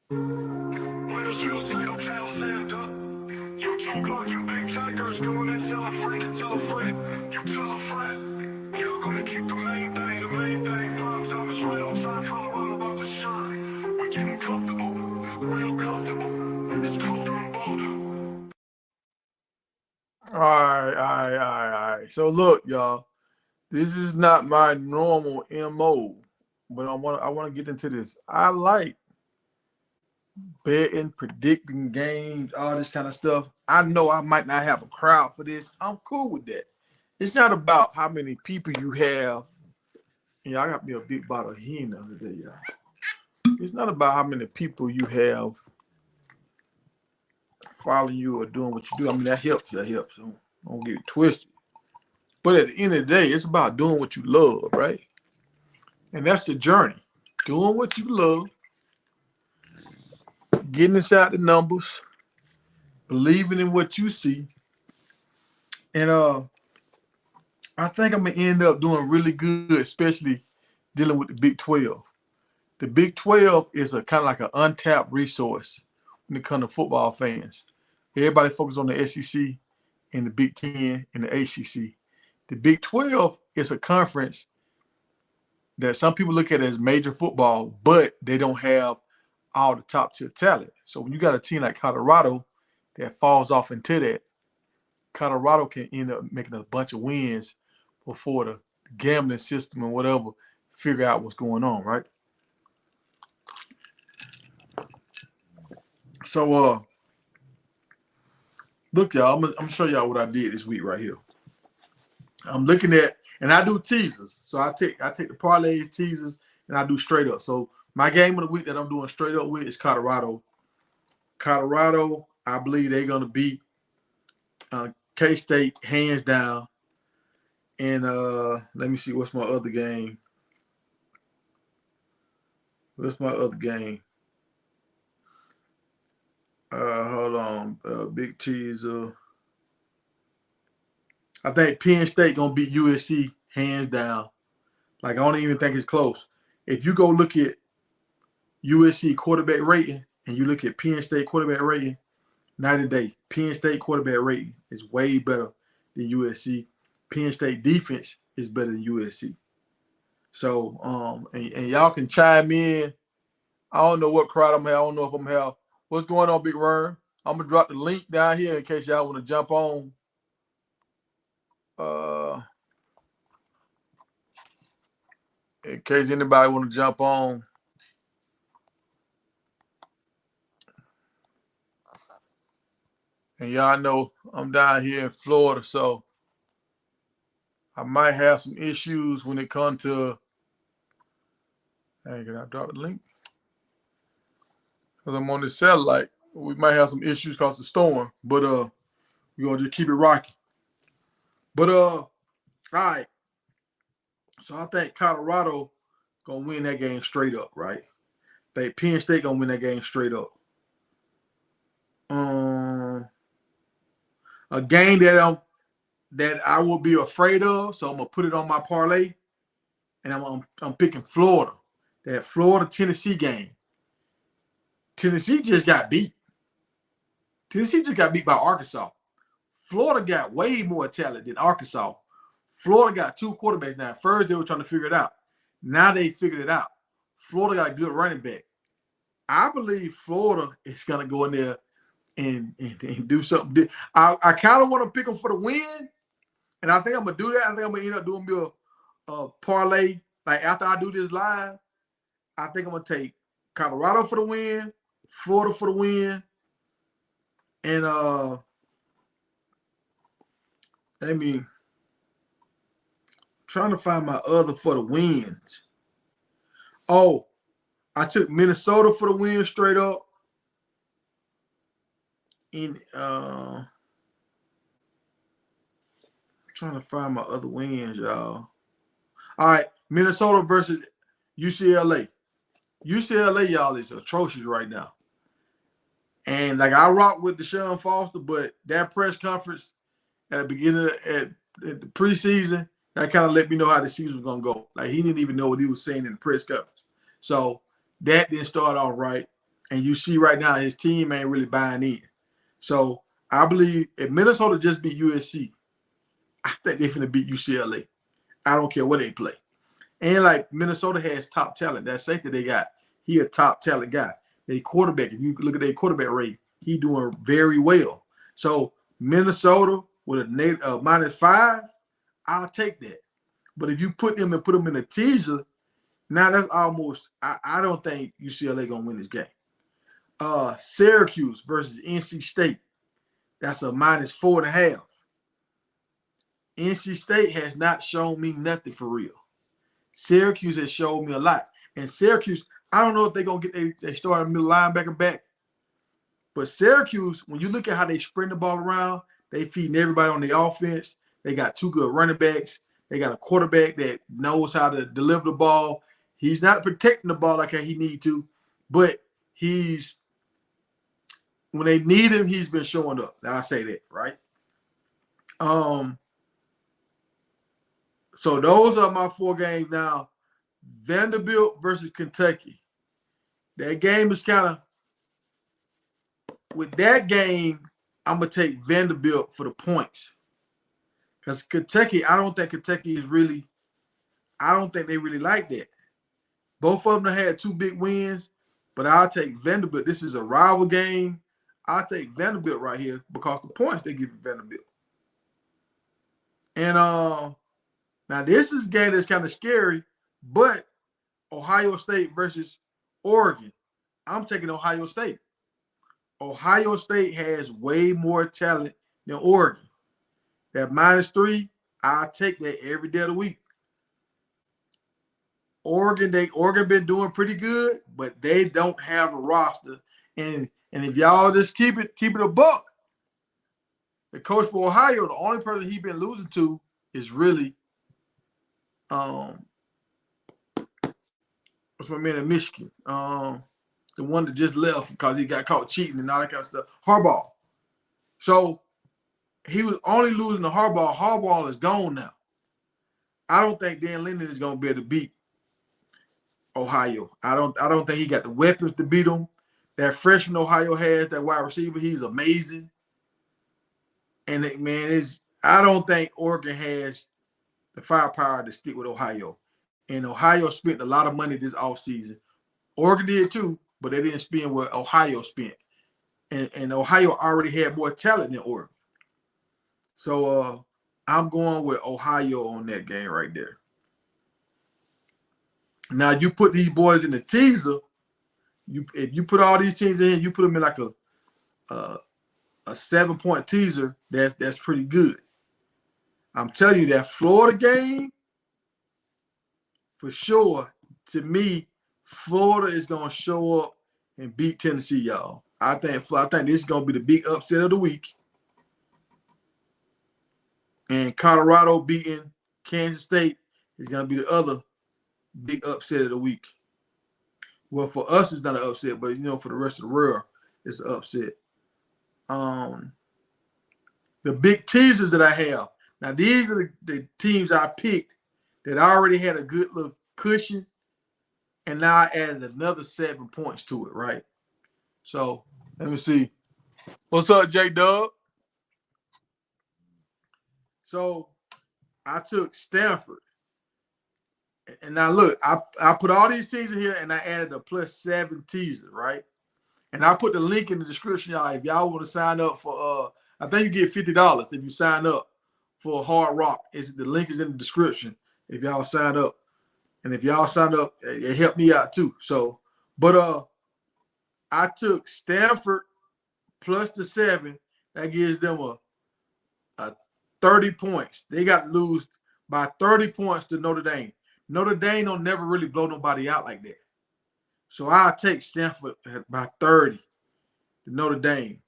When it's used to your tail stand up, you 2 o'clock, you big tigers going and tell a friend and tell a friend. You tell a friend, you're gonna keep the main thing. The main thing, Bob Thomas right outside Colorado about to shine. We're getting comfortable, real comfortable. It's colder and bolder. All right, all right, all right, all right. So look, y'all, this is not my normal MO, but I want to get into this. I like betting, predicting games, all this kind of stuff. I know I might not have a crowd for this. I'm cool with that. It's not about how many people you have. Yeah, I got me a big bottle of hen the other day, y'all. It's not about how many people you have following you or doing what you do. I mean, that helps. That helps. Don't get it twisted. But at the end of the day, it's about doing what you love, right? And that's the journey. Doing what you love, getting inside the numbers, believing in what you see. And I think I'm gonna end up doing really good, especially dealing with the Big 12. The Big 12 is a kind of like an untapped resource when it comes to football fans. Everybody focuses on the SEC and the Big 10 and the ACC. The Big 12 is a conference that some people look at as major football, but they don't have all the top tier talent. So when you got a team like Colorado that falls off into that, Colorado can end up making a bunch of wins before the gambling system and whatever figure out what's going on, right? So look, y'all, I'm gonna show y'all what I did this week right here. I'm looking at, and I do teasers. So I take the parlays, teasers, and I do straight up. So my game of the week that I'm doing straight up with is Colorado. Colorado, I believe they're gonna beat K-State hands down. And let me see, what's my other game? What's my other game? Hold on, big teaser. I think Penn State gonna beat USC hands down. Like I don't even think it's close. If you go look at USC quarterback rating and you look at Penn State quarterback rating, night and day. Penn State quarterback rating is way better than USC. Penn State defense is better than USC. So and y'all can chime in. I don't know what crowd I'm having. I don't know if I'm having. What's going on, Big Worm? I'm gonna drop the link down here in case y'all want to jump on. In case anybody want to jump on. And y'all know I'm down here in Florida, so I might have some issues when it comes to. Hey, can I drop the link? Because I'm on this satellite. We might have some issues because of the storm, but we're gonna just keep it rocking. But all right. So I think Colorado gonna win that game straight up, right? I think Penn State gonna win that game straight up. A game that I will be afraid of, so I'm gonna put it on my parlay, and I'm picking Florida. That Florida-Tennessee game. Tennessee just got beat. Tennessee just got beat by Arkansas. Florida got way more talent than Arkansas. Florida got 2 quarterbacks now. First, they were trying to figure it out. Now they figured it out. Florida got a good running back. I believe Florida is going to go in there and do something. I kind of want to pick them for the win, and I think I'm going to do that. I think I'm going to end up doing me a parlay. Like after I do this live, I think I'm going to take Colorado for the win, Florida for the win, and trying to find my other for the wins. Oh, I took Minnesota for the win straight up. Trying to find my other wins, y'all. All right, Minnesota versus UCLA. UCLA, y'all, is atrocious right now. And like I rock with Deshaun Foster, but that press conference at the beginning at the preseason, that kind of let me know how the season was gonna go. Like he didn't even know what he was saying in the press conference. So that didn't start off right. And you see right now his team ain't really buying in. So I believe if Minnesota just beat USC, I think they're finna beat UCLA. I don't care what they play. And like Minnesota has top talent. That safety they got, he a top talent guy. They quarterback, if you look at their quarterback rate, he doing very well. So Minnesota with a -5, I'll take that. But if you put them in a teaser, now that's almost I don't think UCLA gonna win this game. Syracuse versus NC State. That's a -4.5. NC State has not shown me nothing for real. Syracuse has showed me a lot. And Syracuse, I don't know if they're going to get they starting middle linebacker back. But Syracuse, when you look at how they sprint the ball around, they feeding everybody on the offense. They got 2 good running backs. They got a quarterback that knows how to deliver the ball. He's not protecting the ball like he need to, but when they need him, he's been showing up. I say that, right? So those are my 4 games now. Vanderbilt versus Kentucky. That game is kind of with that game, I'm gonna take Vanderbilt for the points. Because Kentucky, I don't think they really like that. Both of them had 2 big wins, but I'll take Vanderbilt. This is a rival game. I'll take Vanderbilt right here because the points they give Vanderbilt. And now this is a game that's kind of scary, but Ohio State versus Oregon. I'm taking Ohio State. Ohio State has way more talent than Oregon. That -3, I'll take that every day of the week. Oregon been doing pretty good, but they don't have a roster. And if y'all just keep it a buck, the coach for Ohio, the only person he's been losing to is really what's my man in Michigan? The one that just left because he got caught cheating and all that kind of stuff. Harbaugh. So he was only losing to Harbaugh. Harbaugh is gone now. I don't think Dan Linden is gonna be able to beat Ohio. I don't think he got the weapons to beat them. That freshman Ohio has, that wide receiver, he's amazing. And I don't think Oregon has the firepower to stick with Ohio. And Ohio spent a lot of money this offseason. Oregon did too, but they didn't spend what Ohio spent. And Ohio already had more talent than Oregon. So I'm going with Ohio on that game right there. Now, you put these boys in the teaser. If you put all these teams in, you put them in like a 7-point teaser. That's pretty good. I'm telling you, that Florida game, for sure, to me, Florida is gonna show up and beat Tennessee, y'all. I think this is gonna be the big upset of the week. And Colorado beating Kansas State is gonna be the other big upset of the week. Well, for us, it's not an upset, but for the rest of the world, it's an upset. The big teasers that I have. Now, these are the teams I picked that already had a good little cushion, and now I added another 7 points to it, right? So, let me see. What's up, J-Dub? So, I took Stanford. And now, look, I put all these teams in here, and I added a +7 teaser, right? And I put the link in the description, y'all. If y'all want to sign up for, I think you get $50 if you sign up for Hardrock. The link is in the description if y'all sign up. And if y'all signed up, it helped me out too. So, but I took Stanford plus the 7. That gives them a 30 points. They got to lose by 30 points to Notre Dame. Notre Dame don't never really blow nobody out like that. So I'll take Stanford by 30 to Notre Dame.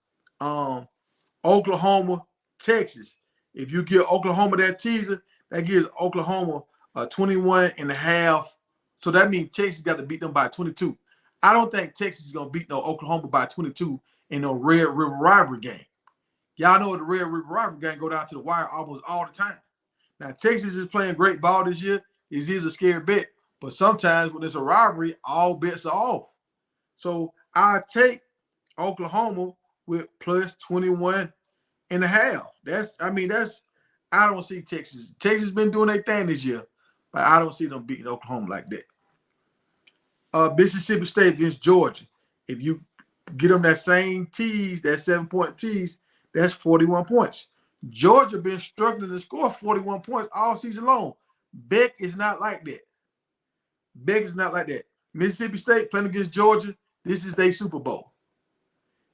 Oklahoma, Texas. If you give Oklahoma that teaser, that gives Oklahoma 21.5. So that means Texas got to beat them by 22. I don't think Texas is going to beat no Oklahoma by 22 in no Red River rivalry game. Y'all know the Red River rivalry game go down to the wire almost all the time. Now, Texas is playing great ball this year. It is a scary bet. But sometimes when it's a rivalry, all bets are off. So I take Oklahoma with plus 21.5. I don't see Texas. Texas been doing their thing this year, but I don't see them beating Oklahoma like that. Mississippi State against Georgia. If you get them that same tease, that 7-point tease, that's 41 points. Georgia been struggling to score 41 points all season long. Beck is not like that. Beck is not like that. Mississippi State playing against Georgia, this is their Super Bowl.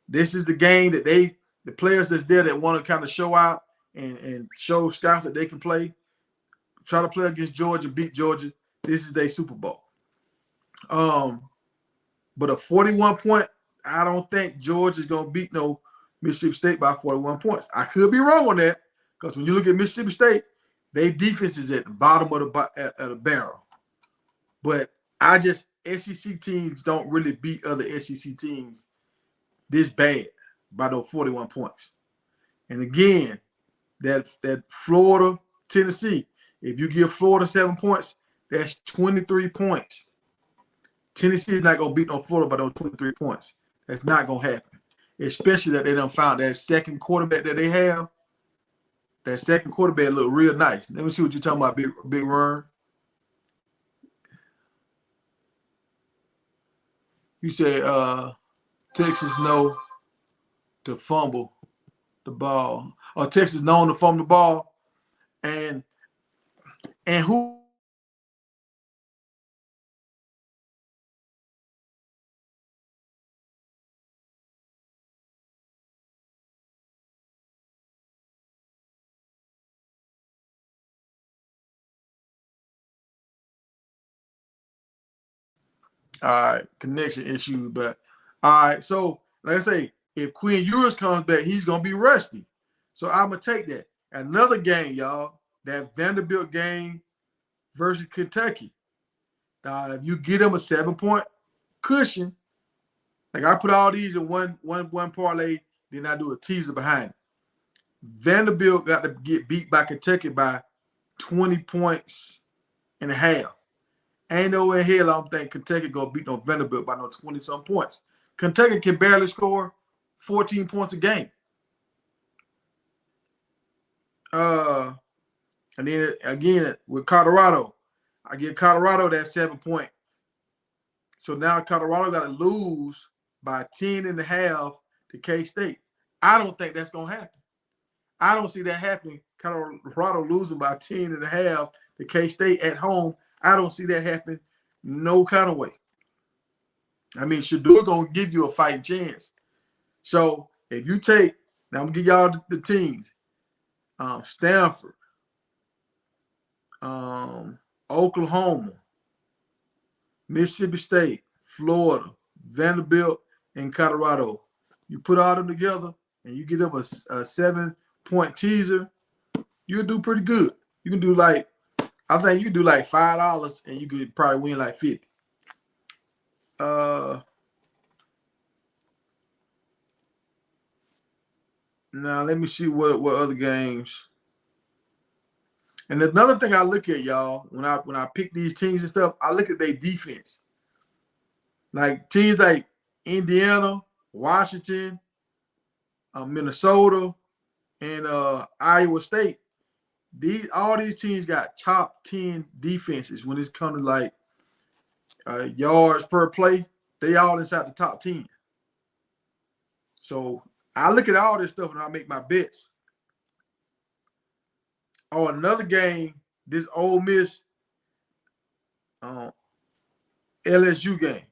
This is the game that the players that's there that want to kind of show out and show scouts that they can play, try to play against Georgia, beat Georgia. This is their Super Bowl. But a 41 point, I don't think Georgia's going to beat no Mississippi State by 41 points. I could be wrong on that because when you look at Mississippi State, their defense is at the bottom of the barrel. But SEC teams don't really beat other SEC teams this bad by those 41 points. And again, that Florida, Tennessee, if you give Florida 7 points, that's 23 points. Tennessee is not going to beat no Florida by those 23 points. That's not going to happen. Especially that they done found that second quarterback that they have. That second quarterback look real nice. Let me see what you're talking about, Big Rern. You said Texas know to fumble the ball. Or Texas known to fumble the ball. And who? All right, connection issue. But all right, so like I say, if Quinn Ewers comes back, he's gonna be rusty. So I'm gonna take that. Another game, y'all, that Vanderbilt game versus Kentucky. If you get them a 7-point cushion, like I put all these in one parlay, then I do a teaser behind it. Vanderbilt got to get beat by Kentucky by 20 points and a half. Ain't no way in hell I don't think Kentucky gonna beat no Vanderbilt by no 20-some points. Kentucky can barely score 14 points a game. And then again with Colorado, I give Colorado that 7-point. So now Colorado got to lose by 10.5 to K-State. I don't think that's gonna happen. I don't see that happening. Colorado losing by 10.5 to K-State at home. I don't see that happening no kind of way. I mean, Shedeur going to give you a fighting chance. So if you take, now I'm going to give y'all the teams. Stanford, Oklahoma, Mississippi State, Florida, Vanderbilt, and Colorado. You put all them together and you get them a 7-point teaser, you'll do pretty good. You can do I think you can do like $5 and you could probably win like 50. Now let me see what other games. And another thing I look at, y'all, when I pick these teams and stuff, I look at their defense. Like teams like Indiana, Washington, Minnesota, and Iowa State. All these teams got top 10 defenses when it's come to like yards per play. They all inside the top 10. So I look at all this stuff and I make my bets. Oh, another game, this Ole Miss LSU game.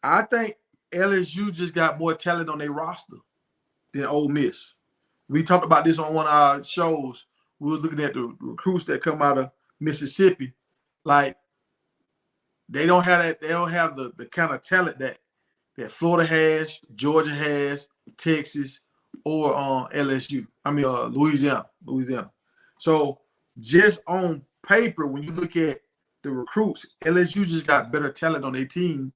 I think LSU just got more talent on their roster than Ole Miss. We talked about this on one of our shows. We were looking at the recruits that come out of Mississippi. Like, they don't have that. They don't have the kind of talent that Florida has, Georgia has, Texas, or LSU. I mean, Louisiana. So just on paper, when you look at the recruits, LSU just got better talent on their team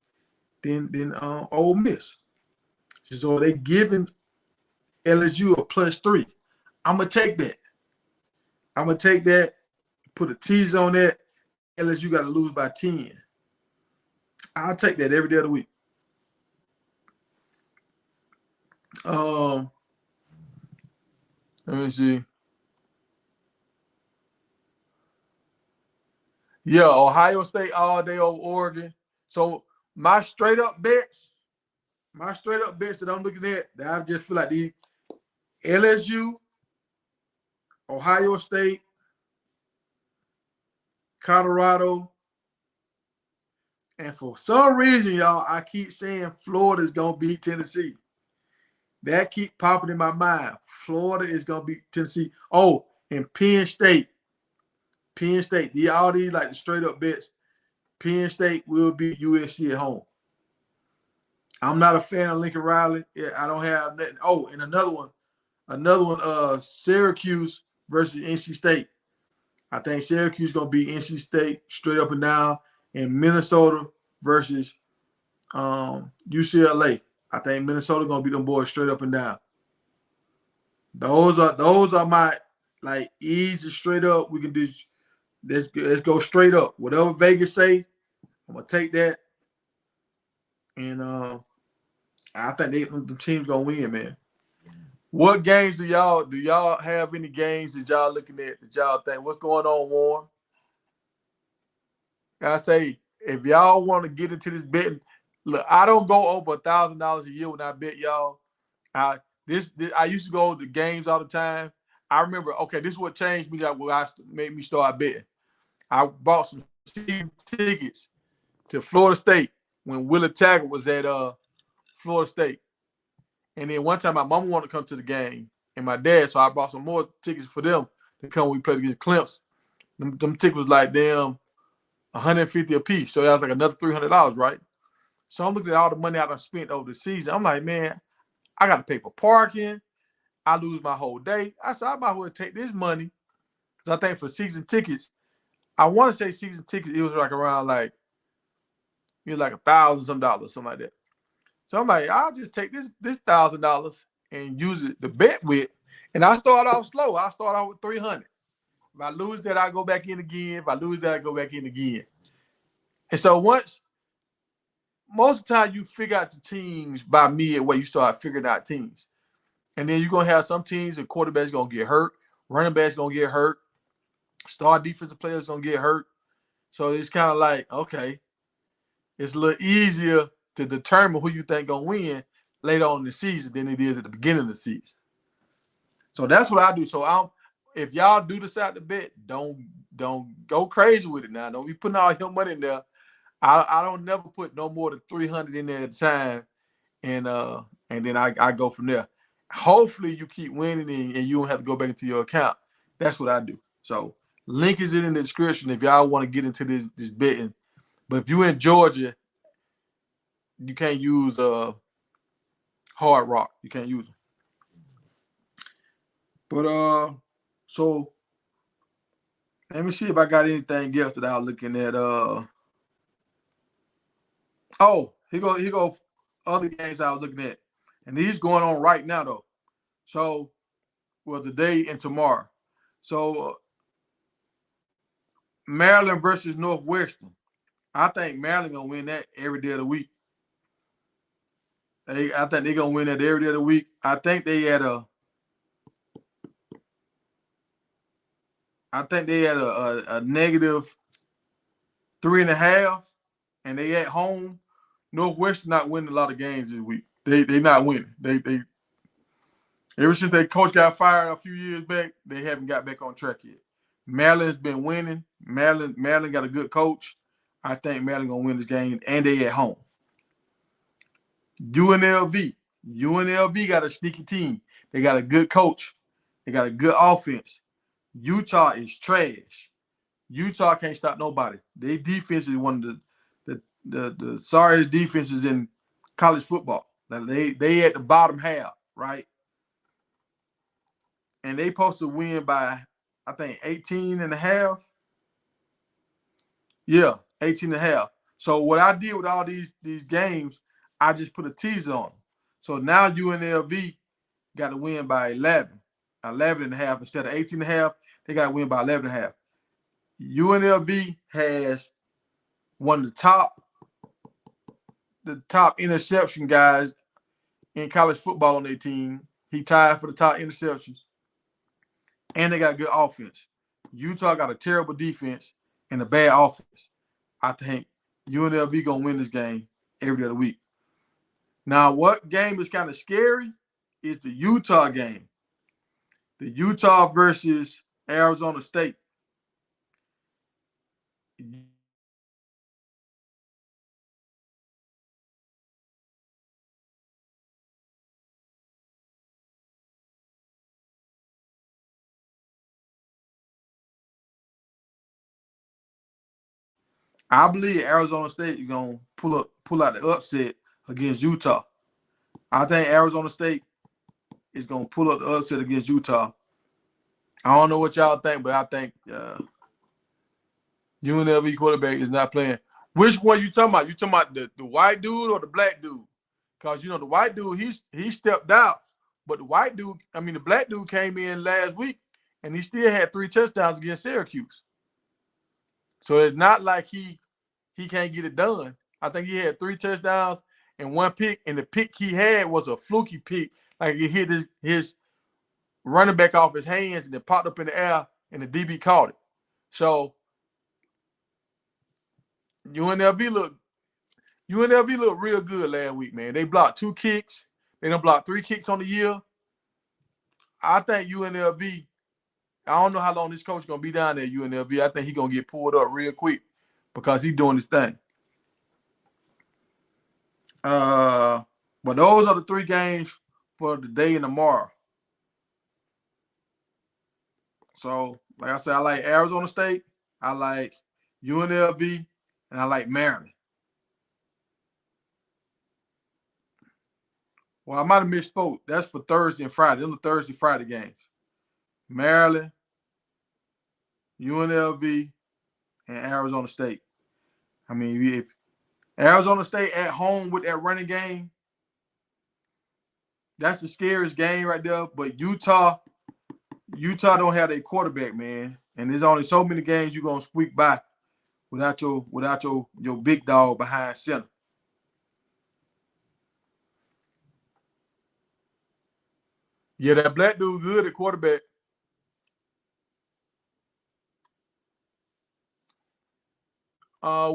than Ole Miss. So they giving LSU a +3. I'm gonna take that. Put a tease on that. LSU got to lose by 10. I'll take that every day of the week. Let me see. Yeah, Ohio State all day over Oregon. So my straight up bets that I'm looking at, that I just feel like these LSU, Ohio State, Colorado, and for some reason, y'all, I keep saying Florida's gonna beat Tennessee. That keep popping in my mind. Florida is gonna beat Tennessee. Oh, and Penn State. All these like the straight up bets. Penn State will beat USC at home. I'm not a fan of Lincoln Riley. Yeah, I don't have nothing. Oh, and another one, Syracuse versus NC State. I think Syracuse gonna beat NC State straight up and down, and Minnesota versus UCLA. I think Minnesota gonna beat them boys straight up and down. Those are my like easy straight up. We can do. Let's go straight up. Whatever Vegas say, I'm gonna take that, and I think the team's gonna win, man. What games do y'all have any games that y'all looking at that y'all think what's going on, Warren? I say if y'all want to get into this betting, look, I don't go over $1,000 a year when I bet y'all. I used to go to games all the time. I remember, okay, this is what changed me. Made me start betting. I bought some season tickets to Florida State when Willie Taggart was at Florida State. And then one time my mom wanted to come to the game and my dad, so I bought some more tickets for them to come when we played against Clemson. Them tickets was like damn $150 a piece. So that was like another $300, right? So I'm looking at all the money I done spent over the season. I'm like, man, I got to pay for parking. I lose my whole day. I said, I might as well take this money. Because I think for season tickets, I want to say season tickets, it was like around like, like $1,000 some dollars, something like that. So I'm like, I'll just take this $1,000 and use it to bet with. And I start off slow. I start off with 300. If I lose that, I go back in again. If I lose that, I go back in again. And so most of the time you figure out the teams by midway, you start figuring out teams. And then you're going to have some teams, the quarterback's going to get hurt. Running back's going to get hurt. Star defensive players going to get hurt. So it's kind of like, okay, it's a little easier to determine who you think going to win later on in the season than it is at the beginning of the season. So that's what I do. So if y'all do decide to bet, don't go crazy with it now. Don't be putting all your money in there. I don't never put no more than 300 in there at a time, and then I go from there. Hopefully you keep winning and you don't have to go back into your account. That's what I do. So link is in the description if y'all want to get into this betting. But if you're in Georgia, you can't use Hardrock. You can't use them. But so let me see if I got anything else that I was looking at. Here go other games I was looking at. And these going on right now though. So today and tomorrow. So Maryland versus Northwestern. I think Maryland gonna win that every day of the week. I think they're gonna win that every day of the week. I think they had a negative 3.5, and they at home. Northwestern not winning a lot of games this week. They not winning. They ever since their coach got fired a few years back, they haven't got back on track yet. Maryland's been winning. Maryland got a good coach. I think Maryland gonna win this game, and they at home. UNLV got a sneaky team. They got a good coach. They got a good offense. Utah is trash. Utah can't stop nobody. Their defense is one of the sorriest defenses in college football. They at the bottom half, right? And they supposed to win by, I think, 18.5. Yeah, 18.5. So what I did with all these games, I just put a teaser on them. So now UNLV got to win by 11.5 instead of 18.5. They got to win by 11.5. UNLV has one of the top interception guys in college football on their team. He tied for the top interceptions. And they got good offense. Utah got a terrible defense and a bad offense. I think UNLV going to win this game every other week. Now, what game is kind of scary is the Utah game. The Utah versus Arizona State. I believe Arizona State is going to pull out the upset against Utah. I think Arizona State is going to pull up the upset against Utah. I don't know what y'all think, but I think UNLV quarterback is not playing. Which one you talking about? You talking about the white dude or the black dude? Because, the white dude, he stepped out. But the black dude came in last week, and he still had 3 touchdowns against Syracuse. So it's not like he can't get it done. I think he had 3 touchdowns and 1 pick, and the pick he had was a fluky pick. Like he hit his running back off his hands, and it popped up in the air, and the DB caught it. So UNLV looked real good last week, man. They blocked 2 kicks. They done blocked 3 kicks on the year. I think UNLV, I don't know how long this coach is going to be down there at UNLV. I think he's going to get pulled up real quick because he's doing his thing. But those are the 3 games for the day and tomorrow. So, like I said, I like Arizona State, I like UNLV, and I like Maryland. Well, I might have misspoke. That's for Thursday and Friday. Those are Thursday, Friday games. Maryland, UNLV, and Arizona State. I mean, if Arizona State at home with that running game, that's the scariest game right there. But Utah don't have their quarterback, man. And there's only so many games you're gonna squeak by without your big dog behind center. Yeah, that black dude good at quarterback.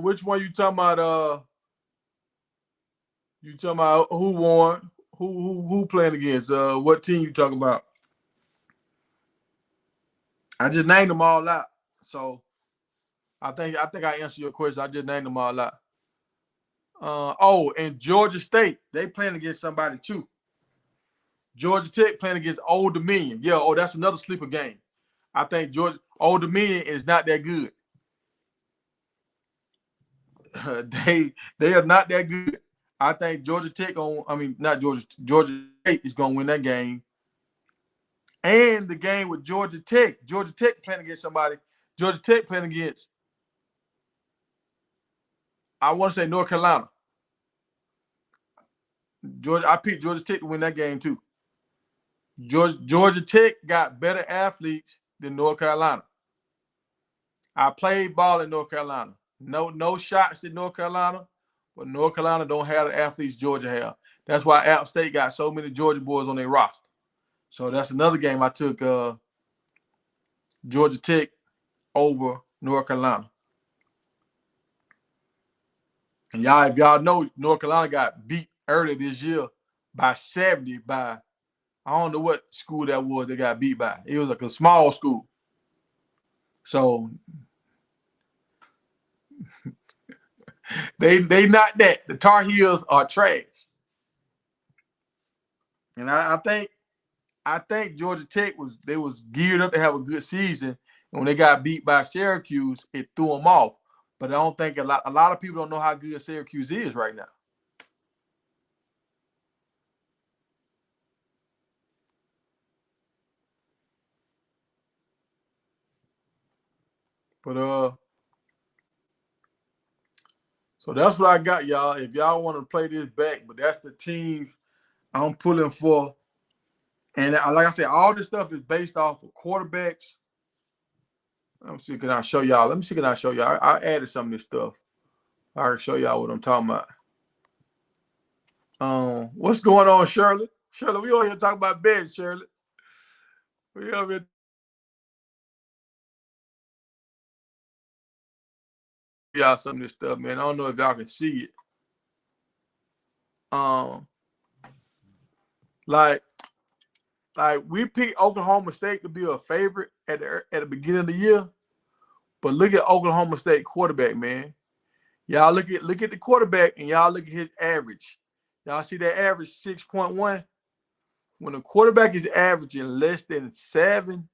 Which one you talking about? You talking about who won? Who playing against? What team you talking about? I just named them all out. So I think I answered your question. I just named them all out. And Georgia State, they playing against somebody too. Georgia Tech playing against Old Dominion. Yeah, that's another sleeper game. I think Old Dominion is not that good. They are not that good. I think Georgia Tech Georgia State is gonna win that game. And the game with Georgia Tech playing against somebody. Georgia Tech playing against, I want to say, North Carolina. I picked Georgia Tech to win that game too. Georgia Tech got better athletes than North Carolina. I played ball in North Carolina. No shots in North Carolina, but North Carolina don't have the athletes Georgia have. That's why App State got so many Georgia boys on their roster. So that's another game I took Georgia Tech over North Carolina. And if y'all know, North Carolina got beat earlier this year by 70 by, I don't know what school that was they got beat by. It was like a small school. So they not that. The Tar Heels are trash. And I think Georgia Tech was geared up to have a good season. And when they got beat by Syracuse, it threw them off. But I don't think a lot of people don't know how good Syracuse is right now. But so that's what I got, y'all. If y'all want to play this back, but that's the team I'm pulling for. And like I said, all this stuff is based off of quarterbacks. Let me see, can I show y'all? I added some of this stuff. I can show y'all what I'm talking about. What's going on, Shirley? Shirley, we all here talking about bed, Shirley. We over here. Y'all some of this stuff, man. I don't know if y'all can see it. Like we picked Oklahoma State to be a favorite at the beginning of the year, but look at Oklahoma State quarterback, man. Y'all look at the quarterback and y'all look at his average. Y'all see that average 6.1. When a quarterback is averaging less than 7,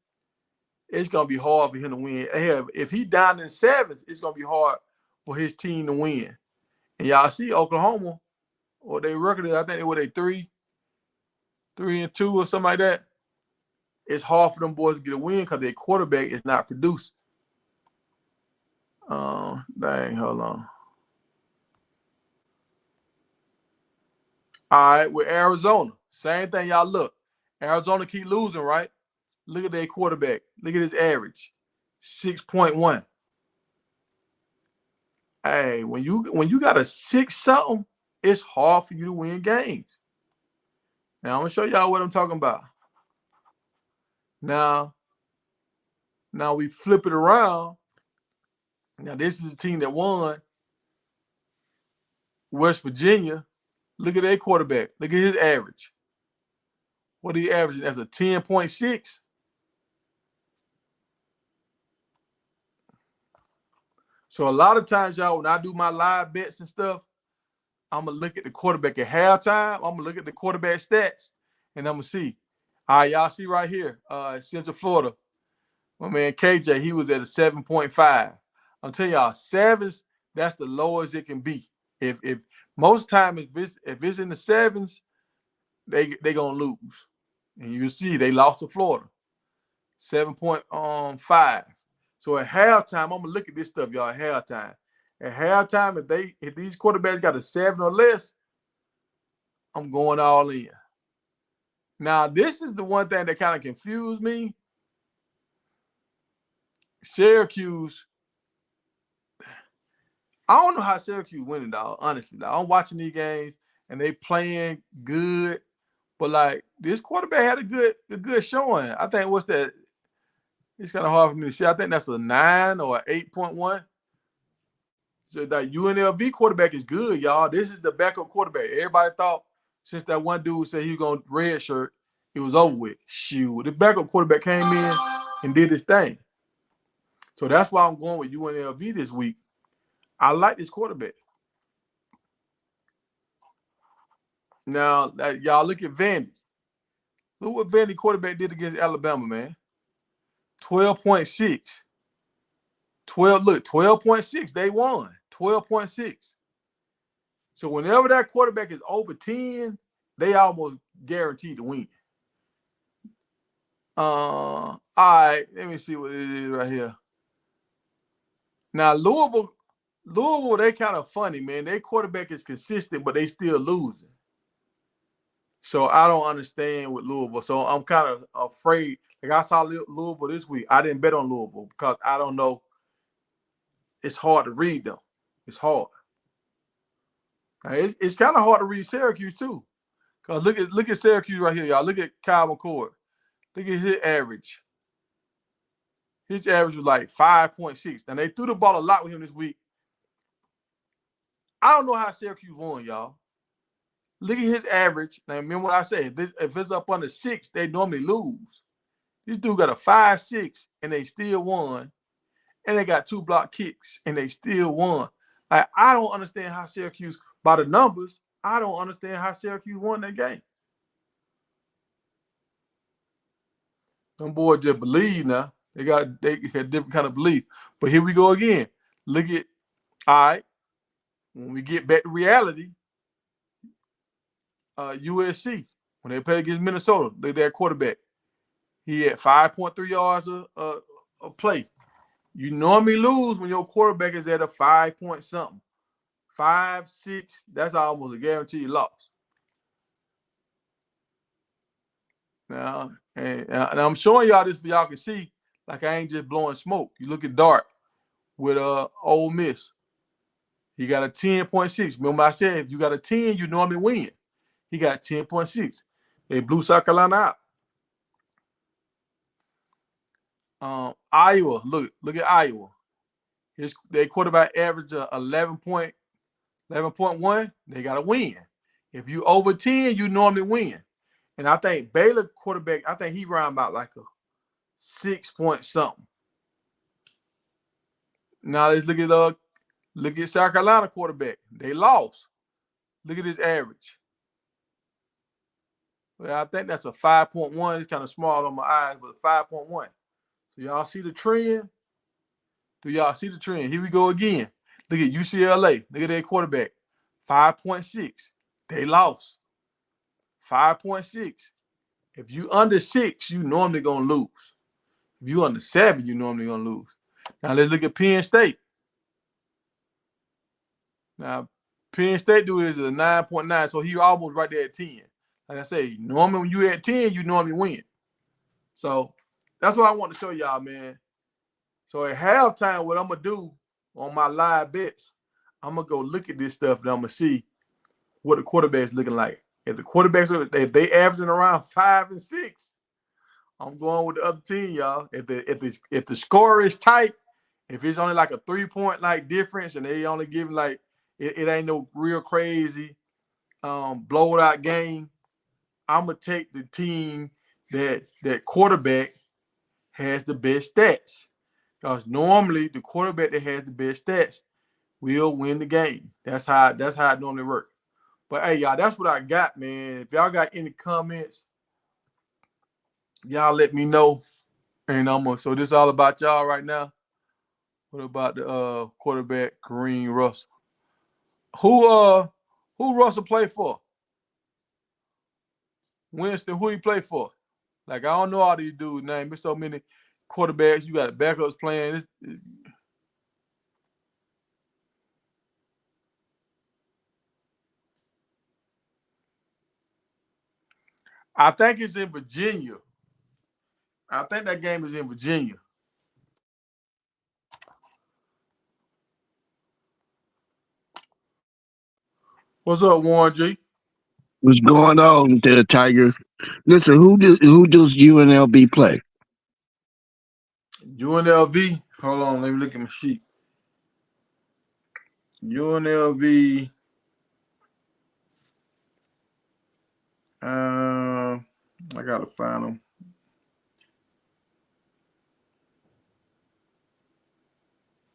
it's gonna be hard for him to win. Hell, if he down in 7s, it's gonna be hard for his team to win. And y'all see Oklahoma, or they record, I think they were 3-2 or something like that. It's hard for them boys to get a win because their quarterback is not producing. Dang, hold on. All right, with Arizona, same thing. Y'all look, Arizona keep losing, right? Look at their quarterback. Look at his average, 6.1. Hey, when you got a 6-something, it's hard for you to win games. Now I'm gonna show y'all what I'm talking about. Now we flip it around. Now this is a team that won. West Virginia. Look at their quarterback. Look at his average. What are he averaging? That's a 10.6. So a lot of times, y'all, when I do my live bets and stuff, I'm going to look at the quarterback at halftime. I'm going to look at the quarterback stats, and I'm going to see. All right, y'all see right here, Central Florida, my man KJ, he was at a 7.5. I'm telling y'all, 7s, that's the lowest it can be. If most time if it's in the 7s, they gonna lose. And you see they lost to Florida. 7.5. So at halftime, I'm gonna look at this stuff, y'all. At halftime. At halftime, if these quarterbacks got a 7 or less, I'm going all in. Now, this is the one thing that kind of confused me. Syracuse. I don't know how Syracuse winning, dog. Honestly, dog. I'm watching these games and they playing good, but like this quarterback had a good showing. I think what's that? It's kind of hard for me to see. I think that's a 9 or 8.1. So that UNLV quarterback is good, y'all. This is the backup quarterback. Everybody thought since that one dude said he was going to redshirt, it was over with. Shoot, the backup quarterback came in and did his thing. So that's why I'm going with UNLV this week. I like this quarterback. Now, y'all look at Vandy. Look what Vandy quarterback did against Alabama, man. 12.6. 12.6. They won. 12.6. So whenever that quarterback is over 10, they almost guaranteed to win. All right, let me see what it is right here. Now, Louisville, they kind of funny, man. Their quarterback is consistent, but they still losing. So I don't understand with Louisville. So I'm kind of afraid. Like I saw Louisville this week. I didn't bet on Louisville because I don't know. It's hard to read them. It's hard. Now, it's kind of hard to read Syracuse too. Cause look at Syracuse right here, y'all. Look at Kyle McCord. Look at his average. His average was like 5.6. Now they threw the ball a lot with him this week. I don't know how Syracuse won, y'all. Look at his average. Now, remember what I said. If it's up under 6, they normally lose. This dude got a 5.6, and they still won. And they got 2 block kicks, and they still won. Like, I don't understand how Syracuse, by the numbers, I don't understand how Syracuse won that game. Them boys just believe now. They had different kind of belief. But here we go again. Look at, all right, when we get back to reality, USC, when they played against Minnesota, look at that quarterback. He had 5.3 yards a play. You normally lose when your quarterback is at a 5 point something. 5, 6, that's almost a guaranteed loss. Now, and I'm showing y'all this for y'all can see, like I ain't just blowing smoke. You look at Dart with Ole Miss. He got a 10.6. Remember I said if you got a 10, you normally win. He got 10.6. They blew South Carolina out. Iowa, look at Iowa. Their quarterback average 11.1. They got to win. If you over 10, you normally win. And I think Baylor quarterback, I think he ran about like a 6 point something. Now let's look at South Carolina quarterback. They lost. Look at his average. Well, I think that's a 5.1. It's kind of small on my eyes, but 5.1. So y'all see the trend? Do y'all see the trend? Here we go again. Look at UCLA. Look at their quarterback. 5.6. They lost. 5.6. If you under 6, you normally gonna lose. If you under 7, you normally gonna lose. Now let's look at Penn State. Now Penn State dude is a 9.9, so he almost right there at 10. Like I say, normally when you at 10, you normally win. So that's what I want to show y'all, man. So at halftime, what I'm gonna do on my live bets, I'm gonna go look at this stuff and I'm gonna see what the quarterback's looking like. If the quarterbacks if they averaging around 5 and 6, I'm going with the other team, y'all. If the score is tight, if it's only like a 3-point like difference and they only give like it ain't no real crazy blowout out game, I'm gonna take the team that quarterback has the best stats. Because normally the quarterback that has the best stats will win the game. That's how it normally works. But hey, y'all, that's what I got, man. If y'all got any comments, y'all let me know. And so this is all about y'all right now. What about the quarterback Kareem Russell? Who Russell play for? Winston, who he play for? Like, I don't know all these dudes' names. There's so many quarterbacks. You got backups playing. I think it's in Virginia. I think that game is in Virginia. What's up, Warren G? What's going on there, Tiger? Listen, who does UNLV play? UNLV. Hold on, let me look at my sheet. UNLV. I gotta find them.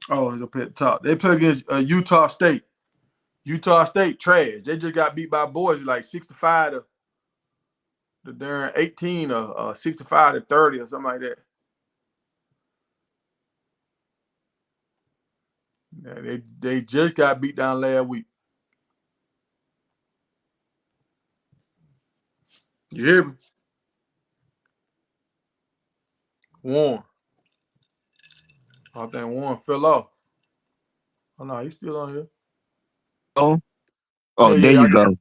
Oh, it's up at the top. They play against Utah State. Utah State trash. They just got beat by boys like 65 to darn 18 or 65 to 30 or something like that. Yeah, they just got beat down last week. You hear me? Warren. I think Warren fell off. Oh no, he's still on here. Oh, Yeah, there yeah, you go.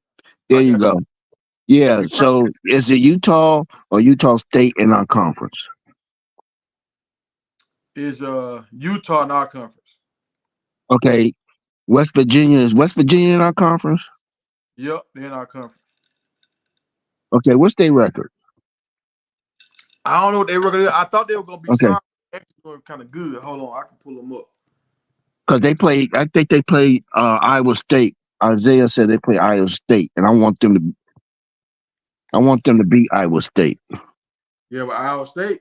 There I you got go. Yeah. you. So is it Utah or Utah State in our conference? Is Utah in our conference. Okay. West Virginia in our conference? Yep, they're in our conference. Okay. What's their record? I don't know what they were gonna do. I thought they were gonna be Okay. sorry. Actually doing kind of good. Hold on, I can pull them up. Because I think they played Iowa State. Isaiah said they play Iowa State, and I want them to beat Iowa State. Yeah, but Iowa State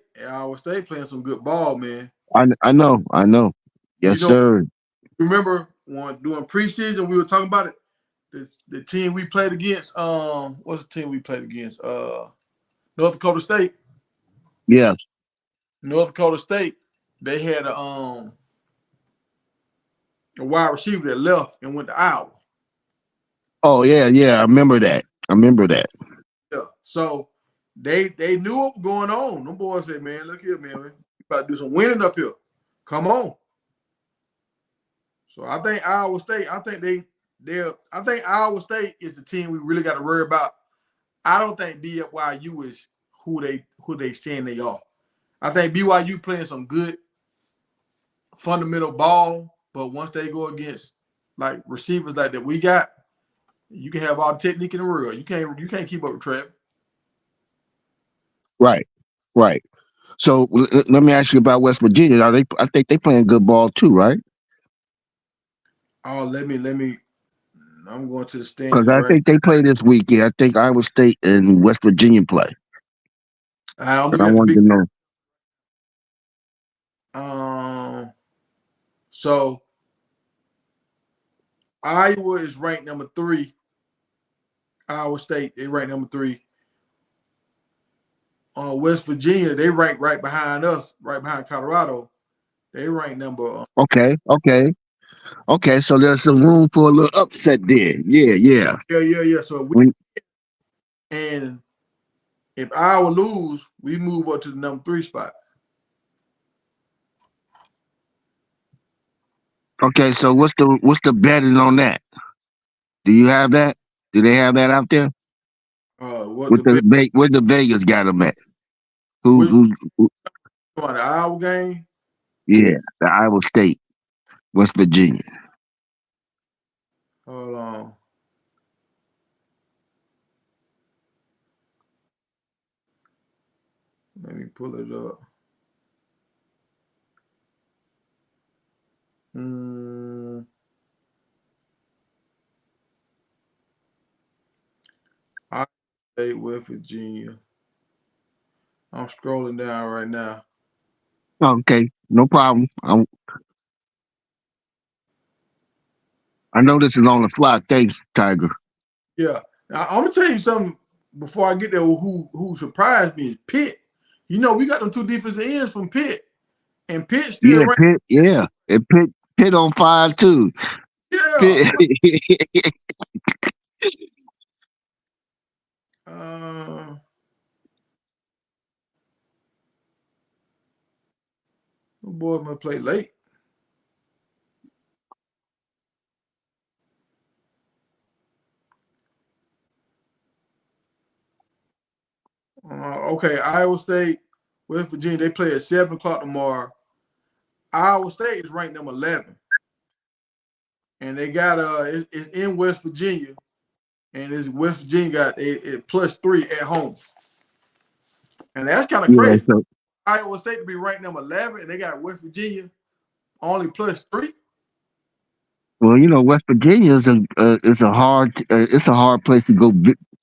playing some good ball, man. I know. You Yes, know, sir. remember when doing preseason we were talking about it. The team we played against, what's the team we played against? North Dakota State. Yes. North Dakota State, they had a wide receiver that left and went to Iowa. Oh yeah. I remember that. Yeah. So they knew what was going on. Them boys said, man, look here, man. We about to do some winning up here. Come on. So I think Iowa State, I think Iowa State is the team we really got to worry about. I don't think BYU is who they saying they are. I think BYU playing some good fundamental ball, but once they go against like receivers like that we got, You can have all the technique in the world. You can't keep up with Travis. Right, right. So let me ask you about West Virginia. Are they? I think they playing good ball too, right? Oh, let me. I'm going to the Because standings I right. think they play this weekend. I think Iowa State and West Virginia play. I'm And I looking at the wanted big. to know. Um. So Iowa is ranked number 3. Iowa State they ranked number 3. West Virginia they rank right behind us, right behind Colorado. They rank number. Okay, okay, okay. So there's some room for a little upset there. Yeah, yeah. Yeah. So When, and if Iowa lose, we move up to the number 3 spot. okay, so what's the betting on that? Do you have that? Do they have that out there? What the bet? Where the Vegas got them at? Who Which who? on the Iowa game? Yeah, the Iowa State, West Virginia. Hold on. Let me pull it up. Mm, Iowa State, West Virginia. I'm scrolling down right now. Okay, no problem. I know this is on the fly. Thanks, Tiger. Yeah. Now, I'm gonna tell you something before I get there. Who surprised me is Pitt. We got them 2 defensive ends from Pitt, and Pitt still Yeah, ranked. Pitt. Yeah, and Pitt on fire too. Yeah. Pitt. Uh, the boy might play late. Okay, Iowa State, West Virginia. They play at 7 o'clock tomorrow. Iowa State is ranked number 11, and they got it's in West Virginia, and it's West Virginia got a +3 at home, and that's kind of Yeah. crazy. So Iowa State to be ranked number 11, and they got West Virginia only +3. well, West Virginia is a hard place to go.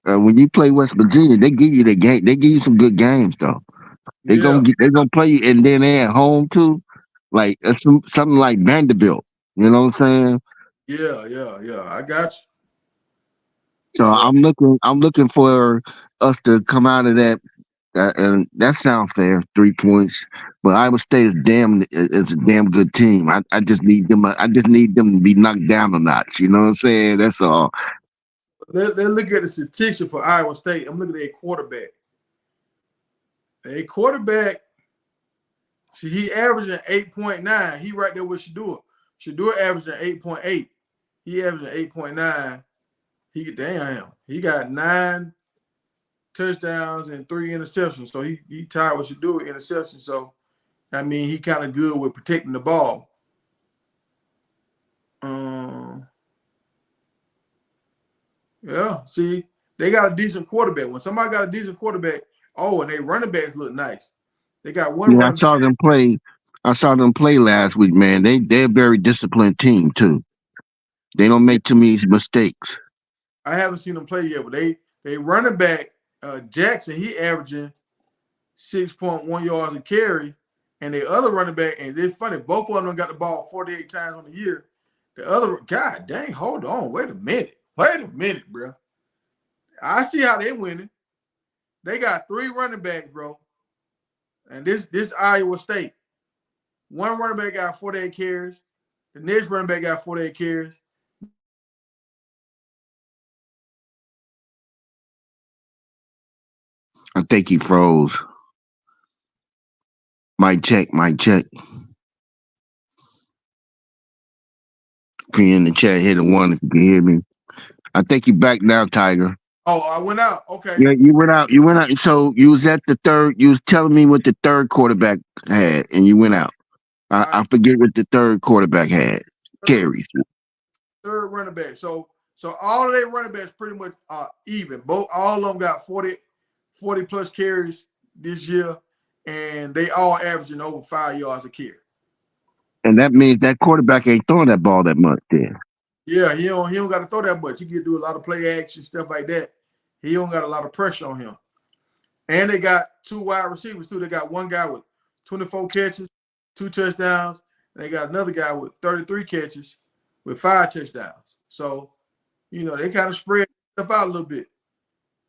When you play West Virginia, they give you the game. They give you some good games though. Yeah, They gonna play you, and then they at home too. Like something like Vanderbilt. You know what I'm saying? yeah. I got you. So So I'm looking for us to come out of that. And that sounds fair, 3 points. But Iowa State is a damn good team. I just need them. I just need them to be knocked down a notch. You know what I'm saying? That's all. let's look at the statistics for Iowa State. I'm looking at a quarterback. A quarterback, see, he averaging 8.9. He right there with Shadua. Shadua averaging 8.8. He averaging 8.9. He got 9 touchdowns and 3 interceptions. So he tied with Shadua interceptions. So I mean, he kind of good with protecting the ball. Um, yeah. See, they got a decent quarterback. When somebody got a decent quarterback, and they running backs look nice. They got one Yeah, I running back. saw them play. I saw them play last week, man. They're a very disciplined team too. They don't Yeah, make too many mistakes. I haven't seen them play yet, but they running back Jackson. He averaging 6.1 yards a carry, and the other running back, and it's funny, both of them got the ball 48 times on the year. The other, God dang, hold on, wait a minute, bro. I see how they winning. They got 3 running backs, bro, and this Iowa State. One running back got 48 carries. The next running back got 48 carries. I think he froze. Mic check, mic check. If you in the chat, hit a one if you can hear me. I think you back now, Tiger. Oh, I went out. Okay. Yeah, you went out. You went out. So you was at the third. You was telling me what the third quarterback had, and you went out. All I right. forget what the third quarterback had. Third, Carries. third running back. So So all of their running backs pretty much are even. All of them got 40 plus carries this year, and they all averaging over 5 yards a carry. And that means that quarterback ain't throwing that ball that much then. Yeah, he don't got to throw that much. He can do a lot of play action stuff like that. He don't got a lot of pressure on him. And they got 2 wide receivers too. They got one guy with 24 catches, 2 touchdowns, and they got another guy with 33 catches with 5 touchdowns. So, they kind of spread stuff out a little bit.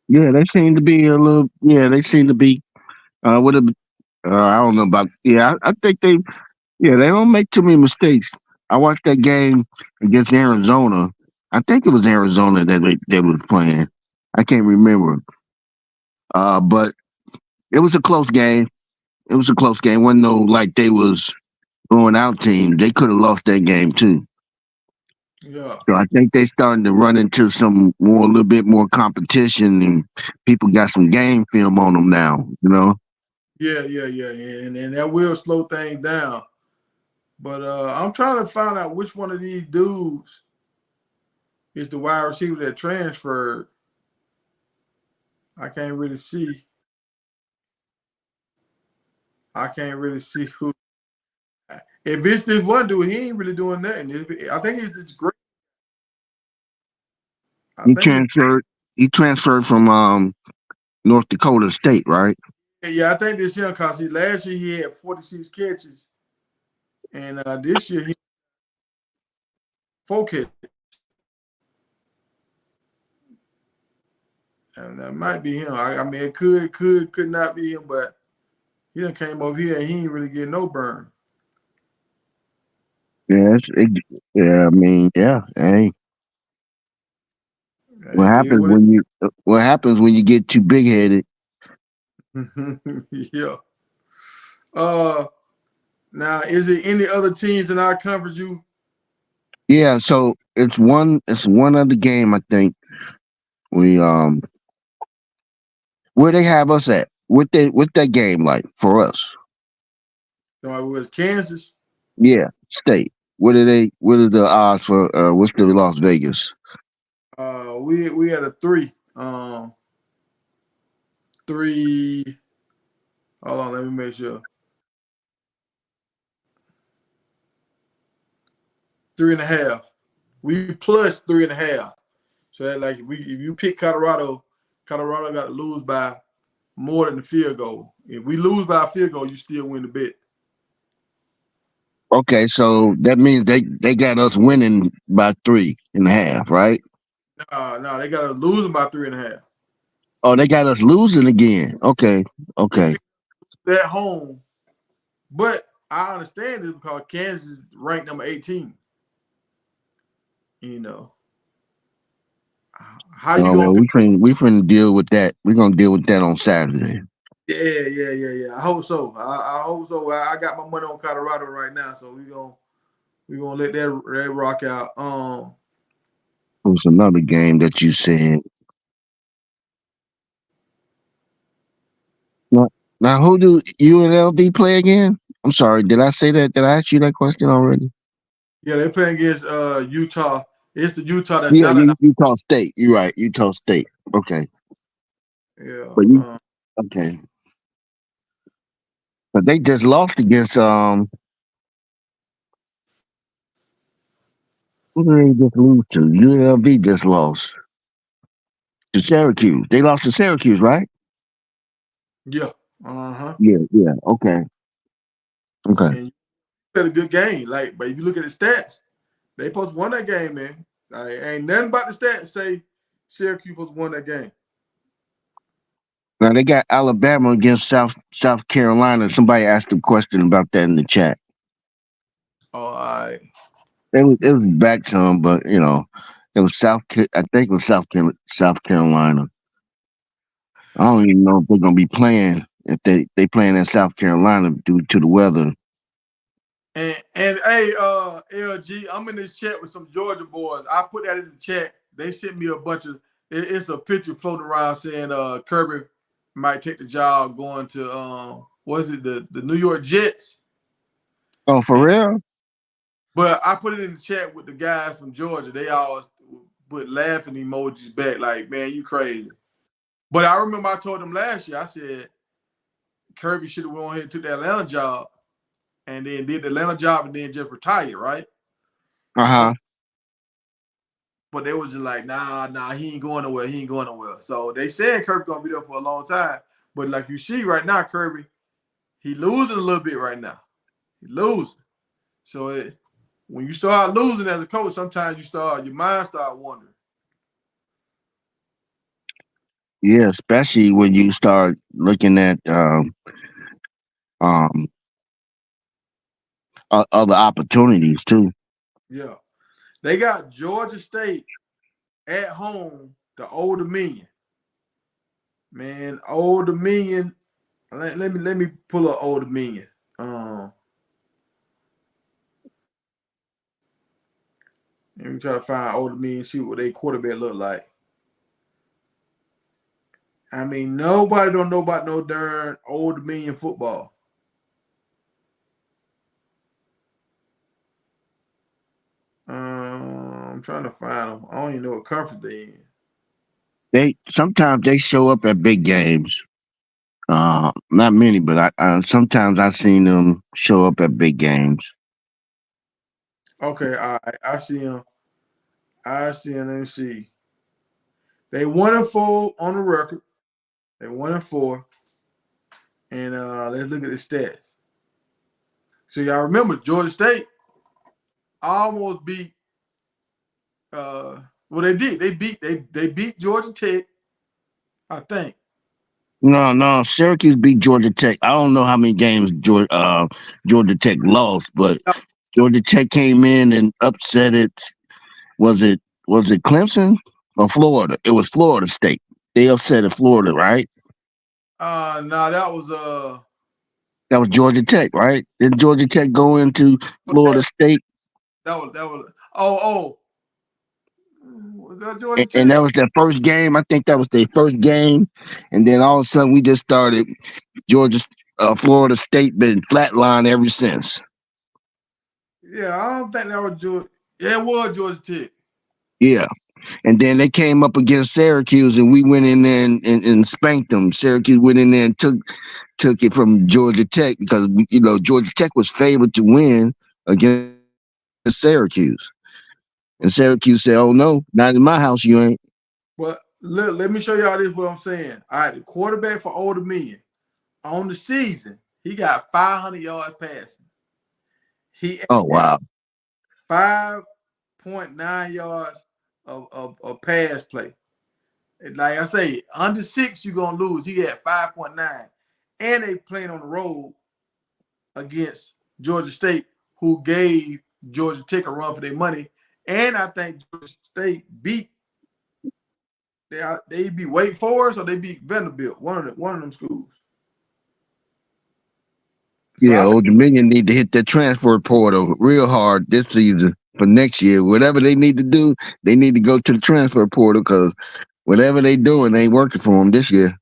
Yeah, they seem to be a little. Yeah, they seem to be. With a, I don't know about. Yeah, I think they. Yeah, they don't make too many mistakes. I watched that game against Arizona. I think it was Arizona that they was playing. I can't remember. But it was a close game. It was a close game. Wasn't no like they was blowing out team. They could have lost that game too. Yeah. So I think they starting to run into a little bit more competition, and people got some game film on them now. Yeah. And that will slow things down. But I'm trying to find out which one of these dudes is the wide receiver that transferred. I can't really see. Who. If it's this one dude, he ain't really doing nothing. I think he's this great. I He think it's transferred. He transferred from North Dakota State, right? yeah. I think this year because last year he had 46 catches, and this year he 4 catches. And that might be him. I mean, it could not be him, but he done came over here and he ain't really getting no burn. Yeah, yeah. I mean, yeah. Hey, It is what it what happens when you get too big headed? yeah. Now is it any other teams in our conference you? Yeah. So it's one other game. I think we where they have us at. What that game like for us? So it was Kansas. Yeah, state. What are the odds for what's the Las Vegas? We had a 3. 3. Hold on, let me make sure. 3.5. We plus 3.5. So that like if you pick Colorado got to lose by more than the field goal. If we lose by a field goal, you still win the bet. Okay, so that means they got us winning by 3.5, right? No, they got to lose them by 3.5. Oh, they got us losing again. Okay, They okay. pick that home, but I understand this because Kansas is ranked number 18. You know how you Oh gonna well, pick? we finna deal with that. We're gonna deal with that on Saturday. Yeah. I hope so. I hope so. I got my money on Colorado right now, so we gonna let that rock out. It was another game that you said. Now, now who do UNLV play again? I'm sorry, did I say that? Did I ask you that question already? Yeah, they're playing against Utah. It's the Utah that's Yeah, not in. Utah State. You're right, Utah State. Okay, Yeah. but you okay? But they just lost against who did they just lose to? UNLV just lost to Syracuse. They lost to Syracuse, right? Yeah. Uh-huh. Yeah. Okay, okay. And you had a good game. Like, but if you look at the stats, they supposed to won that game, man. Like, ain't nothing about the stats say Syracuse supposed to won that game. Now they got Alabama against South Carolina. Somebody asked a question about that in the chat. Oh, all right. It was back some, but it was I think it was South Carolina. I don't even know if they're gonna be playing if they playing in South Carolina due to the weather. And hey, LG, I'm in this chat with some Georgia boys. I put that in the chat. They sent me a bunch of. It's a picture floating around saying Kirby might take the job going to was it the New York Jets? Oh, for And real? but I put it in the chat with the guys from Georgia. They all put laughing emojis back like, man, you crazy. But I remember I told them last year, I said Kirby should have went ahead and took that Atlanta job and then did the Atlanta job and then just retired, right? Uh-huh. But they was just like, nah, he ain't going nowhere. He ain't going nowhere. So they said Kirby gonna be there for a long time. But like you see right now, Kirby, he losing a little bit right now. He losing. So when you start losing as a coach, sometimes your mind start wandering. Yeah, especially when you start looking at um other opportunities too. Yeah. They got Georgia State at home, the Old Dominion. Man, Old Dominion. Let me pull up Old Dominion. Let me try to find Old Dominion, see what their quarterback look like. I mean, nobody don't know about no darn Old Dominion football. I'm trying to find them. I don't even know what conference they in. They sometimes they show up at big games. Not many, but I sometimes I seen them show up at big games. Okay, all right. I see them. I see them. Let me see. They 1-4 on the record. They 1-4. And let's look at the stats. So y'all remember Georgia State almost beat well they did. They beat Georgia Tech, I think. No, Syracuse beat Georgia Tech. I don't know how many games Georgia Tech lost, but Georgia Tech came in and upset it. Was it Clemson or Florida? It was Florida State. They upset at Florida, right? No, that was That was Georgia Tech, right? Did Georgia Tech go into Florida State? that was oh was that Georgia And Tech? that was their first game. I think that was their first game. And then all of a sudden we just started Georgia, Florida State been flatline ever since. Yeah, I don't think that was Georgia. Yeah, it was Georgia Tech. Yeah. And then they came up against Syracuse, and we went in there and spanked them. Syracuse went in there and took it from Georgia Tech because Georgia Tech was favored to win against Syracuse, and Syracuse said, "Oh no, not in my house, you ain't." But look, let me show y'all this what I'm saying. All right, the quarterback for Old Dominion on the season, he got 500 yards passing. He Oh wow, 5.9 yards of pass play. Like I say, under 6, you're going to lose. He had 5.9. And they playing on the road against Georgia State, who gave Georgia Tech a run for their money. And I think Georgia State beat Wake Forest or they beat Vanderbilt, one of them schools. So yeah. I think, Old Dominion need to hit that transfer portal real hard this season for next year. Whatever they need to do, they need to go to the transfer portal because whatever they doing ain't working for them this year.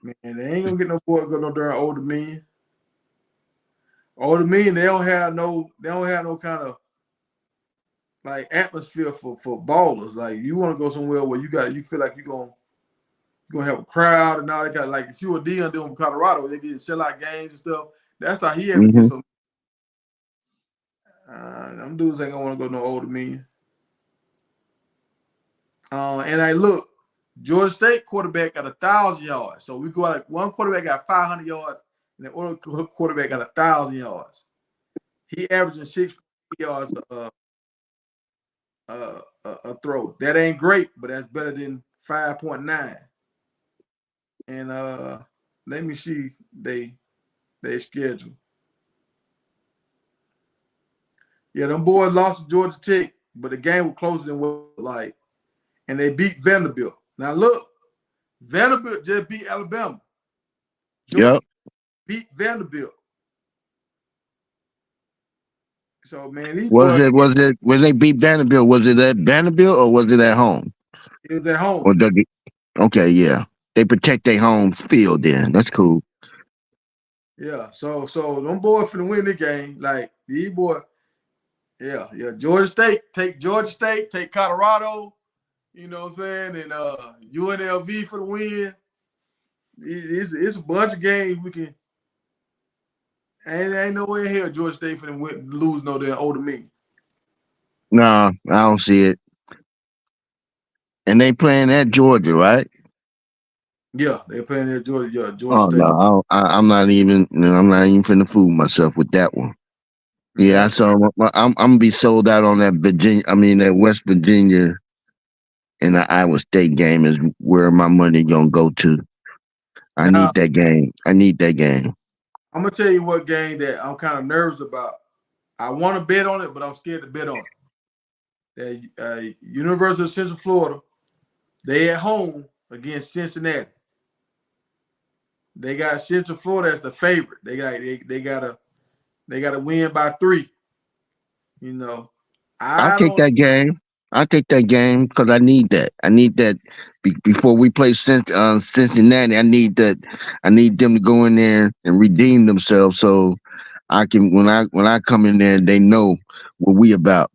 man, they ain't gonna get no boy go no darn Old Dominion. Old Dominion, they don't have no kind of like atmosphere for ballers. Like you want to go somewhere where you feel like you're gonna have a crowd and all that kind of like see what Dion doing for Colorado. They get sell out games and stuff. That's how he had to get Hmm. some. Them dudes ain't gonna want to go no Old Dominion. And I look, Georgia State quarterback got 1,000 yards. So we go like one quarterback got 500 yards, and the other quarterback got 1,000 yards. He averaging 6 yards a throw. That ain't great, but that's better than 5.9. And let me see they schedule. Yeah, them boys lost to Georgia Tech, but the game was closer than what like, and they beat Vanderbilt. Now look, Vanderbilt just beat Alabama. Georgia Yep. beat Vanderbilt. So man, these Was boys, it when they beat Vanderbilt? Was it at Vanderbilt or was it at home? it was at Or home. okay, yeah, they protect their home field. Then that's cool. Yeah, so them boys finna win the game. Like these boys, yeah. Georgia State, take Colorado, You know what I'm saying? And UNLV for the win. It's a bunch of games we can. Ain't no way in hell Georgia State for them lose no damn Old Dominion. No, I don't see it. And they playing at Georgia, right? Yeah, they're playing at Georgia. Yeah, Georgia Oh State. no, I'm not even. I'm not even finna fool myself with that one. Yeah, Yeah. I saw. I'm gonna be sold out on that Virginia. I mean that West Virginia and the Iowa State game is where my money gonna go to. I Now need that game. I need that game. I'm gonna tell you what game that I'm kind of nervous about. I want to bet on it, but I'm scared to bet on it. The University of Central Florida, they at home against Cincinnati. They got Central Florida as the favorite. They gotta win by 3. You know, I'll I take don't. that game. I'll take that game because I need that. I need that before we play Cincinnati. I need that. I need them to go in there and redeem themselves so I can when I come in there, they know what we about.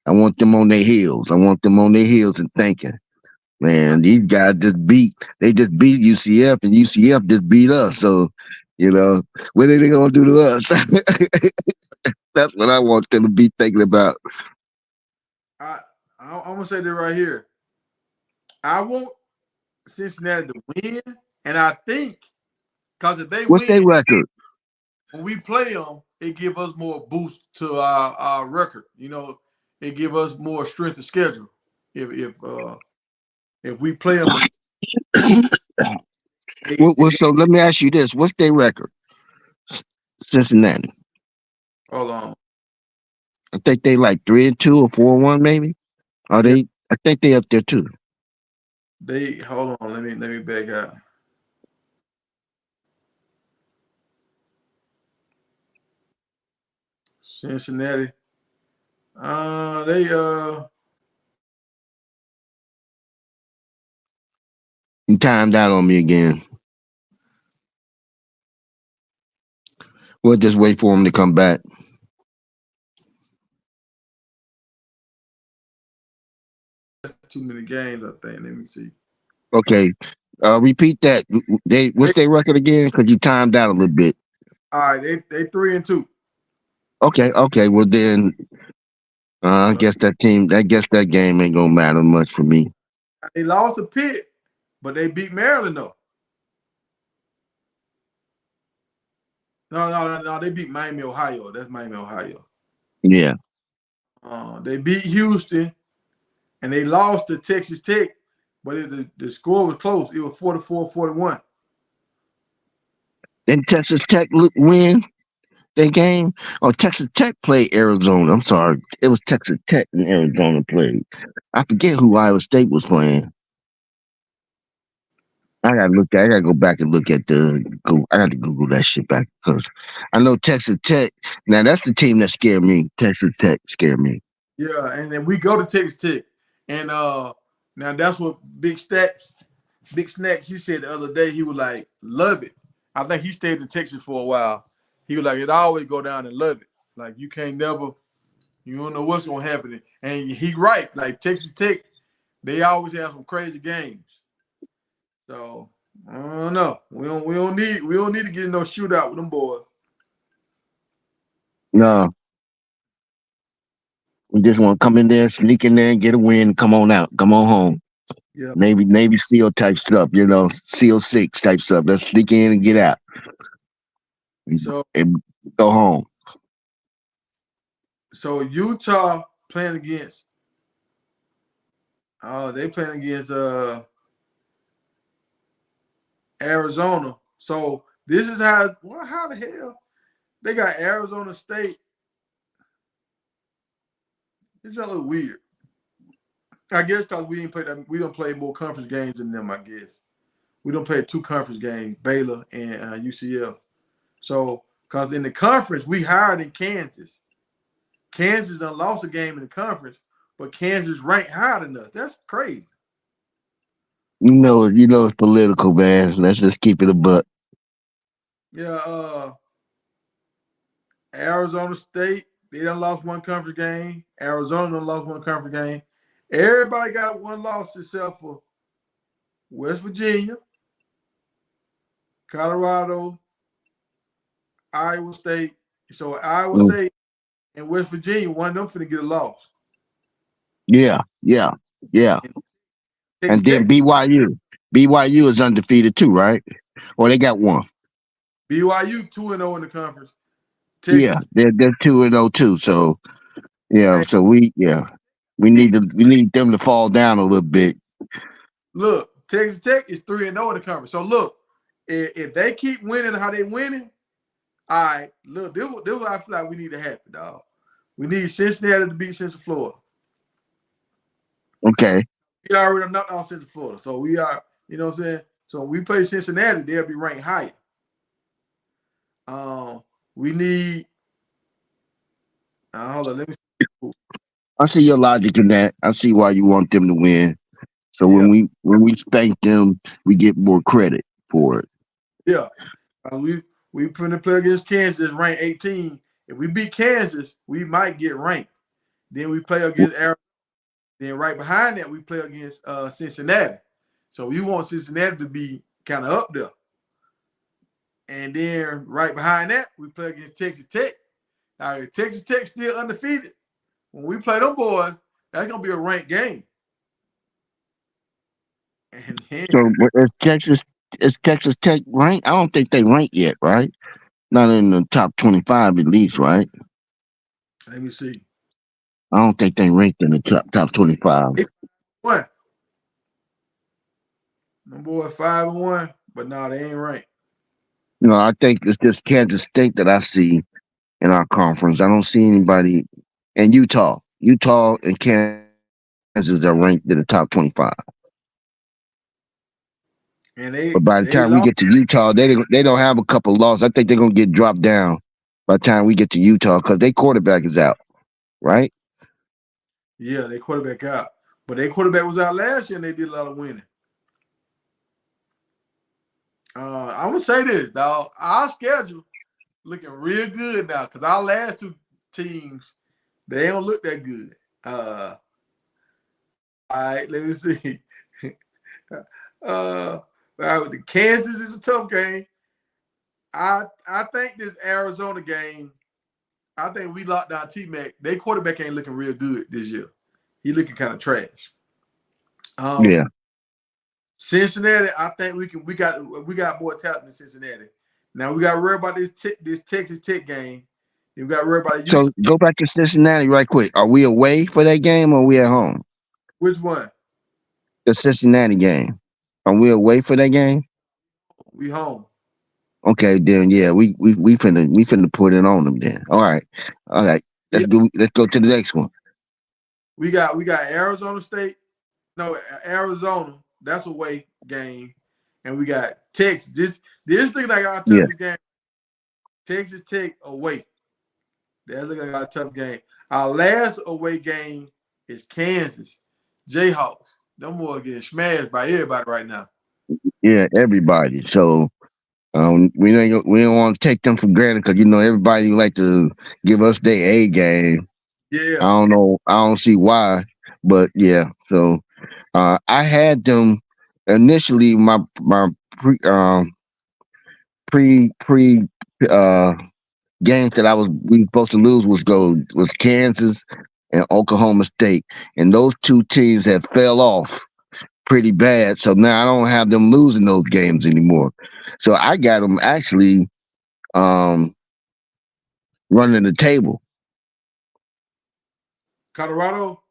I want them on their heels. I want them on their heels and thinking, man, these guys they just beat UCF and UCF just beat us. So, what are they gonna do to us? That's what I want them to be thinking about. I I'm gonna say that right here. I want Cincinnati to win, and I think because if they What's win, their record? when we play them, it give us more boost to our record. You know, it give us more strength of schedule. If we play them, So let me ask you this: what's their record? Cincinnati. hold on. I think they like 3-2 or 4-1, maybe. Are Yeah, they? I think they up there too. they hold on. Let me back out. Cincinnati. They You timed out on me again. We'll just wait for them to come back. too many games. I think. Let me see. Okay. Repeat that. What's They, their record again? Because you timed out a little bit. all right, they 3-2. Okay. Okay. Well then, I So guess that team. I guess that game ain't gonna matter much for me. they lost to Pitt, but they beat Maryland though. No. They beat Miami, Ohio. That's Miami, Ohio. Yeah. They beat Houston, and they lost to Texas Tech, but the score was close. It was 44-41. Didn't Texas Tech win that game? Oh, Texas Tech played Arizona. I'm sorry. It was Texas Tech and Arizona played. I forget who Iowa State was playing. I gotta go back and look at I got to Google that shit back because I know Texas Tech. Now that's the team that scared me. Texas Tech scared me. Yeah, and then we go to Texas Tech, and now that's what Big Snacks, he said the other day. He was like, love it. I think he stayed in Texas for a while. He was like, it always go down and love it. Like you can't never, you don't know what's gonna happen. And he right. Like Texas Tech, they always have some crazy games. So I don't know. We don't need to get in no shootout with them boys. No, we just want to come in there, sneak in there, and get a win. Come on out. Come on home. Yeah. Navy SEAL type stuff. SEAL 6 type stuff. Let's sneak in and get out So and go home. Utah playing against they playing against Arizona. So this is how the hell they got Arizona State. It's a little weird. I guess because we don't play more conference games than them. I guess we don't play 2 conference games, Baylor and UCF. So because in the conference we higher than Kansas. Kansas done lost a game in the conference, but Kansas ranked higher than us. That's crazy. You know it's political, man. Let's just keep it a buck. Yeah, Arizona State, they done lost 1 conference game. Arizona done lost 1 conference game. Everybody got one loss except for West Virginia, Colorado, Iowa State. So Iowa Mm, State and West Virginia, one of them finna get a loss. yeah, yeah, yeah. And Texas And then Tech, BYU is undefeated too, right? Or they got one. BYU 2-0 in the conference. Yeah, Texas, they're 2-0 too. So yeah, and so we need them to fall down a little bit. look, Texas Tech is 3-0 in the conference. So look, if they keep winning how they winning, all right, look, this what I feel like we need to happen, dog. We need Cincinnati to beat Central Florida. Okay. We already knocked out Central Florida. So we are, you know what I'm saying? So when we play Cincinnati, they'll be ranked higher. We need hold on, let me see. I see your logic in that. I see why you want them to win. So Yeah, when we spank them, we get more credit for it. yeah. We finna play against Kansas, ranked 18. If we beat Kansas, we might get ranked. Then we play against Arizona. Then right behind that, we play against Cincinnati. So we want Cincinnati to be kind of up there. And then right behind that, we play against Texas Tech. Now, if Texas Tech still undefeated, when we play them boys, that's gonna be a ranked game. And then So is Texas Tech ranked? I don't think they ranked yet, right? Not in the top 25 at least, right? let me see. I don't think they ranked in the top 25. They won. Them boys 5-1, but no, they ain't ranked. You know, I think it's just Kansas State that I see in our conference. I don't see anybody and Utah. Utah and Kansas are ranked in the top 25. And But by the they time we lost. get to Utah, they don't have a couple losses. I think they're gonna get dropped down by the time we get to Utah because their quarterback is out, right? Yeah, they quarterback out. But their quarterback was out last year and they did a lot of winning. I'm gonna say this, dog. Our schedule looking real good now because our last two teams they don't look that good. All right, let me see. The Kansas is a tough game. I think this Arizona game. I think we locked down T Mac. Their quarterback ain't looking real good this year. He looking kind of trash. Um, Yeah. Cincinnati, I think we got more talent than Cincinnati. Now we got to worry about this Texas Tech game. And we got to worry about So Utah. go back to Cincinnati right quick. Are we away for that game or are we at home? Which one? The Cincinnati game. Are we away for that game? We home. Okay, then yeah, we finna put it on them then. All right. Yeah, Let's go to the next one. we got Arizona State. No, Arizona. That's a away game, and we got Texas. This thing like our Yeah, toughest game. Texas Tech away. That's looking like our tough game. Our last away game is Kansas Jayhawks. Them boys getting smashed by everybody right now. yeah, everybody. So we don't want to take them for granted because you know everybody like to give us their A game. I Yeah, don't know. I don't see why, but yeah. So I had them initially. My pre pre uh games that we were supposed to lose was Kansas and Oklahoma State, and those two teams have fell off pretty bad. So now I don't have them losing those games anymore. So I got them actually um, running the table. Colorado.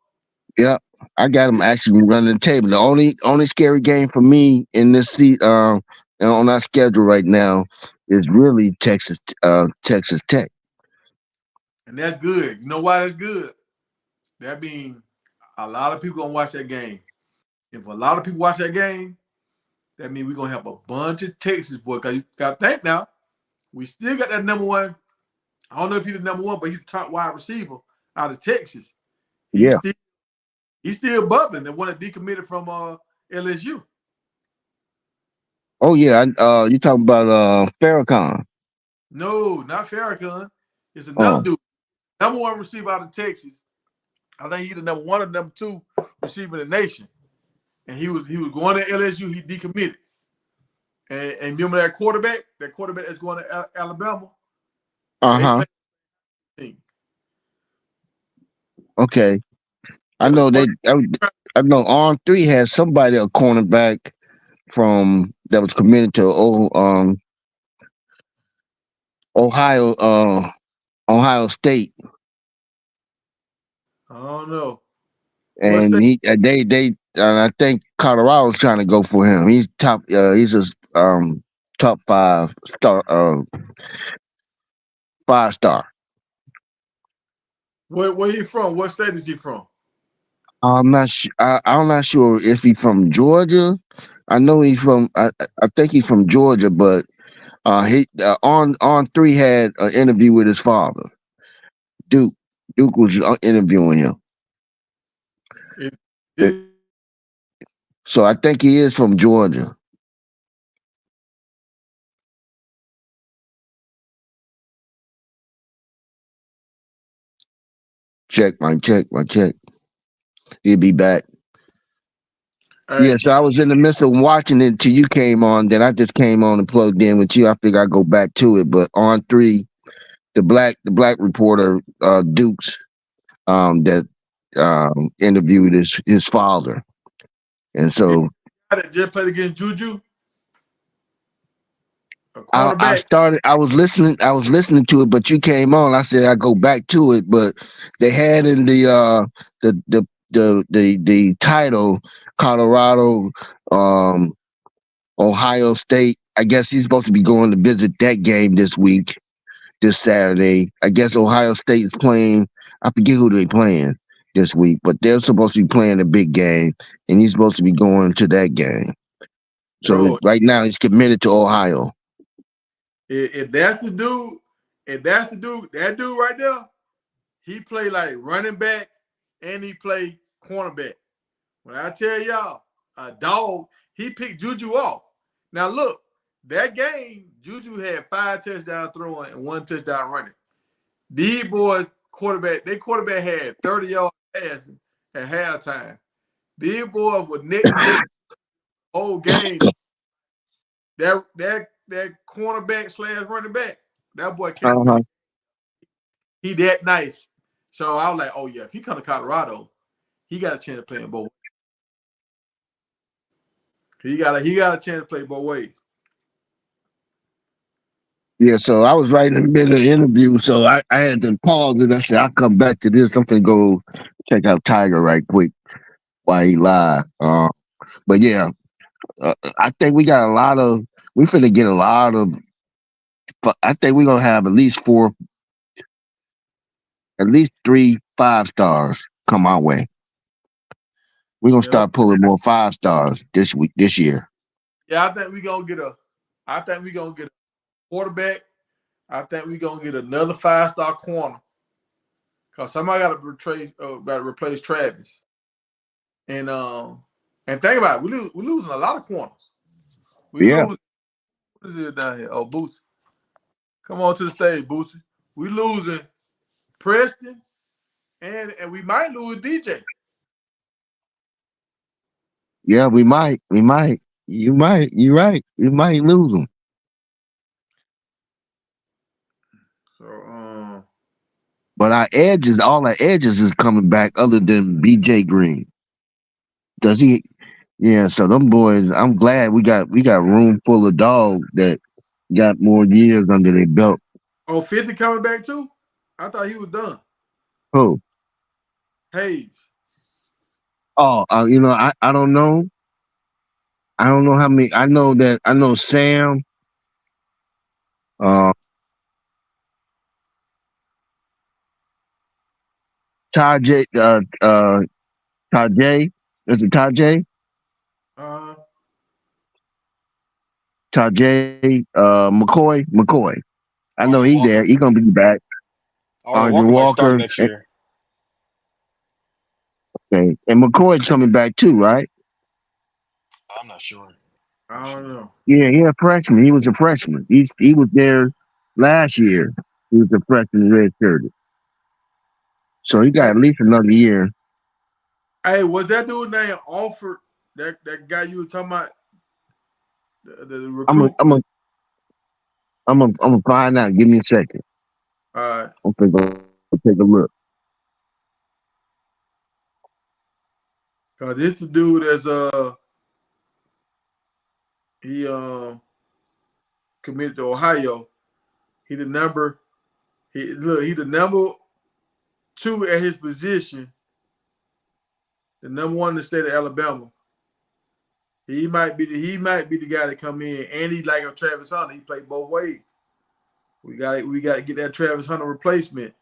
Yeah, I got them Yeah, actually running the table. The only scary game for me in this on our schedule right now is really Texas Tech. and that's good. You know why that's good? That means a lot of people gonna watch that game. If a lot of people watch that game, that means we're gonna have a bunch of Texas boys. Cause you gotta think now, we still got that number one. I don't know if he's the number one, but he's the top wide receiver out of Texas. He's Yeah. still he's still bubbling. The one that decommitted from LSU. Oh yeah. You talking about Farrakhan? No, not Farrakhan. It's another Oh dude. Number one receiver out of Texas. I think he's the number one or number two receiver in the nation. And he was going to LSU. He decommitted. And remember that quarterback that's going to Alabama. They Uh-huh. play team. Okay. I So the know they. quarterback, I know on three had somebody a cornerback from that was committed to Ohio Ohio State, I don't know. What's and that? they I think Colorado's trying to go for him. He's top. He's a top 5 star 5 star. Where he from? What state is he from? I'm not sure if he's from Georgia. I know he's from. I think he's from Georgia, but he on three had an interview with his father, Duke. Duke was interviewing him. It, Uh, it, So I think he is from Georgia. My check. He'll be back. hey, Yeah, so I was in the midst of watching it till you came on. Then I just came on and plugged in with you. I think I go back to it. But on three, the black reporter, Dukes, that interviewed his father. And you so got it. Just played against Juju, a I cornerback. started. I was listening to it, but you came on. I said I go back to it, but they had in the title Colorado, um, Ohio State. I guess he's supposed to be going to visit that game this Saturday. I guess Ohio State is playing. I forget who they playing this week, but they're supposed to be playing a big game, and he's supposed to be going to that game. So Bro, right now he's committed to Ohio. if that's the dude, that dude right there, he play like running back and he play cornerback. When I tell y'all, a dog, he picked Juju off. Now look, that game, Juju had 5 touchdowns throwing and 1 touchdown running. These boys their quarterback had 30-yard passing at halftime. These boys were neck and neck the whole game. That cornerback slash running back, that boy can't Uh-huh. play. He that nice. So I was like, oh yeah, if he come to Colorado, he got a chance to play in both. He got a chance to play both ways. Yeah, so I was right in the middle of the interview, so I had to pause and I said, I'll come back to this. I'm finna go check out Tiger right quick while he live. But yeah, I think we finna get a lot of, I think we're gonna have at least 3 5 stars come our way. We're gonna Yep. start pulling more 5 stars this year. Yeah, I think we gonna get a quarterback. I think we gonna get another 5-star corner. Cause somebody gotta replace Travis. And think about it, we're losing a lot of corners. We Yeah. lose what is it down here? Oh, Bootsy. Come on to the stage, Bootsy. We losing Preston and we might lose DJ. Yeah, we might. We might. You might. You're right. We might lose them. So But all our edges is coming back other than BJ Green. Does he? Yeah, so them boys, I'm glad we got room full of dogs that got more years under their belt. 50 coming back too? I thought he was done. Oh, Hayes. I don't know. I don't know how many. I know Sam, uh, Tajay, Tajay. Is it Tajay? Uh McCoy. I know Arden he there. Walker. He gonna be back. Arden Andre Walker might start Walker. next year. Okay, and McCoy's coming back too, right? I'm not sure. I'm not I sure. don't know. Yeah, a freshman. He was a freshman. He was there last year. He was a freshman red shirted. So he got Hey, at least another year. hey, was that dude named Alford? That guy you were talking about, the I'm gonna, recruit? I'm gonna, I'm gonna find out. Give me a second. Uh, I'm gonna take a look. cause this the dude that's he committed to Ohio. He the number he the number two at his position, the number one in the state of Alabama. He might be the guy to come in, and he like a Travis Hunter. He played both ways. We got to get that Travis Hunter replacement.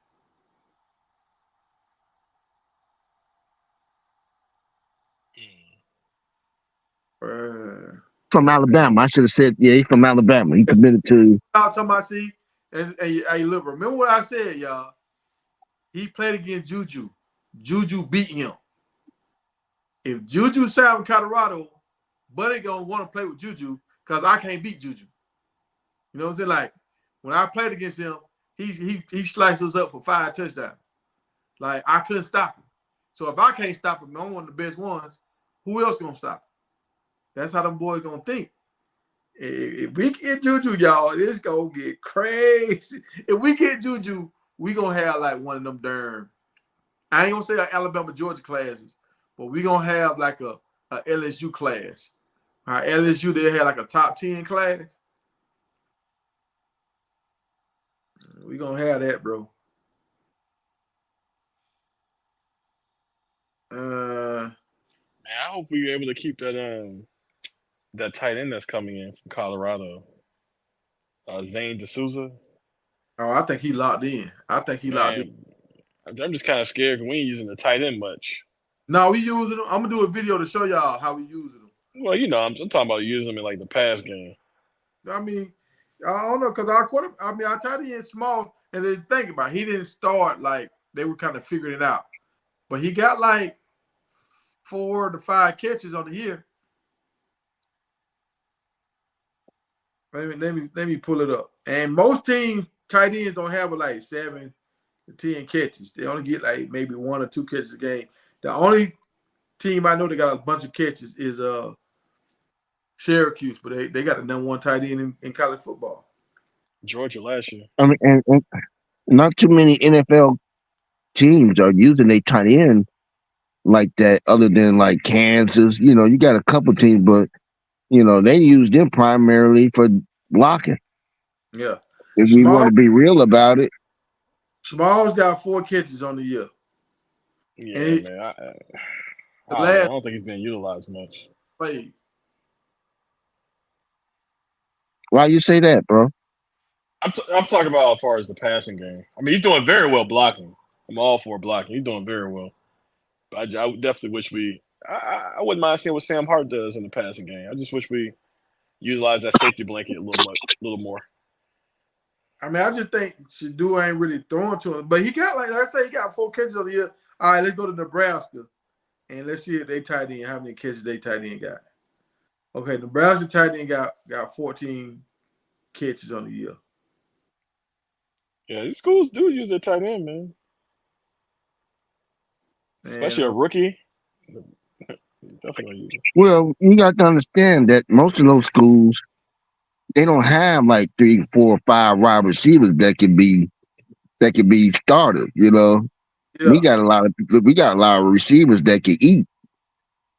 Uh, From Alabama. I should have said, yeah, he's from Alabama. He committed to. y'all talking about see, and hey, look, remember what I said, y'all. He played against Juju. Juju beat him. If Juju signed with Colorado, Buddy gonna want to play with Juju because I can't beat Juju. You know what I'm saying? Like when I played against him, he sliced us up for 5 touchdowns. Like I couldn't stop him. So if I can't stop him, I'm one of the best ones. Who else gonna stop him? That's how them boys gonna think. If we get Juju, y'all, it's gonna get crazy. If we get Juju, we gonna have like one of them darn. I ain't gonna say like Alabama, Georgia classes, but we gonna have like a LSU class. LSU they had like a top 10 class. We gonna have that, bro. Man, I hope we're able to keep that tight end that's coming in from Colorado, Zane D'Souza. I think he locked in. I think he locked in. Man, I'm just kind of scared because we ain't using the tight end much. No, we using them. I'm gonna do a video to show y'all how we using them. Well, I'm talking about using them in like the pass game. I mean, I don't know because our quarter. I mean, our tight end small, and then think about it, he didn't start like they were kind of figuring it out, but he got like 4 to 5 catches on the year. Let me pull it up. And most teams tight ends don't have like 7 to 10 catches. They only get like maybe 1 or 2 catches a game. The only team I know that got a bunch of catches is Syracuse, but they got the number 1 tight end in college football. Georgia last year. I mean, and not too many NFL teams are using a tight end like that, other than like Kansas. You got a couple teams, but they use them primarily for blocking. Yeah. If we want to be real about it, Smalls got 4 catches on the year. Yeah, man. I don't think he's being utilized much. Played. why you say that, bro? I'm talking about as far as the passing game. I mean, he's doing very well blocking. I'm all for blocking. He's doing very well. But I definitely wish I wouldn't mind seeing what Sam Hart does in the passing game. I just wish we utilize that safety blanket a little more. I mean, I just think Shador ain't really throwing to him. But he got, like I say, he got 4 catches on the year. All right, let's go to Nebraska. And let's see if they tight end, how many catches they tight end got. Okay, Nebraska tight end got 14 catches on the year. Yeah, these schools do use their tight end, man. Especially a rookie. Definitely use it. Well, you got to understand that most of those schools, they don't have like 3, 4, 5 wide receivers that can be started. Yeah. We got a lot of receivers that can eat.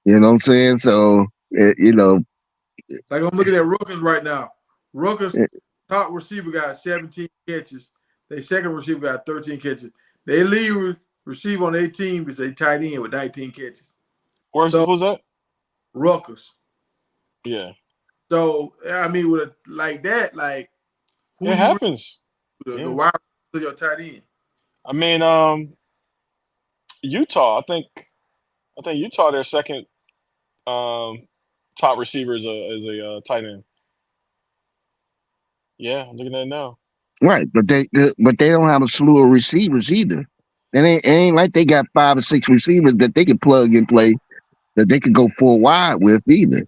You know what I'm saying? So Like I'm looking at Rutgers right now. Rutgers top receiver got 17 catches. Their second receiver got 13 catches. They lead receiver on their team is a tight end with 19 catches. Who's that? Rutgers. Yeah. So I mean, with like that, like who it happens. The wide to your tight end. I mean, Utah. I think Utah their second top receiver is a tight end. Yeah, I'm looking at it now. Right, but they don't have a slew of receivers either. And it ain't like they got 5 or 6 receivers that they can plug and play, that they could go 4 wide with either.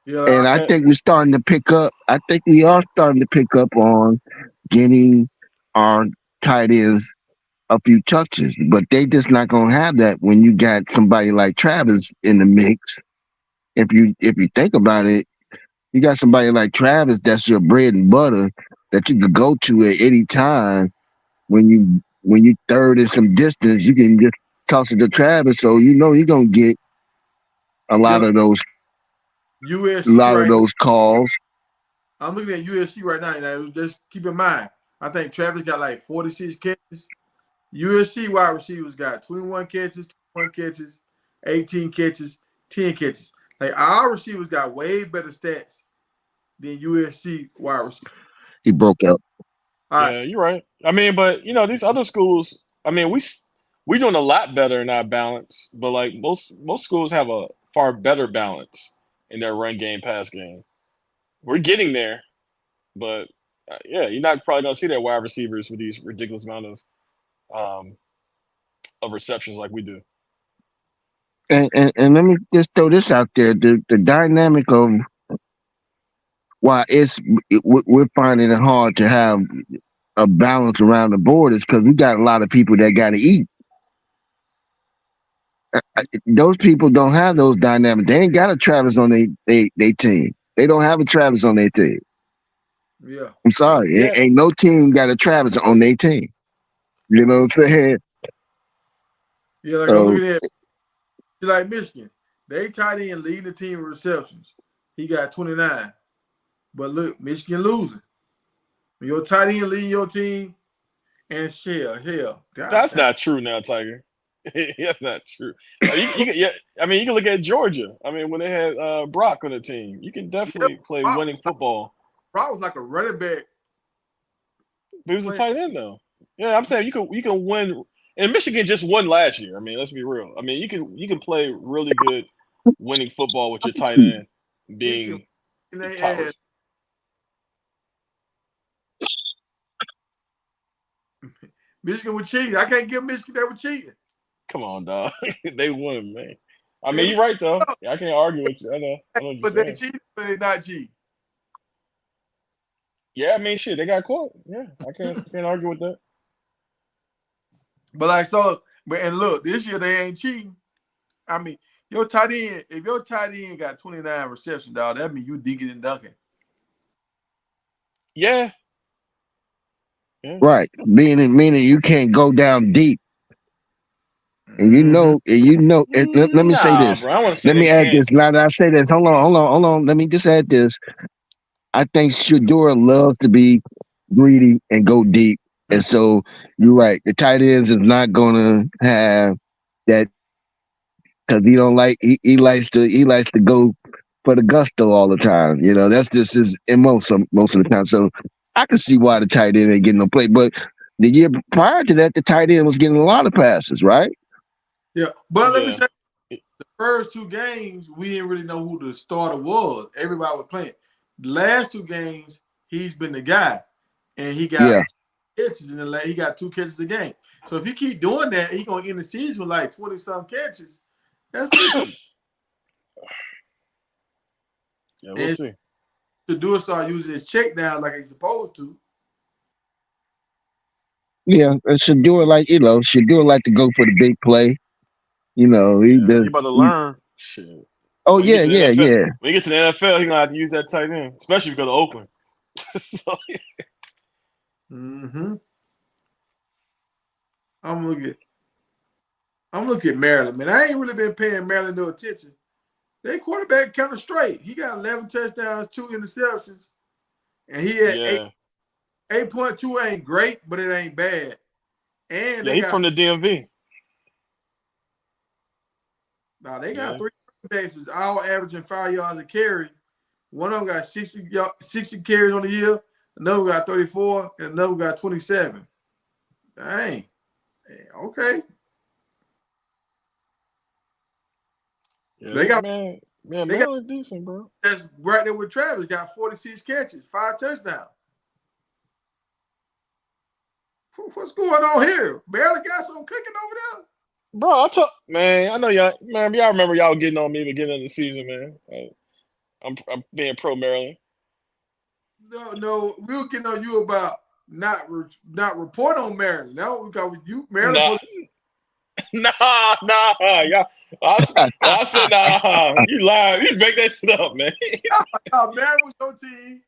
Yeah, and I think we're starting to pick up. I think we are starting to pick up on getting our tight ends a few touches, but they just not gonna have that when you got somebody like Travis in the mix. If you think about it, you got somebody like Travis that's your bread and butter that you could go to at any time when you third in some distance, you can just toss it to Travis, so you know you're gonna get a Yeah, lot of those a USC lot of right now. those calls. I'm looking at USC right now. And just keep in mind, I think Travis got like 46 catches. USC wide receivers got 21 catches, 21 catches, 18 catches, 10 catches. Like our receivers got way better stats than USC wide receivers. He broke out. All right. Yeah, you're right. I mean, but these other schools. I mean, we doing a lot better in our balance, but like most schools have a far better balance in their run game, pass game. We're getting there, but yeah, you're not probably gonna see that wide receivers with these ridiculous amount of receptions like we do. And let me just throw this out there: the dynamic of why we're finding it hard to have a balance around the board is because we got a lot of people that got to eat. Those people don't have those dynamics. They ain't got a Travis on they team. They don't have a Travis on their team. Yeah. I'm sorry, Yeah, ain't no team got a Travis on their team. You know what I'm saying? Yeah, like I'm So looking at like Michigan. They tight end leading the team in receptions. He got 29. But look, Michigan losing. When your tight end leading your team and hell, god that's damn. not true now, Tiger. That's not true. Yeah, I mean, you can look at Georgia. I mean, when they had Brock on the team, you can Yeah, definitely play Brock, winning football. Brock was like a running back But he was a playing. tight end though. Yeah, I'm saying you can win. And Michigan just won last year. I mean, let's be real. I mean, you can play really good winning football with your tight end Michigan being and the they top. had Michigan was cheating. I can't give Michigan they were cheating. Come on, dog. They won, man. I They mean, was you're right though. Yeah, I can't argue with you. I know. I know what you're but they saying. cheated, but they not cheating. Yeah, I mean, shit, they got caught. Yeah, I can't argue with that. But but and look, this year they ain't cheating. I mean, if your tight end got 29 receptions, dog, that means you dinking and dunking. Yeah, yeah. right, meaning you can't go down deep, Mm-hmm. and let me say Nah, this. bro. I want to say Let they me add can't. this. Now that I say this, hold on. Let me just add this. I think Shadura loves to be greedy and go deep. And so you're right. The tight ends is not gonna have that because he don't like he likes to go for the gusto all the time. You know, that's just his MO most of the time. So I can see why the tight end ain't getting no play. But the year prior to that, the tight end was getting a lot of passes, right? Yeah, but let me Yeah, say, the first two games we didn't really know who the starter was. Everybody was playing. The last two games, he's been the guy, and he got Yeah. catches in he got 2 catches a game. So if he keep doing that, he gonna end the season with like 20 some catches. That's pretty cool. yeah. We'll And see. to do it, start using his check down like he's supposed to. Yeah, should do it like should do it like to go for the big play. He Yeah, does. he about to learn. Shit. Oh When you get yeah, to the yeah, NFL, yeah. when you get to the NFL, he gonna have to use that tight end, especially if you go to Oakland. So, Mm-hmm. I'm looking. I'm looking at Maryland, man. I ain't really been paying Maryland no attention. Their quarterback kind of straight. He got 11 touchdowns, 2 interceptions, and he had yeah, 8.2 ain't great, but it ain't bad. And yeah. they He got from the DMV. now they got Yeah, three backs all averaging 5 yards a carry. One of them got 60 carries on the year, another got 34, and another got 27. Dang. Okay. yeah. They got Man, they got Maryland decent, bro. that's right there with Travis. Got 46 catches, 5 touchdowns. What's going on here? Maryland got something cooking over Bro, man. I know y'all, man. Y'all remember y'all getting on me beginning of the season, man. I'm being pro Maryland. there. No, we were getting on you about not report on Maryland. No, we got with you, Maryland. Nah, yeah. I said nah. You lied. You make that shit up, man. Maryland was your team.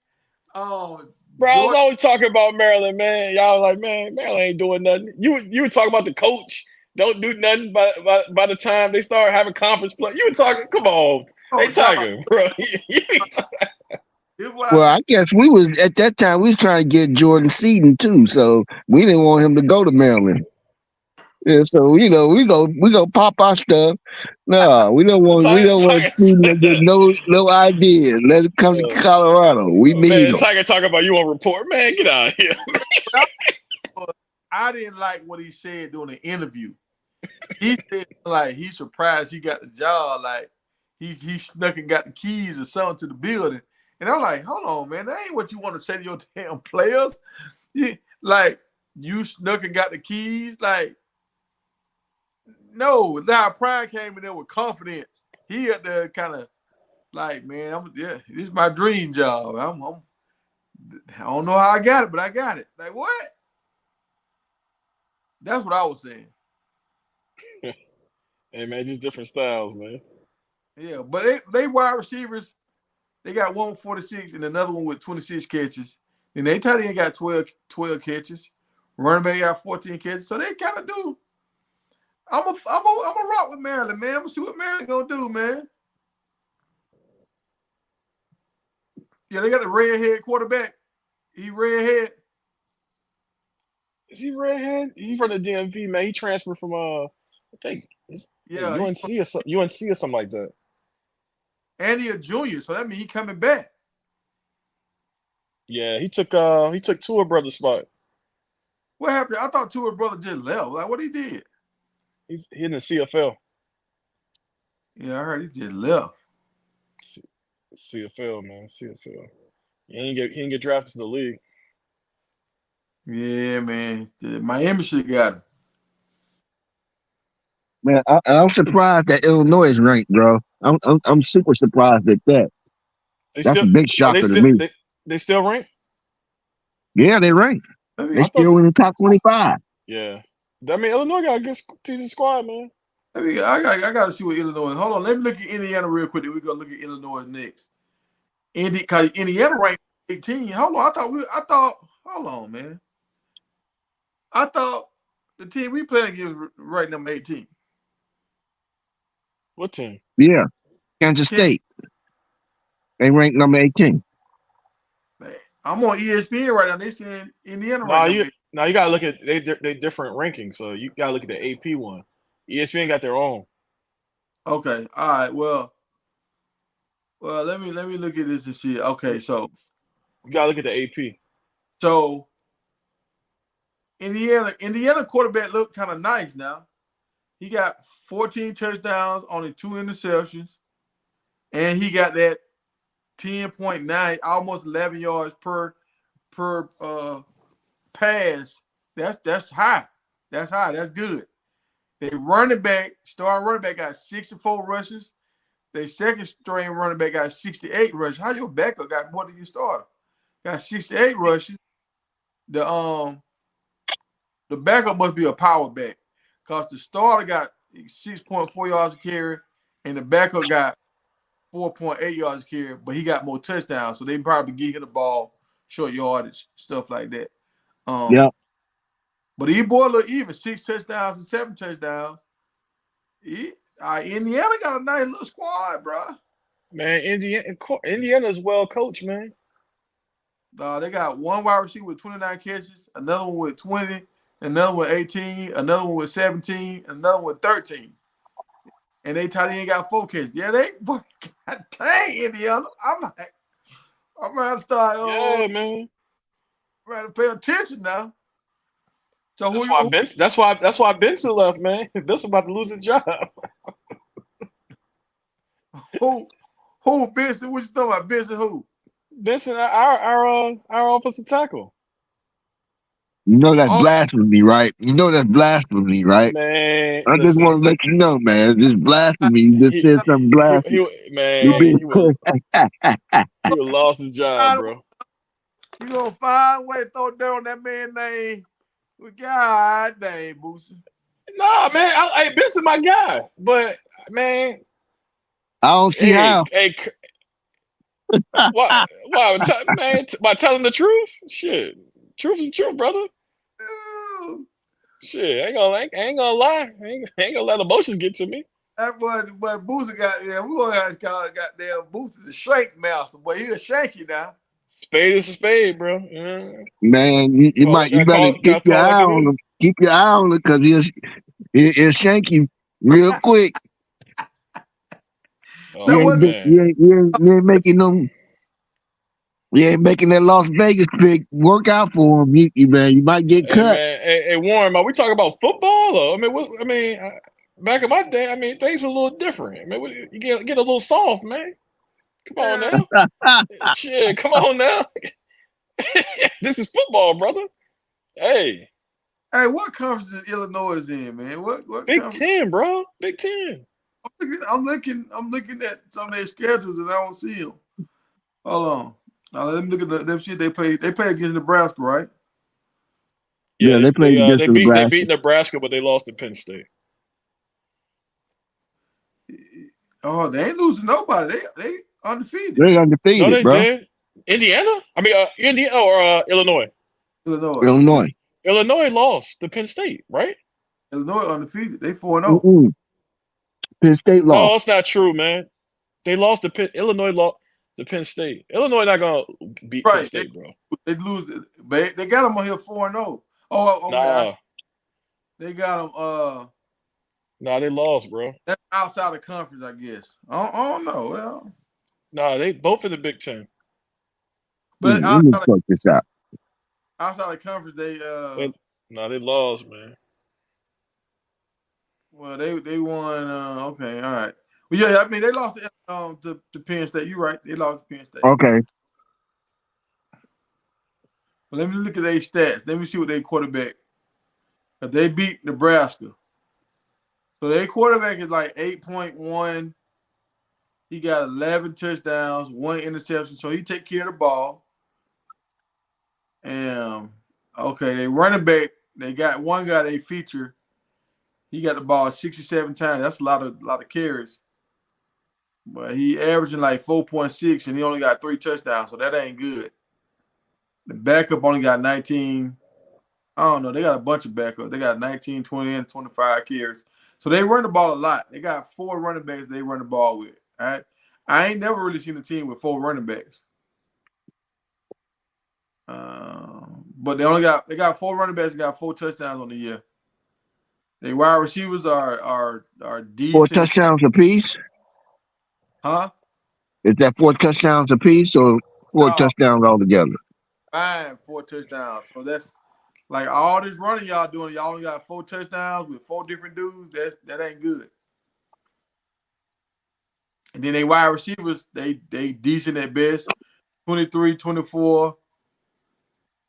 Bro, I was always talking about Maryland, man. Y'all like, man, Maryland ain't doing nothing. You were talking about the coach. Don't do nothing by the time they start having conference play. You were talking, come on. Hey, Tiger, bro. Well, I guess we was at that time we was trying to get Jordan Seaton too, so we didn't want him to go to Maryland. Yeah, so we go pop our stuff. No, we don't want Seaton to get no idea. Let him come to Colorado. We need him. Tiger talking about you on report, man. Get out of here. I didn't like what he said during the interview. He said like he's surprised he got the job, like he snuck and got the keys or something to the building. And I'm like, hold on, man, that ain't what you want to say to your damn players. Like you snuck and got the keys, like. No, now Pride came in there with confidence. He had to kind of like, man, this is my dream job. I don't know how I got it, but I got it. Like what? That's what I was saying. Hey man, just different styles, man. Yeah, but they wide receivers, they got one with 46 and another one with 26 catches. And they tight end got 12 catches. Running back got 14 catches. So they kind of do. I'm a rock with Maryland, man. I'm gonna see what Maryland gonna do, man. Yeah, they got the redhead quarterback. He redhead. Is he redhead? He from the DMV, man. He transferred from I think UNC or something like that. And he a junior, so that means he coming back. Yeah, he took Tua brother's spot. What happened? I thought Tua brother just left. Like what he did? He's in the CFL. Yeah, I heard he just left. CFL, man. CFL. He didn't get drafted to the league. Yeah, man. Miami should have got him. Man, I'm surprised that Illinois is ranked, bro. I'm super surprised at that. That's a big shocker to me. They still ranked? Yeah, they ranked. They still in the top 25. Yeah. I mean, Illinois got a good team squad, man. I got to see what Illinois. Hold on, let me look at Indiana real quick. Then we're gonna look at Illinois next. Because Indiana ranked 18. Hold on, hold on, man. I thought the team we playing against ranked number 18. What team? Yeah, Kansas State. They ranked number 18. I'm on ESPN right now. They saying Indiana ranked. Now you gotta look at they different rankings, so you gotta look at the AP one. ESPN got their own. Okay, all right. Well, let me look at this and see. Okay, so you gotta look at the AP. So Indiana quarterback looked kind of nice now. He got 14 touchdowns, only 2 interceptions, and he got that 10.9, almost 11 yards per pass. That's high. That's high. That's good. They starting running back got 64 rushes. They second string running back got 68 rushes. How your backup got more than your starter? Got 68 rushes. The backup must be a power back because the starter got 6.4 yards a carry and the backup got 4.8 yards a carry, but he got more touchdowns, so they probably give him the ball, short yardage, stuff like that. Yeah. But he boy look even 6 touchdowns and 7 touchdowns. Indiana got a nice little squad, bro. Man, Indiana's well coached, man. They got one wide receiver with 29 catches, another one with 20, another one with 18, another one with 17, another one with 13. And they tight end got 4 catches. Yeah, God dang, Indiana. I'm gonna start. Yeah, man. I'm gonna pay attention now. So that's why Benson left, man. Benson about to lose his job. Who Benson? What you talking about? Benson who? Benson, our offensive tackle. You know that's blasphemy, right? You know that's blasphemy, right? Man, I just want to let you know, man. This blasphemy. You just said something blasphemy. He would lost his job, bro. You gonna find a way to throw dirt on that man's name. God dang, Boosie. Nah, man. Hey, Benson, my guy. But man, I don't see hey, how. hey, why, man? By telling the truth, shit. Truth is the truth, brother. Ooh, Shit, ain't gonna lie. Ain't gonna let emotions get to me. that boy Boosie got we gonna have to call it goddamn Boosie the shank master. Boy, he a shanky now. Spade is a spade, bro. Yeah. Man, you better keep Gotta your call eye like it on is. him. Keep your eye on him because he'll shank you real quick. That Oh wasn't man. You ain't making them. You ain't making that Las Vegas pick work out for him. Man, you might get Hey cut. man, hey Warren, are we talking about football? Or, back in my day, things were a little different. I mean, you get a little soft, man. Come on yeah. now, shit, come on now. This is football, brother. Hey, Hey, what conference is Illinois is in, man? What Big conference? Ten, bro, Big Ten. I'm looking at some of their schedules and I don't see them. Hold on. Now let me look at them. See they play. They play against Nebraska, right? Yeah, Yeah, they played against they Nebraska. beat Nebraska, but they lost to Penn State. Oh, they ain't losing nobody. They undefeated. They No, undefeated, they bro. did. Indiana? Indiana or Illinois? Illinois. Illinois. Illinois lost to Penn State, right? Illinois undefeated. They 4-0. Mm-mm. Penn State No, lost. that's not true, man. They lost to Penn. Illinois lost to Penn State. Illinois not gonna beat Penn Right. State, bro. They lose. They got them on here 4-0. Oh, okay. Nah, They got them. nah, they lost, bro. That's outside the conference, I guess. I don't know. Well, Nah, they both in the Big Ten. but Let me check this out. outside the conference, they They, nah, they lost, man. well they won. Okay, all right. Well, yeah, I mean they lost to Penn State. You're right. They lost to Penn State. Okay. But let me look at their stats. Let me see what they quarterback. If they beat Nebraska, so their quarterback is like 8.1. He got 11 touchdowns, 1 interception, so he take care of the ball. And okay, they running back. They got one guy they feature. He got the ball 67 times. That's a lot of carries. But he averaging like 4.6, and he only got 3 touchdowns, so that ain't good. The backup only got 19. I don't know. They got a bunch of backups. They got 19, 20, and 25 carries. So they run the ball a lot. They got 4 running backs they run the ball with. All right. I ain't never really seen a team with 4 running backs. But they got 4 running backs, got 4 touchdowns on the year. They wide receivers are 4 decent. touchdowns apiece. Huh? Is that 4 touchdowns apiece or 4 No, touchdowns altogether? fine, 4 touchdowns. So that's like all this running y'all doing. Y'all only got 4 touchdowns with 4 different dudes. That ain't good. And then they wide receivers, they decent at best. 23, 24.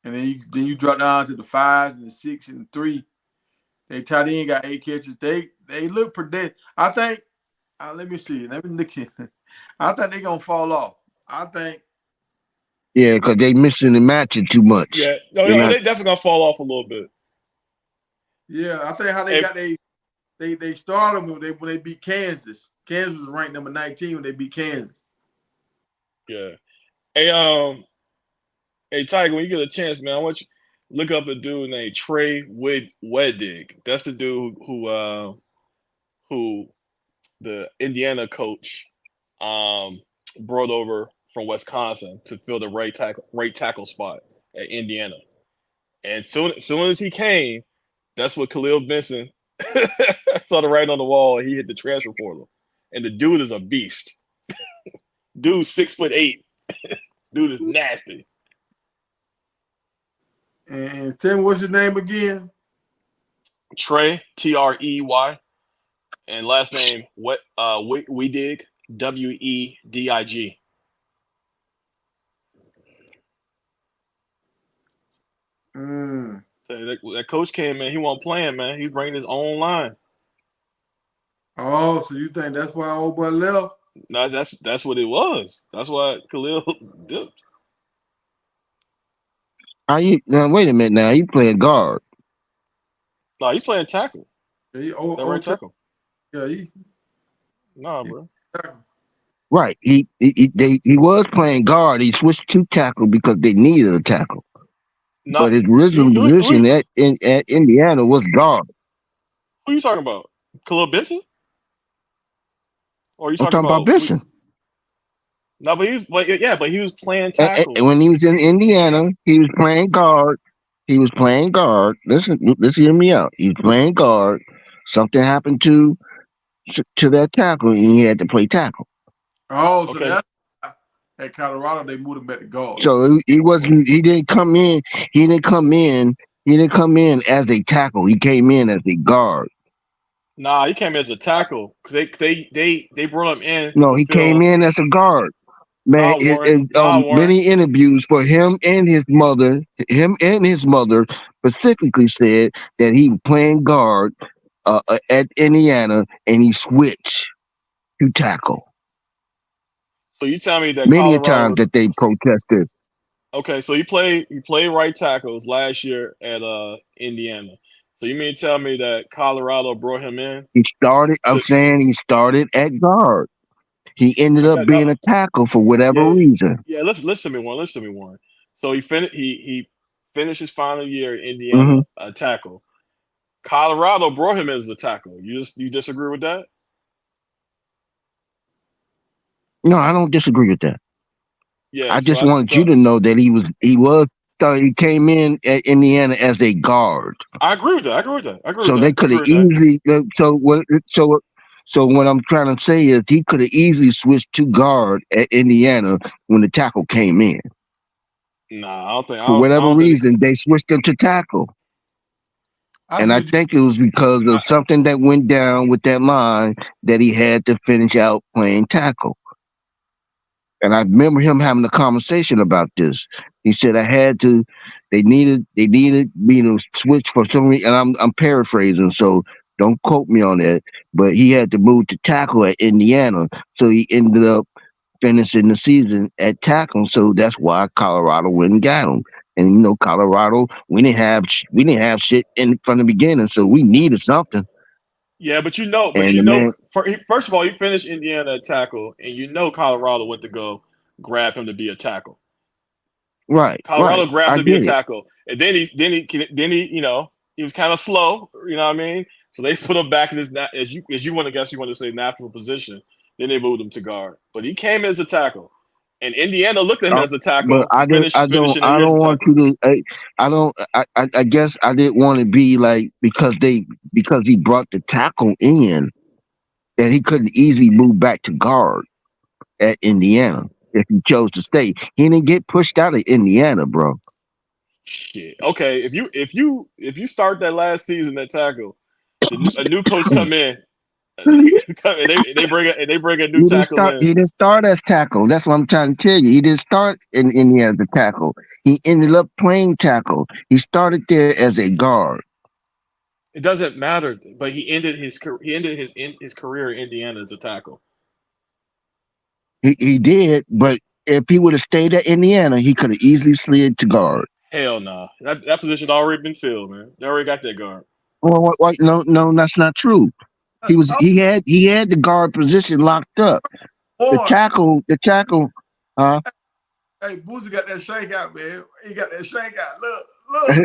And then you drop down to the 5s and the 6 and the 3. They tight end got 8 catches. They look predict. I think. Let me see. Let me look at. I think they're gonna fall off. I think. Yeah, because they missing and matching too much. Yeah, no, They're no, not. they definitely gonna fall off a little bit. Yeah, I think how they Hey, got they started when they beat Kansas. Kansas was ranked number 19 when they beat Kansas. yeah. Hey, hey, Tiger, when you get a chance, man, I want you to look up a dude named Trey Weddig. That's the dude who the Indiana coach brought over from Wisconsin to fill the right tackle spot at Indiana. And soon as he came, that's what Khalil Benson saw the writing on the wall. And he hit the transfer portal, and the dude is a beast. Dude's 6'8". Dude is nasty. And tell me what's his name again? Trey Trey, and last name Wedig Wedig. Mm. That coach came in. He wasn't playing, man. He's bringing his own line. Oh, so you think that's why old boy left? No, that's what it was. That's why Khalil dipped. How you now? Wait a minute. Now he playing guard, No, he's playing tackle. Yeah, he That right old tackle. yeah, he Nah, bro. tackle. right? He was playing guard. He switched to tackle because they needed a tackle. But Not his original position who at Indiana was guard. you talking about? Khalil Benson? Or are you I'm talking talking about about Benson. no, but he was playing tackle. When he was in Indiana, he was playing guard. He was playing guard. Listen, hear me out. He was playing guard. Something happened to that tackle, and he had to play tackle. Oh, so Okay. that's at Colorado they moved him back to guard. So he wasn't. He didn't come in. He didn't come in. He didn't come in as a tackle. He came in as a guard. Nah, he came as a tackle. They brought him in to No, he came fulfill. in as a guard. Man, Nah, Warren. Warren. many interviews for him and his mother specifically said that he was playing guard at Indiana, and he switched to tackle. So you tell me that Many a Colorado. times that they protested. Okay, so he played right tackles last year at Indiana. So you mean to tell me that Colorado brought him in He started. I'm to saying he started at guard. He ended up okay being a tackle for whatever yeah reason. listen to me Warren. Listen to me Warren. So he finished his final year in Hmm. Indiana a tackle. Colorado brought him in as a tackle. You disagree with that? No, I don't disagree with that. Yeah. I just wanted you to know that he came in at Indiana as a guard. I agree with that. I agree with that. I agree with So they that. I could agree have with that. easily. So what I'm trying to say is he could have easily switched to guard at Indiana when the tackle came in. Nah, I don't think. For I whatever don't think. reason, they switched him to tackle, I and see I what you think it was because of something that went down with that line that he had to finish out playing tackle. And I remember him having a conversation about this. He said I had to. They needed me to switch for some reason. And I'm paraphrasing, so don't quote me on that. But he had to move to tackle at Indiana, so he ended up finishing the season at tackle. So that's why Colorado went and got him. And Colorado, we didn't have shit in from the beginning, so we needed something. Yeah, And the man, first of all, he finished Indiana at tackle, and Colorado went to go grab him to be a tackle. right, Colorado grabbed I him to be a get it. tackle, and he was kind of slow. You know what I mean? So they put him back in his as you want to guess you want to say natural position. Then they moved him to guard, but he came as a tackle, and Indiana looked at him as a But tackle, I didn't. finishing the I year as a don't want tackle. you to. I don't. I guess I didn't want to be like because he brought the tackle in that he couldn't easily move back to guard at Indiana if he chose to stay. He didn't get pushed out of Indiana, bro. Shit. Okay, if you start that last season at tackle, a new coach come in, and they bring a new He didn't tackle start. in. He didn't start as tackle. That's what I'm trying to tell you. He didn't start in Indiana as a tackle. He ended up playing tackle. He started there as a guard. It doesn't matter, but he ended his career in Indiana as a tackle. He did, but if he would have stayed at Indiana, he could have easily slid to guard. Hell no, that position already been filled, man. They already got that guard. Well, no, that's not true. He had the guard position locked up. The Warren. tackle. Huh? Hey, Boosie got that shank out, man. He got that shank out. Look.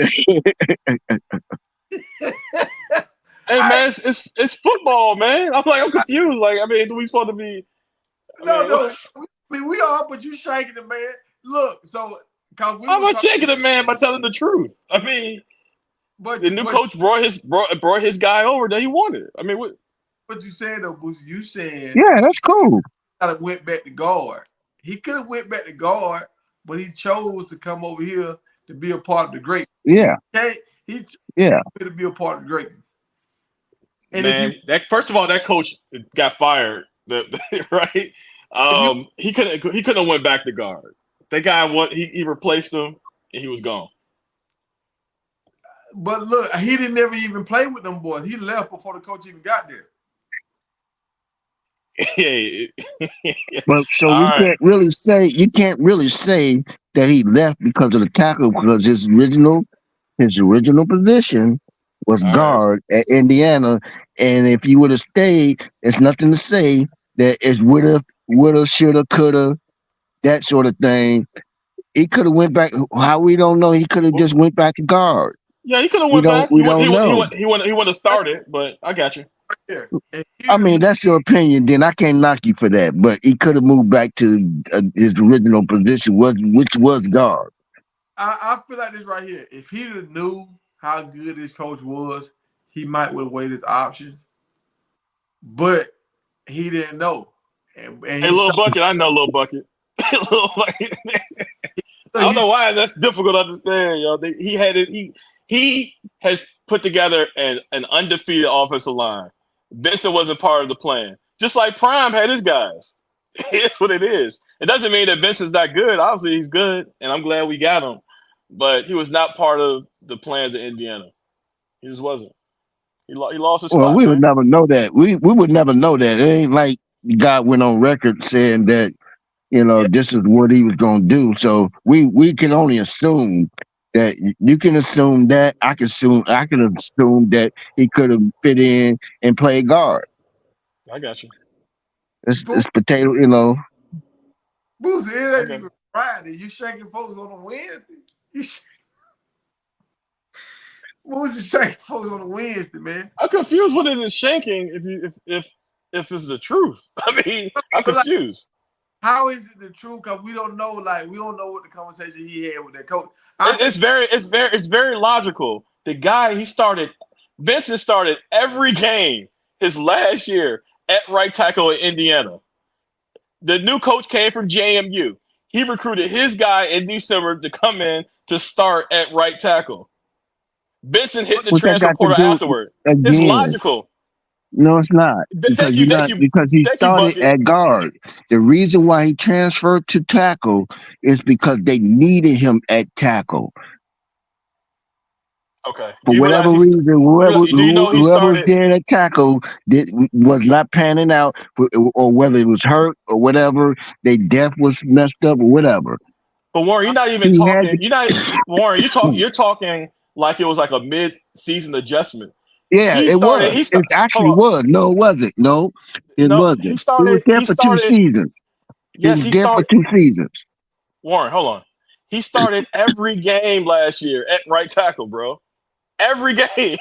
Hey I man, it's football, man. I'm confused. Like, I mean, do we supposed to be? I mean, no. I mean, we are, but you shaking it, man. Look, so cause we how were am I talking, shaking a man by telling the truth? I mean, but the new coach brought his guy over that he wanted. I mean, what? you saying though, Boosie? You saying Yeah, that's cool. kind of went back to guard. He could have went back to guard, but he chose to come over here to be a part of the great. Yeah, Okay, he chose yeah. to be a part of the great. And Man, that first of all, that coach got fired. Right? He couldn't have went back to guard. That guy he replaced him and he was gone. but look, he didn't ever even play with them boys. He left before the coach even got there. Yeah. But so All right. you can't really say that he left because of the tackle because his original position was All right. guard at Indiana, and if he would have stayed, there's nothing to say that it's woulda, shoulda, coulda, that sort of thing. He could have went back. How we don't know? He could have Well, just went back to guard. yeah, he could have We went don't. back. We don't know. He wouldn't have started, but I got you. Right there. And I here's the mean, that's your opinion. Then I can't knock you for that. But he could have moved back to his original position, which was guard. I feel like this right here. If he knew how good his coach was, he might would have weighed his options. But he didn't know. And Hey, he saw little bucket, I know little bucket. Little Bucket. I don't know he's why that's difficult to understand, yo. He had it. He has put together an undefeated offensive line. Benson wasn't part of the plan, just like Prime had his guys. It's what it is. It doesn't mean that Benson's not good. Obviously, he's good, and I'm glad we got him. But he was not part of the plans of Indiana. He just wasn't. He lost his Well, spot, we would man. never know that. We would never know that. It ain't like God went on record saying that yeah, this is what he was going to do. So we can only assume that you can assume that I can assume that he could have fit in and played guard. I got you. It's potato. Boosie, it I ain't got even you. Friday. You shaking folks on a Wednesday. You Boosie shaking folks on a Wednesday, man. I'm confused. What is it shanking if it's the truth? I mean, I'm But like, confused. how is it the truth? Because we don't know. Like, we don't know what the conversation he had with that coach. I think It's very logical. The guy Benson started every game his last year at right tackle in Indiana. The new coach came from JMU. He recruited his guy in December to come in to start at right tackle. Benson hit the What that transfer got to portal do afterward. It's again? logical. No, it's not because he Thank you, started Bucket. at guard. The reason why he transferred to tackle is because they needed him at tackle. Okay. Do For you realize whatever reason, do you know he whoever was started? there at tackle was not panning out, or whether it was hurt or whatever, they depth was messed up or whatever. But Warren, you're not even He had talking. You're not Warren. You're talking like it was like a mid-season adjustment. yeah, He it started. was. He It start. Hold actually on. was. No, it wasn't. No, it No, he wasn't. He was started. there He for two started. seasons. He Yes, was he there for started. 2 seasons. Warren, hold on. He started every game last year at right tackle, bro. Every game.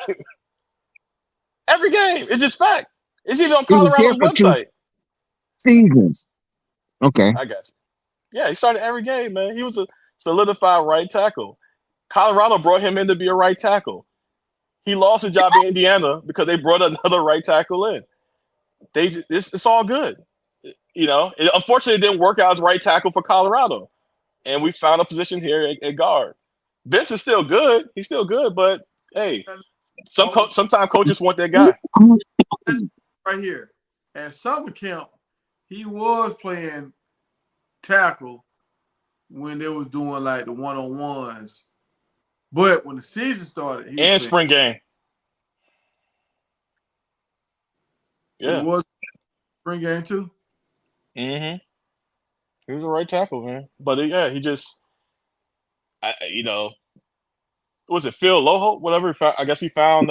Every game. It's just fact. It's even on He was there Colorado's for two website. seasons. Okay. I got you. Yeah, he started every game, man. He was a solidified right tackle. Colorado brought him in to be a right tackle. He lost his job in Indiana because they brought another right tackle in. It's all good. Unfortunately, it didn't work out as right tackle for Colorado, and we found a position here at guard. Benson's still good. He's still good, but hey, sometimes coaches want that guy. right here at summer camp, he was playing tackle when they was doing like the one-on-ones. But when the season started, he was And playing. spring game. He Yeah. was spring game too. Mm-hmm. He was a right tackle, man. But yeah, he just, was it Phil Loho? Whatever. I guess he found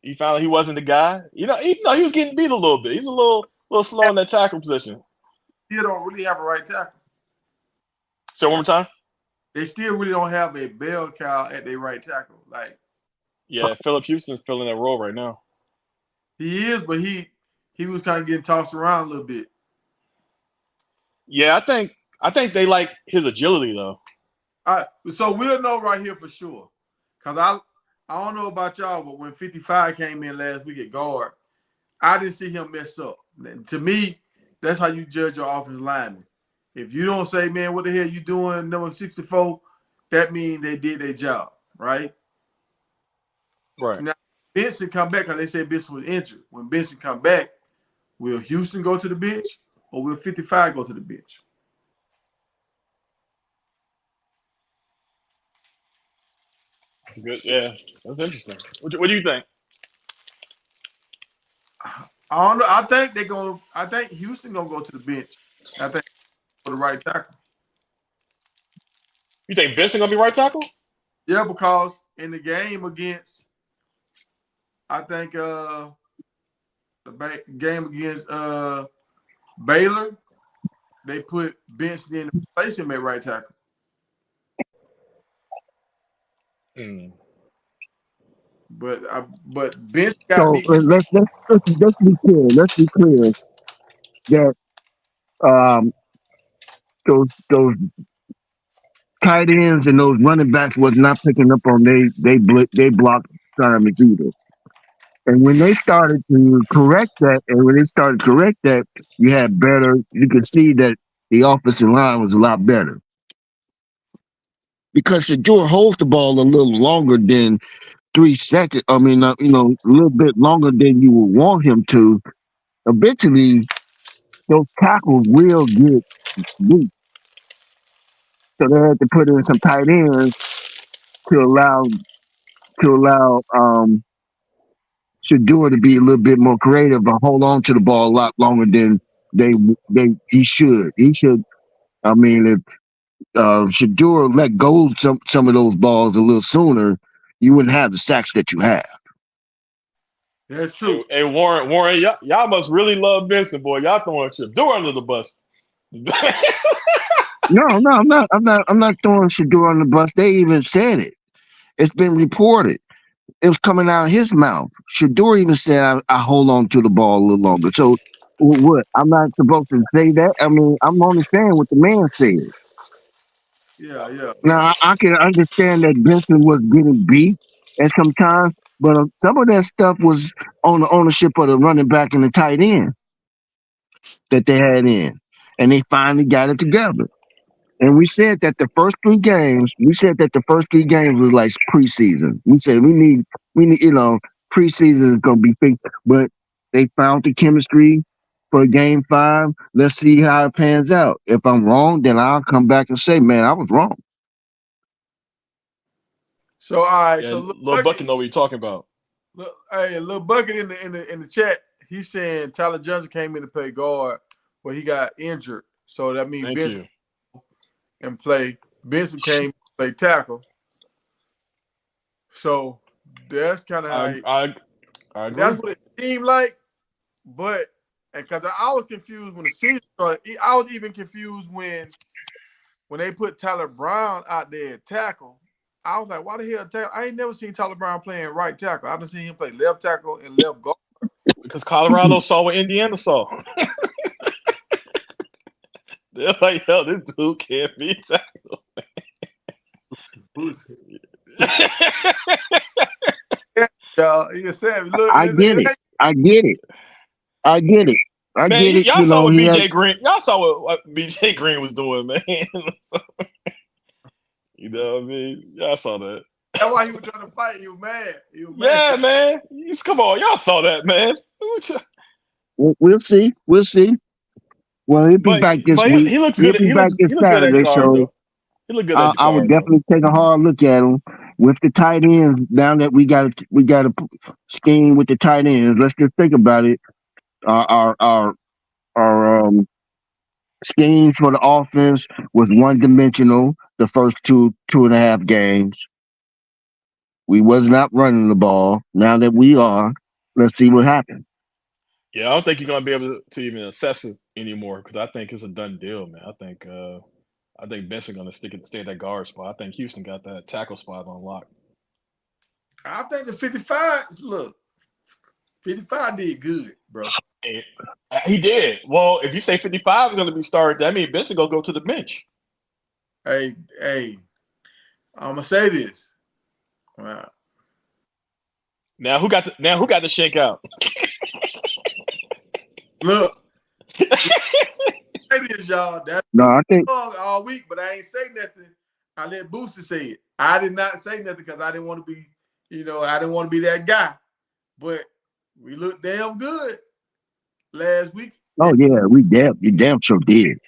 he wasn't the guy. He was getting beat a little bit. He's a little slow in that tackle position. Still don't really have a right tackle. So one more time. They still really don't have a bell cow at their right tackle. Like Yeah, Philip Houston's filling that role right now. he is, but he was kind of getting tossed around a little bit. Yeah, I think they like his agility though. So we'll know right here for sure. Cause I don't know about y'all, but when 55 came in last week at guard, I didn't see him mess up. To me, that's how you judge your offensive lineman. If you don't say, man, what the hell you doing, number 64, that means they did their job, right? Right. Now, Benson come back because they said Benson was injured. When Benson come back, will Houston go to the bench or will 55 go to the bench? Good. Yeah, that's interesting. What do you think? I don't know. I think Houston gonna go to the bench. I think for the right tackle. You think Benson gonna be right tackle? Yeah, because in the game against, I think game against Baylor, they put Benson in to replace him at right tackle. Mm. But Benson got So me. let's be clear. Let's be clear that um, those tight ends and those running backs was not picking up on they blocked assignments either. And when they started to correct that, you had better. You could see that the offensive line was a lot better because Shador holds the ball a little longer than 3 seconds. I mean, a little bit longer than you would want him to. Eventually, those tackles will get weak. So they had to put in some tight ends to allow Shador to be a little bit more creative and hold on to the ball a lot longer than he should. He should. I mean, if Shador let go of some of those balls a little sooner, you wouldn't have the sacks that you have. That's true. Hey, Warren, y'all must really love Benson, boy. Y'all throwing Shador under the bus. No, I'm not throwing Shador on the bus. They even said it. It's been reported. It was coming out of his mouth. Shador even said, I hold on to the ball a little longer. So, what? I'm not supposed to say that? I mean, I'm only saying what the man said. Yeah, yeah. Now, I can understand that Benson was getting beat at some time, but some of that stuff was on the ownership of the running back and the tight end that they had in. And they finally got it together. And we said that the first 3 games was like preseason. We said we need, preseason is gonna be fixed, but they found the chemistry for game 5. Let's see how it pans out. If I'm wrong, then I'll come back and say, man, I was wrong. So all right. Yeah, So little Bucky know what you're talking about. little bucket in the chat. He's saying Tyler Johnson came in to play guard, but he got injured. So that means Thank Benson you. and play. Benson came to play tackle. So that's kind of how I agree. that's what it seemed like. But because I was confused when the season started, I was even confused when they put Tyler Brown out there at tackle. I was like, why the hell tackle? I ain't never seen Tyler Brown playing right tackle. I've seen him play left tackle and left guard. Because Colorado saw what Indiana saw. They're like, yo, this dude can't be tackled. Y'all, you said, look, I get it. I get it. I get it. I Man, get it. y'all saw what He had, BJ Green. Y'all saw what BJ Green was doing, man. You know what I mean? Y'all saw that. that's why he was trying to fight. He was mad. Yeah, man. Come on, y'all saw that, man. we'll see. We'll see. Well, he'll be But back this but week. he looks He'll good. be back He this look good at Saturday, guard so though. He look good at I would guard though. definitely take a hard look at him with the tight ends. Now that we got a scheme with the tight ends, let's just think about it. Our schemes for the offense was one dimensional the first two and a half games. We was not running the ball. Now that we are, let's see what happens. Yeah, I don't think you're gonna be able to even assess it anymore because I think it's a done deal, man. I think Benson gonna stay at that guard spot. I think Houston got that tackle spot on lock. I think the 55. Look, 55 did good, bro. And he did. Well, if you say 55 is gonna be started, that means Benson gonna go to the bench. Hey, I'm gonna say this. Now who got the shank out? Look, say this, y'all. That's No, I think all week, but I ain't say nothing. I let Booster say it. I did not say nothing because I didn't want to be, I didn't want to be that guy. But we looked damn good last week. oh yeah, you damn sure did.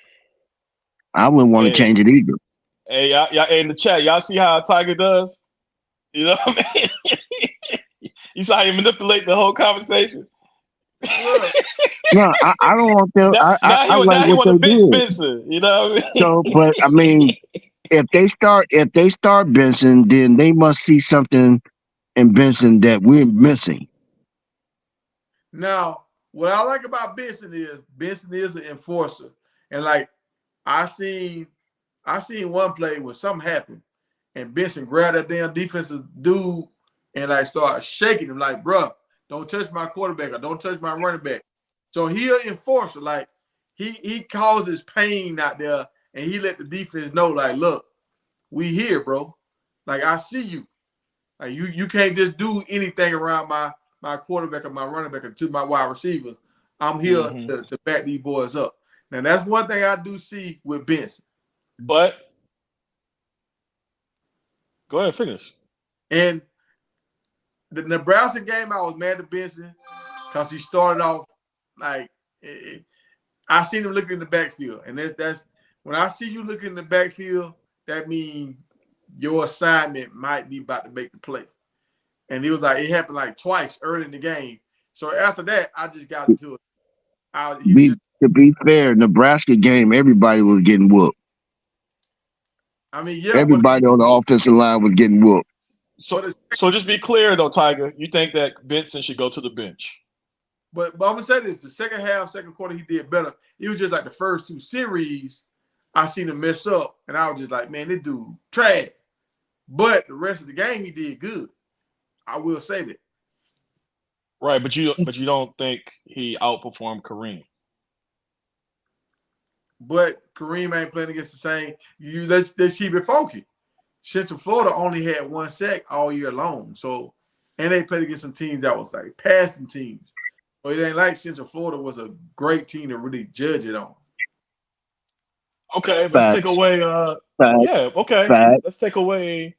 I wouldn't want to change it either. Hey, y'all in the chat, y'all see how Tiger does? You know what I mean? You saw him manipulate the whole conversation. Look, No, I don't want them. I like now he what want to they bench did. Benson. You know what I mean? So, but I mean, if they start Benson, then they must see something in Benson that we're missing. now, what I like about Benson is an enforcer, and like I seen one play when something happened, and Benson grabbed that damn defensive dude and like started shaking him, like, bruh, don't touch my quarterback or don't touch my running back. So he an enforcer, like he causes pain out there, and he let the defense know, like, look, we here, bro. Like I see you. Like you can't just do anything around my quarterback or my running back or to my wide receivers. I'm here to back these boys up. Now that's one thing I do see with Benson. But go ahead, finish. And the Nebraska game, I was mad at Benson because he started off like I seen him looking in the backfield, and that's when I see you looking in the backfield, that means your assignment might be about to make the play. And he was like, it happened like twice early in the game. So after that, I just got into it. To be fair, Nebraska game, everybody was getting whooped. I mean, yeah. Everybody on the offensive line was getting whooped. So just be clear though, Tiger. You think that Benson should go to the bench? But I'm gonna say this: the second half, second quarter, he did better. It was just like the first two series, I seen him mess up, and I was just like, man, this dude trash. But the rest of the game, he did good. I will say that. Right, but you don't think he outperformed Kareem? But Kareem ain't playing against the same. Let's keep it funky. Central Florida only had one sack all year long. So, and they played against some teams that was like passing teams. So it ain't like Central Florida was a great team to really judge it on. Okay, let's take away. Let's take away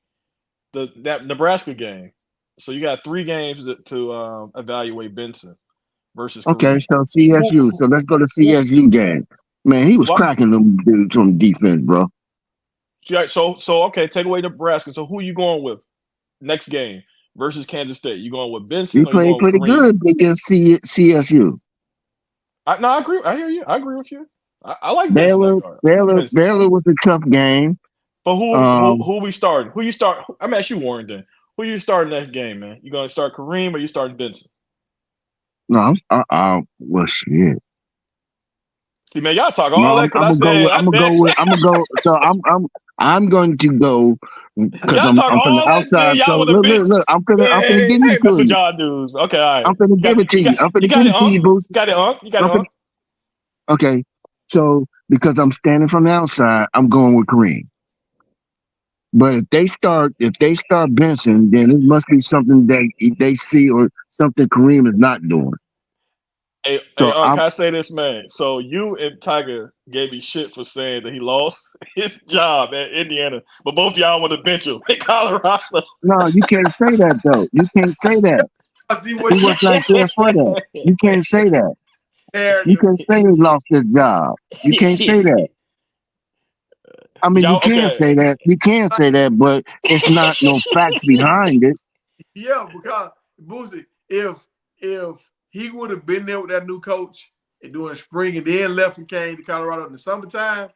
that Nebraska game. So you got 3 games to evaluate Benson versus Kareem. Okay, so CSU. So let's go to CSU game. Man, he was cracking them dudes on defense, bro. Yeah, so okay, take away Nebraska. So who are you going with next game versus Kansas State? You going with Benson? He played pretty good against CSU. No, I agree. I hear you. I agree with you. I like Baylor. Benson. Baylor was a tough game. But who we starting? Who you start? I'm asking you, Warren. Then who you starting next game, man? You gonna start Kareem or you starting Benson? No, well, shit. See, man, y'all talk all that because I'm going to go because I'm from the outside. So look, I'm finna give it to you. Y'all do. Okay, all right. I'm finna give it to you. I'm finna give it to you, Boost. Got it, You got it, Okay, so because I'm standing from the outside, I'm going with Kareem. But if they start Benson, then it must be something that they see or something Kareem is not doing. Hey, can I say this, man? So you and Tiger gave me shit for saying that he lost his job at Indiana, but both y'all want to bench him in Colorado. No, you can't say that though. You can't say that. He was not there for that. You can't say that. You can't say he lost his job. You can't say that. I mean, you can say that. You can say that, but it's not no facts behind it. Yeah, because Boosie, if he would have been there with that new coach and during the spring and then left and came to Colorado in the summertime,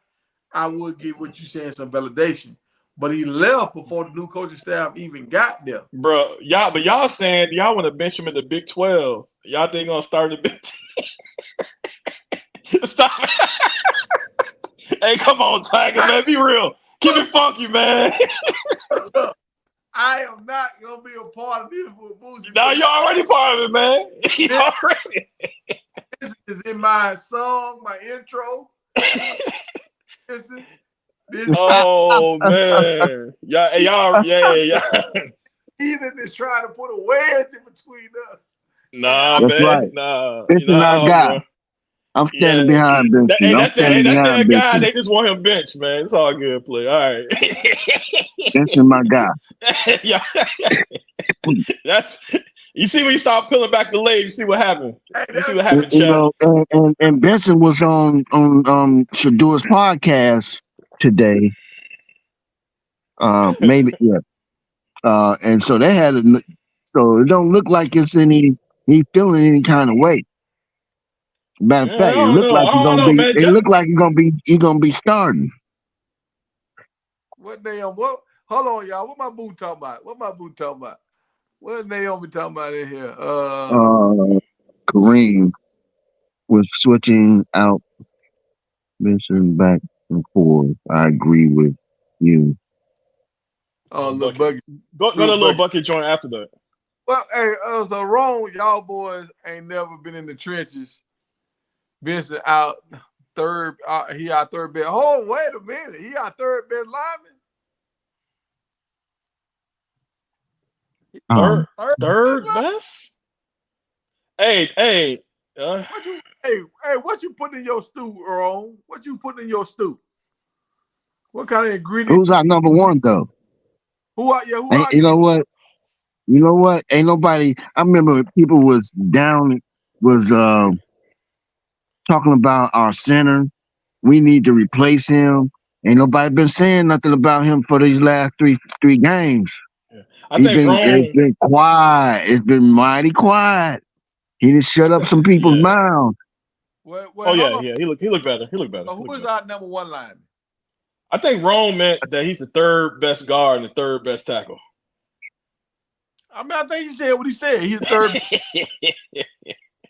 I would give what you're saying some validation. But he left before the new coaching staff even got there. Bro, y'all saying y'all want to bench him in the Big 12. Y'all think gonna start the Big 10? Stop. Hey, come on, Tiger, man. Be real. Keep it funky, man. I am not gonna be a part of this with Boosie. No, you're already part of it, man. You already. This is in my song, my intro. Oh man, y'all. Either is trying to put a wedge in between us. Nah, that's man. right. Nah, this is our guy. Bro. I'm standing behind Benson. That's their guy. They just want him bench, man. It's all good play. All right. Benson, my guy. Yeah. You see when you start peeling back the legs, you see what happened. You see what happened, Chad. And Benson was on Shadur's podcast today. Maybe yeah. And so they had so it don't look like it's he's feeling any kind of way. Matter of Yeah, I fact, it don't looked know. like I he's don't gonna know, be. man. It looked like he's gonna be starting. What Naomi? What? Hold on, y'all. What my boo talking about? What my boo talking about? What is Naomi talking about in here? Kareem was switching out Benson back and forth. I agree with you. Oh, Little little bucket. buggy, Go to little the little buggy. bucket joint after that. Well, hey, so wrong. Y'all boys ain't never been in the trenches. Vincent out third. He our third best. Oh, wait a minute. He our third best lineman. Third, Third third best best. Hey. lineman? What you putting in your stew, Earl? What you putting in your stew? What kind of ingredient? Who's our number one though? Who are you? Who Ain't, are you you? know what? You know what? Ain't nobody. I remember people was down was talking about our center. We need to replace him. Ain't nobody been saying nothing about him for these last three games. Yeah. I think It's Rome. been quiet. It's been mighty quiet. He just shut up some people's Yeah. mouths. Well, Oh hold yeah, on. yeah. He looked better. He looked better. Who is our number one lineman? I think Rome meant that he's the third best guard and the third best tackle. I mean, I think he said what he said. He's the third.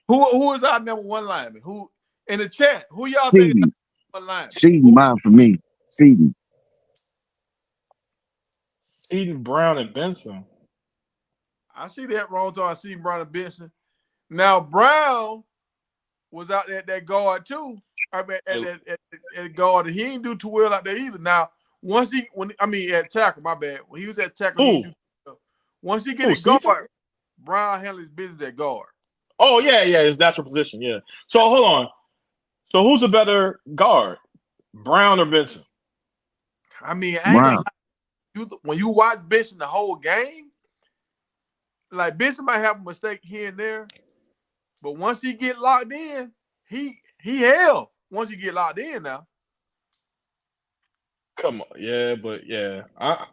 Who is our number one lineman? Who in the chat? Who y'all think is Seedy. our number one lineman? Seedy mine for me. Seedy. Eden Brown and Benson. I see that wrong. So I see Brown and Benson. Now Brown was out there at that guard too. I mean, at guard, he didn't do too well out there either. Now, at tackle, my bad. When he was at tackle, he didn't do too well. Once he get Who? at guard, Brown handled his business at guard. Oh yeah, his natural position. Yeah. So hold on. So who's a better guard, Brown or Benson? I mean, I ain't gonna Brown. lie. When you watch Benson the whole game, like Benson might have a mistake here and there, but once he get locked in, he hell. Once you get locked in now. Come on, yeah, but yeah, I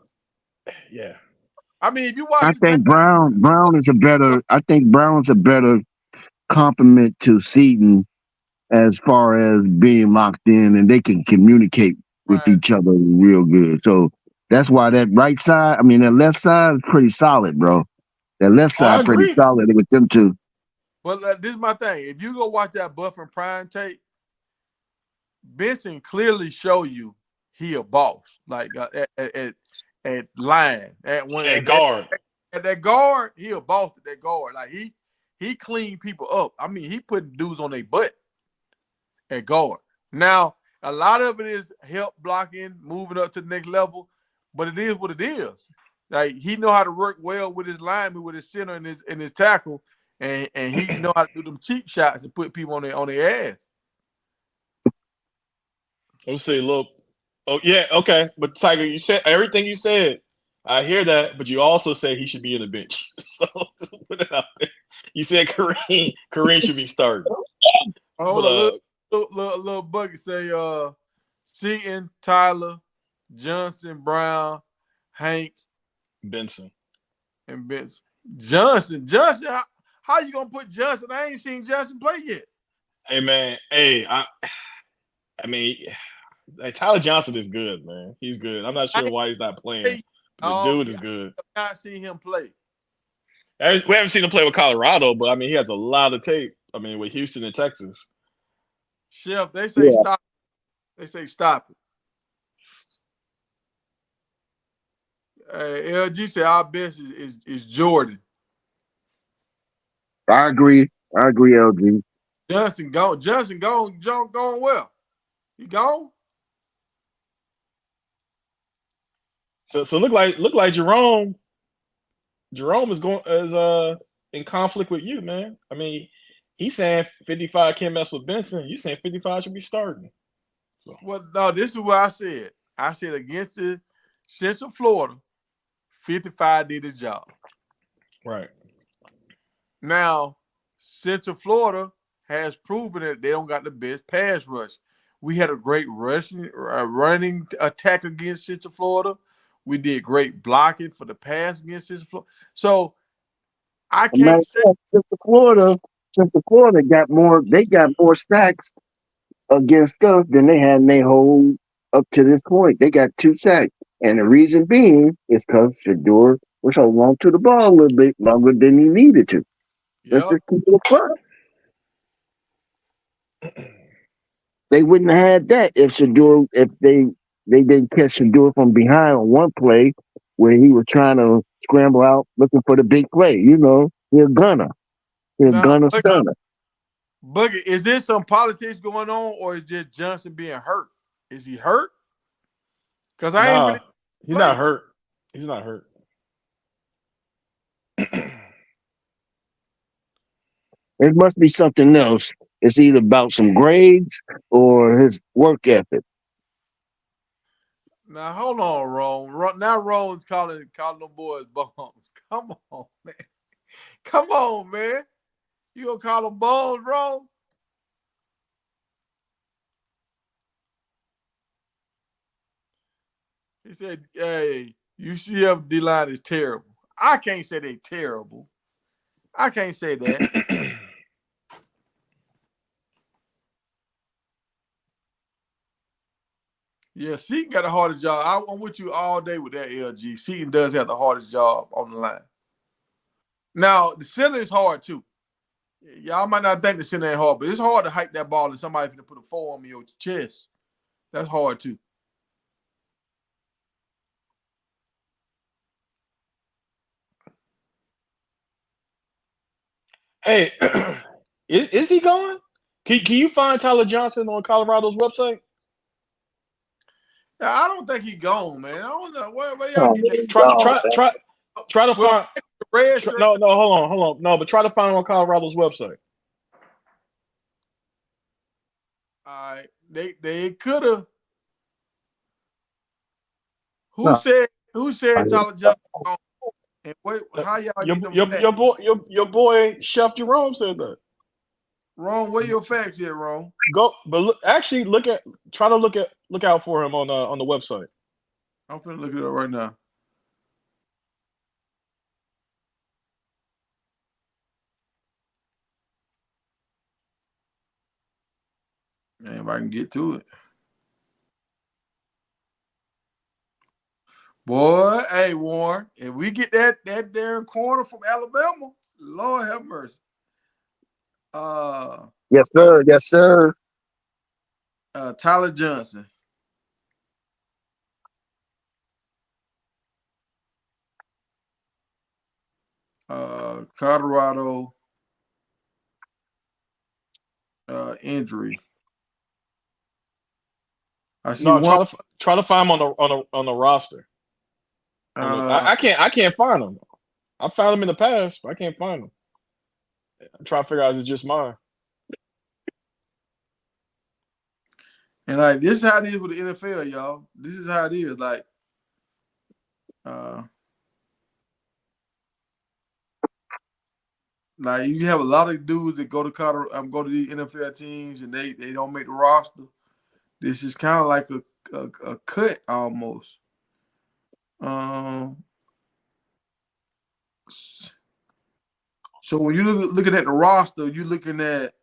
mean, if you watch I the tape, think Brown is a better. I think Brown's a better complement to Seaton as far as being locked in and they can communicate with right? each other real good. So that's why that right side, I mean, that left side is pretty solid, bro. That left I side pretty agree. solid with them two. But this is my thing. If you go watch that Buff and Prime tape, Benson clearly show you he a boss. Like at line Hey, guard. at that guard, he a boss at that guard. Like he clean people up. I mean, he put dudes on their butt at guard. Now, a lot of it is help blocking, moving up to the next level, but it is what it is. Like he know how to work well with his lineman, with his center and his tackle, and he know how to do them cheap shots and put people on their ass. Let me see. Look. Oh yeah. Okay. But Tiger, you said everything you said. I hear that, but you also said he should be in the bench. So put it out there. You said Kareem should be starting. Hold But on, little bucket say Seaton, Tyler, Johnson, Brown, Hank, Benson. and Benson. Johnson, how you gonna put Johnson? I ain't seen Johnson play yet. Hey man. Hey, I mean, hey, Tyler Johnson is good, man. He's good. I'm not sure why he's not playing. But the dude is good. I have not seen him play. We haven't seen him play with Colorado, but I mean, he has a lot of tape. I mean, with Houston and Texas. Chef, they say stop. They say stop it. LG said our best is Jordan. I agree, LG. Johnson gone. Gone well. He gone. So look like Jerome is in conflict with you, man. I mean, he's saying 55 can't mess with Benson. You saying 55 should be starting. So. Well, no, this is what I said. I said against the Central Florida, 55 did his job. Right. Now, Central Florida has proven that they don't got the best pass rush. We had a great running attack against Central Florida. We did great blocking for the pass against Central Florida. So I can't say Central Florida Central Florida got more. They got more sacks against us than they had in their whole up to this point. They got 2 sacks, and the reason being is because Shador was holding on to the ball a little bit longer than he needed to. Let's Yep. just keep it front. They wouldn't have had that if they didn't catch Shador from behind on one play where he was trying to scramble out looking for the big play. You know, he's a gunner. He's a Now, gunner stunner. Boogie, is there some politics going on, or is just Johnson being hurt? Is he hurt? Because I ain't Nah, really he's not played. hurt. He's not hurt. It must be something else. It's either about some grades or his work ethic. Now hold on, Ron. Now Ron's calling them boys bums. Come on, man. Come on, man. You gonna call them bums, Ron? He said, "Hey, UCF D line is terrible." I can't say they terrible. I can't say that. Yeah, Seaton got the hardest job. I'm with you all day with that LG. Seaton does have the hardest job on the line. Now, the center is hard too. Y'all might not think the center ain't hard, but it's hard to hike that ball and somebody can put a forearm in your chest. That's hard too. Hey, is he gone? Can you find Tyler Johnson on Colorado's website? Now, I don't think he gone, man. I don't know where y'all Oh, get that. Try to Well, find. the red shirt. No, hold on. No, but try to find him on Colorado's website. All right, they could have. no. Who said Tyler Johnson gone? And how y'all Your get them your facts? your boy Chef Jerome said that. Wrong. Where your facts at, wrong? Go, but try to look out for him on the website. I'm finna look it up right now. And if I can get to it. Boy, hey Warren, if we get that damn corner from Alabama, Lord have mercy. Yes, sir. Yes, sir. Tyler Johnson. Colorado injury. I see No, one. try to find him on the roster. I can't find him. I found him in the past, but I can't find him. I'm trying to figure out if it's just mine. And like this is how it is with the NFL, y'all. This is how it is. Like, like you have a lot of dudes that go to go to the NFL teams and they don't make the roster. This is kind of like a cut almost. So when you looking at the roster, you're looking at.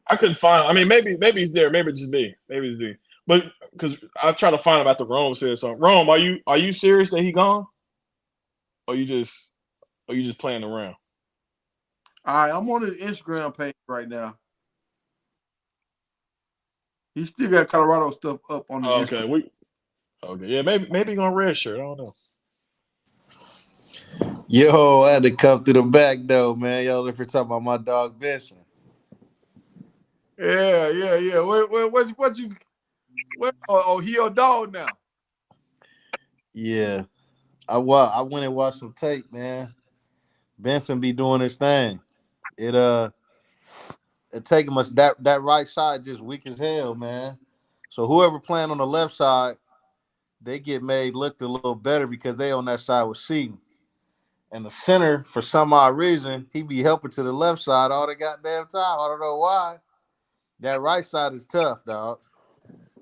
I couldn't find him. I mean, maybe he's there. Maybe it's just me. Maybe it's me. But because I try to find him after Rome said something. Rome, are you serious that he gone? Or you just playing around? All right, I'm on his Instagram page right now. He still got Colorado stuff up on the Instagram. Okay, yeah, maybe he gonna red shirt. I don't know. Yo, I had to come through the back though, man. Yo, if you're talking about my dog Benson. Yeah. What you? Oh, he your dog now. Yeah. I went and watched some tape, man. Benson be doing his thing. It taking us that right side just weak as hell, man. So whoever playing on the left side, they get made look a little better because they on that side with Seaton. And the center, for some odd reason, he be helping to the left side all the goddamn time. I don't know why. That right side is tough, dog.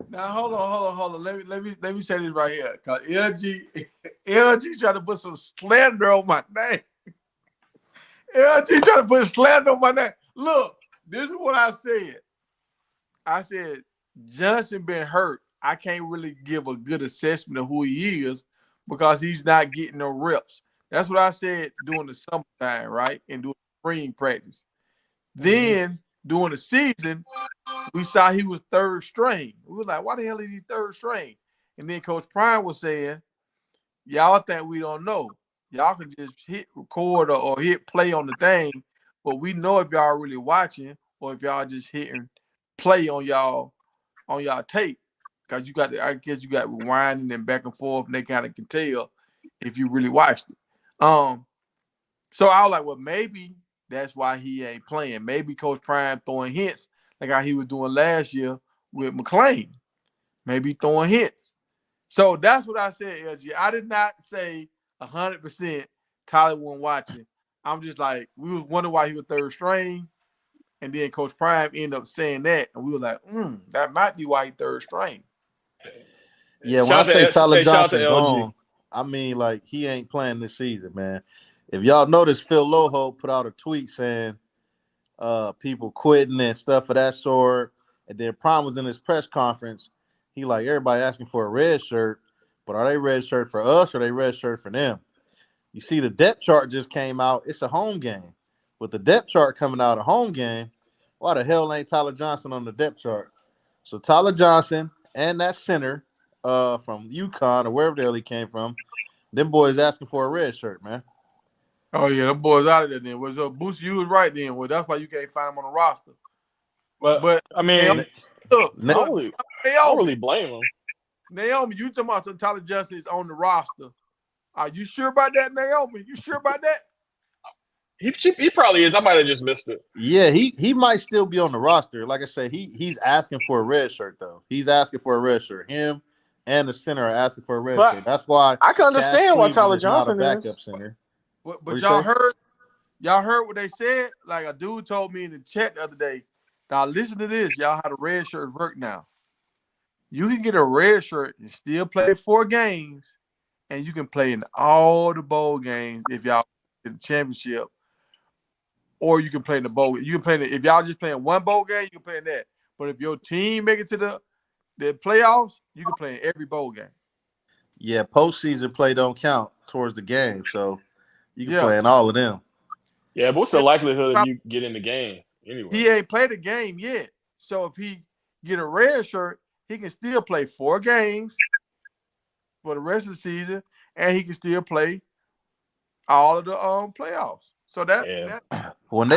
Now hold on. Let me say this right here. Cause LG trying to put some slander on my name. LG trying to put slander on my name. Look, this is what I said. I said Johnson been hurt. I can't really give a good assessment of who he is because he's not getting no reps. That's what I said during the summertime, right? And doing spring practice. Then during the season, we saw he was third string. We were like, why the hell is he third string? And then Coach Prime was saying, y'all think we don't know. Y'all can just hit record or hit play on the thing, but we know if y'all really watching or if y'all just hitting play on y'all tape. Cause I guess you got rewinding and back and forth, and they kind of can tell if you really watched it. So I was like, well, maybe that's why he ain't playing. Maybe Coach Prime throwing hints like how he was doing last year with McClain. Maybe throwing hints. So that's what I said, LG. I did not say 100% Tyler wasn't watching. I'm just like, we was wondering why he was third string. And then Coach Prime ended up saying that. And we were like, that might be why he third string. Yeah, when I say Tyler shout out to Johnson LG. gone, I mean like he ain't playing this season, man. If y'all notice, Phil Loho put out a tweet saying people quitting and stuff of that sort. And then Prime was in his press conference. He like everybody asking for a red shirt, but are they red shirt for us or are they red shirt for them? You see, the depth chart just came out. It's a home game. With the depth chart coming out, a home game, why the hell ain't Tyler Johnson on the depth chart? So Tyler Johnson and that center from UConn or wherever the hell he came from, them boys asking for a red shirt, man. Oh, yeah, them boys out of there then. Was Boost, you was right then. Well, that's why you can't find him on the roster. But I mean, look, I don't really blame him. Naomi, you talking about Tyler Johnson is on the roster. Are you sure about that, Naomi? You sure about that? He probably is. I might have just missed it. Yeah, he might still be on the roster. Like I said, he's asking for a red shirt though. He's asking for a red shirt. Him and the center are asking for a red shirt. That's why I can understand why Cleveland Tyler is not a Johnson backup is. center. But y'all heard what they said? Like a dude told me in the chat the other day. Now listen to this. Y'all how the red shirt work now. You can get a red shirt and still play 4 games, and you can play in all the bowl games if y'all in the championship. Or you can play in the bowl. You can play if y'all just playing one bowl game, you can play in that. But if your team make it to the playoffs, you can play in every bowl game. Yeah, postseason play don't count towards the game, so you can play in all of them. Yeah, but what's the likelihood of you get in the game anyway? He ain't played a game yet. So if he get a red shirt, he can still play 4 games for the rest of the season, and he can still play all of the playoffs. So that when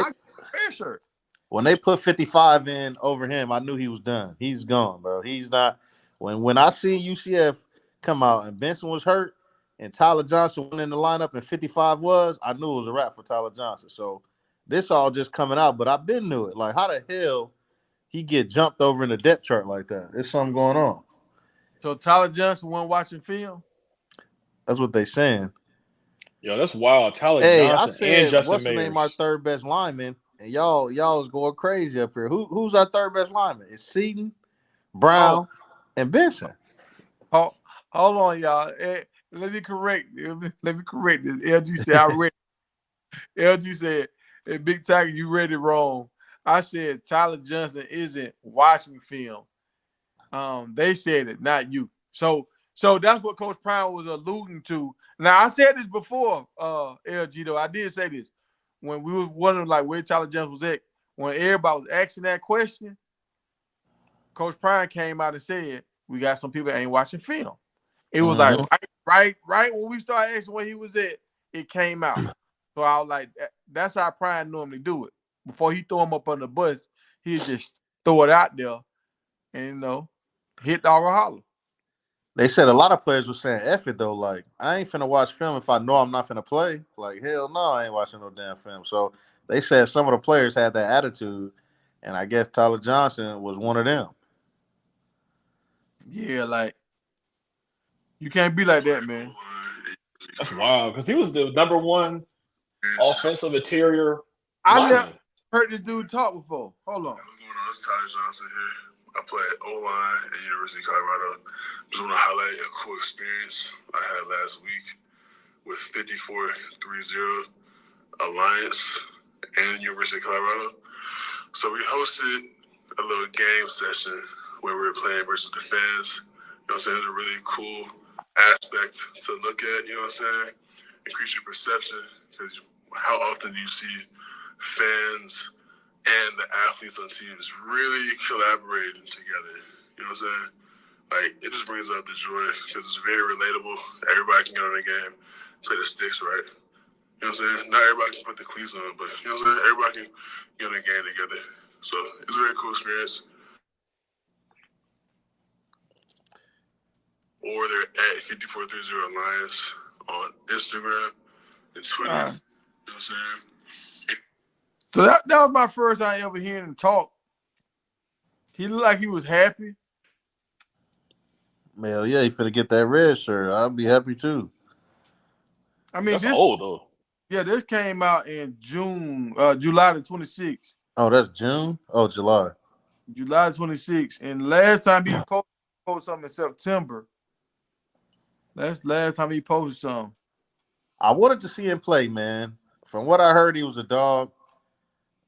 they put 55 in over him, I knew he was done. He's gone, bro. He's not. When I see UCF come out and Benson was hurt and Tyler Johnson went in the lineup and 55 was, I knew it was a wrap for Tyler Johnson. So this all just coming out, but I've been knew it. Like how the hell he get jumped over in the depth chart like that? There's something going on. So Tyler Johnson wasn't watching film? That's what they saying. Yo, that's wild. Tyler Johnson I said, and Justin what's Mayers. the name? Our third best lineman, and y'all was going crazy up here. Who's our third best lineman? It's Seaton, Brown, and Benson. Hold on, y'all. Let me correct this. LG said I read. LG said, hey, Big Tiger, you read it wrong. I said Tyler Johnson isn't watching film. They said it, not you. So that's what Coach Prime was alluding to. Now I said this before, LG though. I did say this when we was wondering like where Tyler Johnson was at. When everybody was asking that question, Coach Prime came out and said, "We got some people that ain't watching film." It was like right when we started asking where he was at, it came out. So I was like, that's how Prime normally do it. Before he throw him up on the bus, he just throw it out there and hit dog or holler. They said a lot of players were saying F it though. Like, I ain't finna watch film if I know I'm not finna play. Like, hell no, I ain't watching no damn film. So they said some of the players had that attitude, and I guess Tyler Johnson was one of them. Yeah, like you can't be like that, man. That's wild because he was the number 1 offensive interior. I never heard this dude talk before. Hold on. What's going on? It's Tyler Johnson here. I play O-line at University of Colorado. Just want to highlight a cool experience I had last week with 54-30 Alliance and University of Colorado. So we hosted a little game session where we were playing versus the fans. You know what I'm saying? It's a really cool aspect to look at, you know what I'm saying? Increase your perception, because how often do you see fans and the athletes on teams really collaborating together? You know what I'm saying? Like, it just brings out the joy because it's very relatable. Everybody can get on the game, play the sticks right. You know what I'm saying? Not everybody can put the cleats on, but you know what I'm saying? Everybody can get on the game together. So it's a very cool experience. Or they're at 5430 Alliance on Instagram and Twitter. You know what I'm saying? So that was my first time ever hearing him talk. He looked like he was happy. Hell yeah, he finna get that red shirt. I'll be happy too. I mean, That's old though. Yeah, this came out in July the 26th. Oh, that's June? Oh, July. July 26th. And last time he posted something in September. That's last time he posted something. I wanted to see him play, man. From what I heard, he was a dog.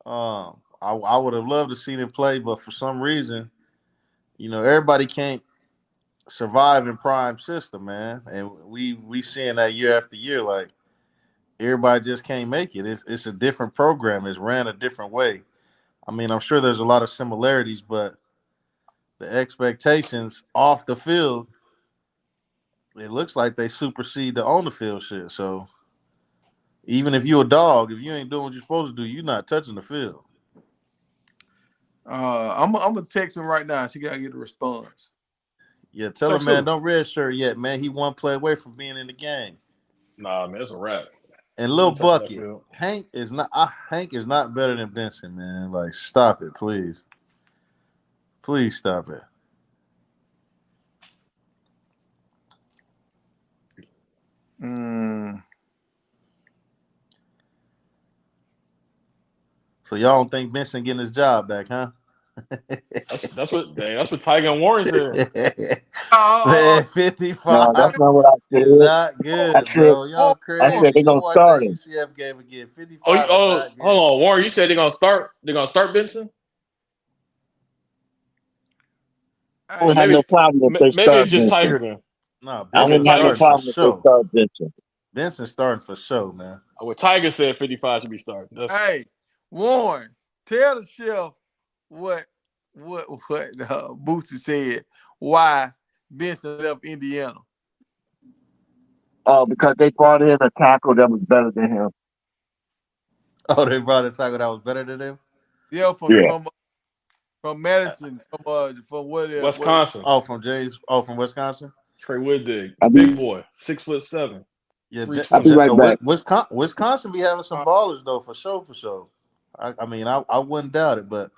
I would have loved to see him play, but for some reason, you know, everybody can't survive in prime system, man. And we seeing that year after year, like everybody just can't make it. It's a different program. It's ran a different way. I mean, I'm sure there's a lot of similarities, but the expectations off the field, it looks like they supersede the on the field shit. So even if you're a dog, if you ain't doing what you're supposed to do, you're not touching the field. I'm gonna text him right now. See if I can get a response. Yeah, tell him, man, don't red shirt yet, man. He one play away from being in the game. Nah, man, it's a wrap. And Lil Bucket, Hank is not better than Benson, man. Like, stop it, please. Please stop it. So y'all don't think Benson getting his job back, huh? that's what Tiger and Warren said. Man, 55. No, that's not what I said. It's not good, bro. Y'all crazy. I said they're gonna watch start that him. UCF game again. 55. Hold on, Warren. You said they're gonna start. They're gonna start Benson. I don't have no problem if they start Maybe it's just Benson. Tiger then. No, I don't have no problem if they start Benson. Benson's starting for sure, man. What Tiger said 55 should be starting. Hey, Warren, tell the chef what Boosie said. Why Benson left Indiana? Oh, because they brought in a tackle that was better than him. Oh, they brought a tackle that was better than him? Yeah, from Madison, from Wisconsin. From James. From Wisconsin. Trey Wooddig, big boy, 6'7". Yeah, I'll be right back. Wisconsin be having some ballers though, for sure. I mean, I wouldn't doubt it, but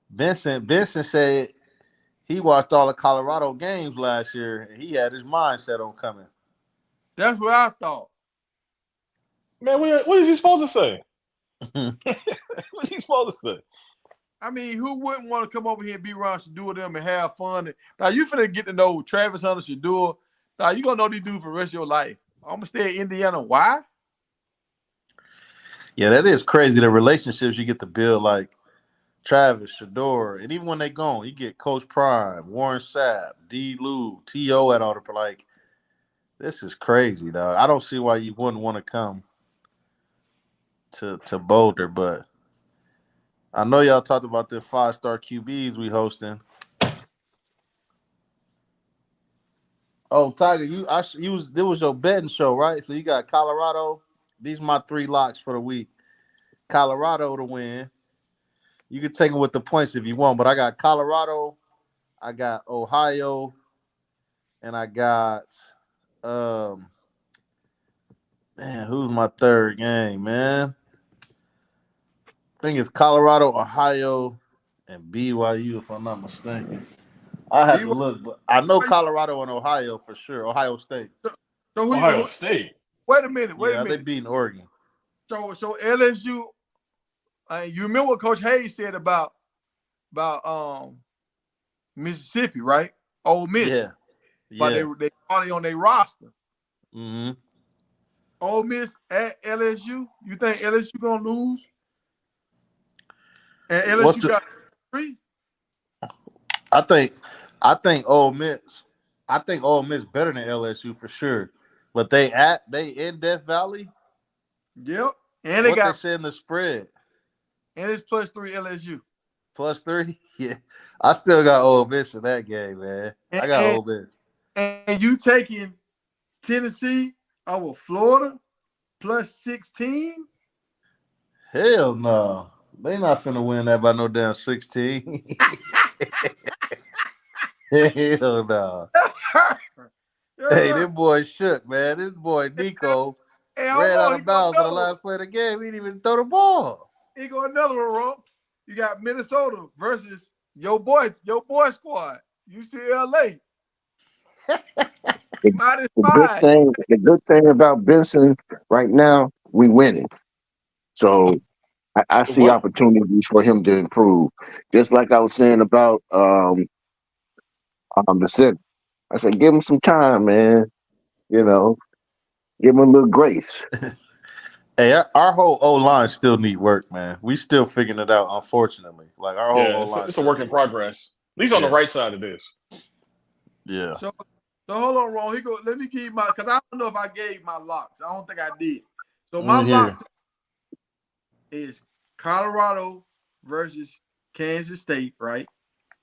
Benson said he watched all the Colorado games last year and he had his mindset on coming. That's what I thought. Man, what is he supposed to say? What is he supposed to say? I mean, who wouldn't want to come over here and be around Shadua them and have fun? Now, you finna get to know Travis Hunter, Shadua. Now, you going to know these dudes for the rest of your life. I'm going to stay in Indiana. Why? Yeah, that is crazy. The relationships you get to build, like Travis, Shador, and even when they gone, you get Coach Prime, Warren Sapp, D. Lou, T.O. at all the, like, this is crazy, dog. I don't see why you wouldn't want to come to Boulder, but I know y'all talked about the 5-star QBs we hosting. Oh, Tiger, there was your betting show, right? So you got Colorado. These are my 3 locks for the week. Colorado to win. You can take them with the points if you want, but I got Colorado, I got Ohio, and I got who's my third game, man? I think it's Colorado, Ohio, and BYU, if I'm not mistaken. I have to look, but I know Colorado and Ohio for sure. Ohio State. So Ohio State. Wait a minute. They beating Oregon. So LSU. You remember what Coach Hayes said about Mississippi, right? Ole Miss. Yeah. But they probably on their roster. Mm-hmm. Ole Miss at LSU. You think LSU gonna lose? And What's LSU the? got 3. I think Ole Miss. I think Ole Miss better than LSU for sure. But they in Death Valley. Yep. And they What they got say in the spread? and it's +3 LSU. +3. Yeah, I still got Ole Miss in that game, man. And, I got and, Ole Miss. and you taking Tennessee over Florida +16? Hell no, they not finna win that by no damn 16. Hell no. Hey, Yeah. this boy shook, man. This boy Nico Hey, hold ran out on. He of got bounds on the another one. last play of the game. He didn't even throw the ball. He got another one, Ron. You got Minnesota versus your boy squad, UCLA The, -5. the good thing about Benson right now, we winning. So I see What? opportunities for him to improve. Just like I was saying about the center. I said, give him some time, man. You know, give him a little grace. Hey, our whole O line still need work, man. We still figuring it out, unfortunately. Like our whole O Yeah, line it's a still work need in work. progress. At least on the Yeah, right side of this. yeah. So hold on, Ron. Let me give you my, because I don't know if I gave my locks. I don't think I did. So Let my me hear. lock is Colorado versus Kansas State, right?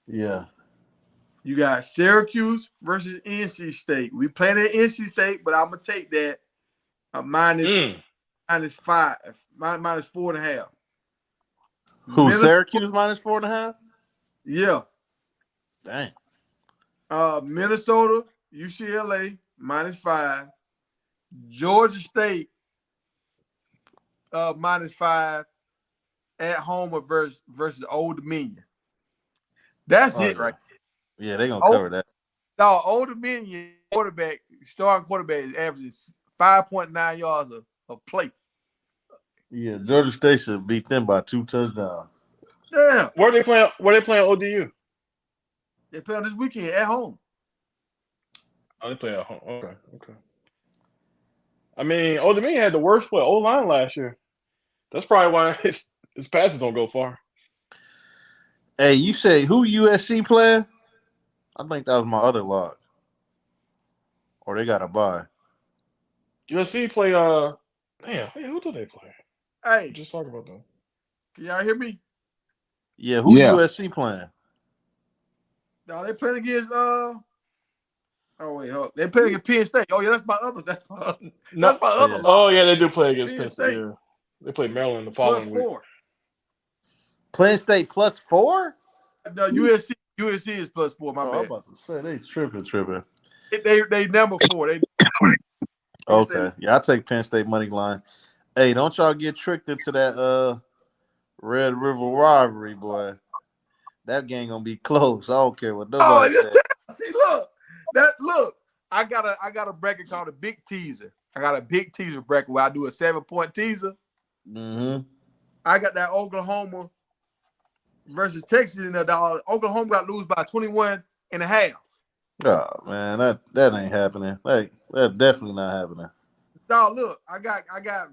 Yeah. You got Syracuse versus NC State. We playing at NC State, but I'm gonna take that minus Mm. -5, minus 4.5. Who? Minnesota, Syracuse -4.5. yeah. Dang. Minnesota, UCLA -5. Georgia State -5 at home versus Old Dominion. That's Oh it, yeah. right? Yeah, they gonna Oh, cover that. no, Old Dominion starting quarterback is averaging 5.9 yards a play. Yeah, Georgia State should beat them by 2 touchdowns. Yeah, Where they playing? Where they playing ODU? they play on this weekend at home. Oh, they play at home. Okay, okay. I mean, Old Dominion had the worst O line last year. That's probably why his passes don't go far. Hey, you say who USC playing? I think that was my other lock. Or they got a bye. USC play. Man, who do they play? We Hey, just talked about them. can y'all hear me? Yeah, who Yeah. USC playing? No, they playing against oh wait, they playing against Penn State. Oh yeah, that's my other. No. That's my other Yeah. lock. Oh yeah, they do play against Penn Penn State. State Yeah, they play Maryland the following week. +4. Penn State +4? No, USC is +4. My Oh, I'm bad. about to say they tripping. They number 4. They Penn State. Okay. Yeah, I take Penn State money line. Hey, don't y'all get tricked into that Red River rivalry, boy. That game gonna be close. I don't care what Oh, nobody just said. see, look. I got a bracket called a big teaser. I got a big teaser bracket where I do a 7-point teaser. Mm-hmm. I got that Oklahoma versus Texas in there, dog. Oklahoma got to lose by 21.5. Oh man, that ain't happening. Like that's definitely not happening. Dog, look, I got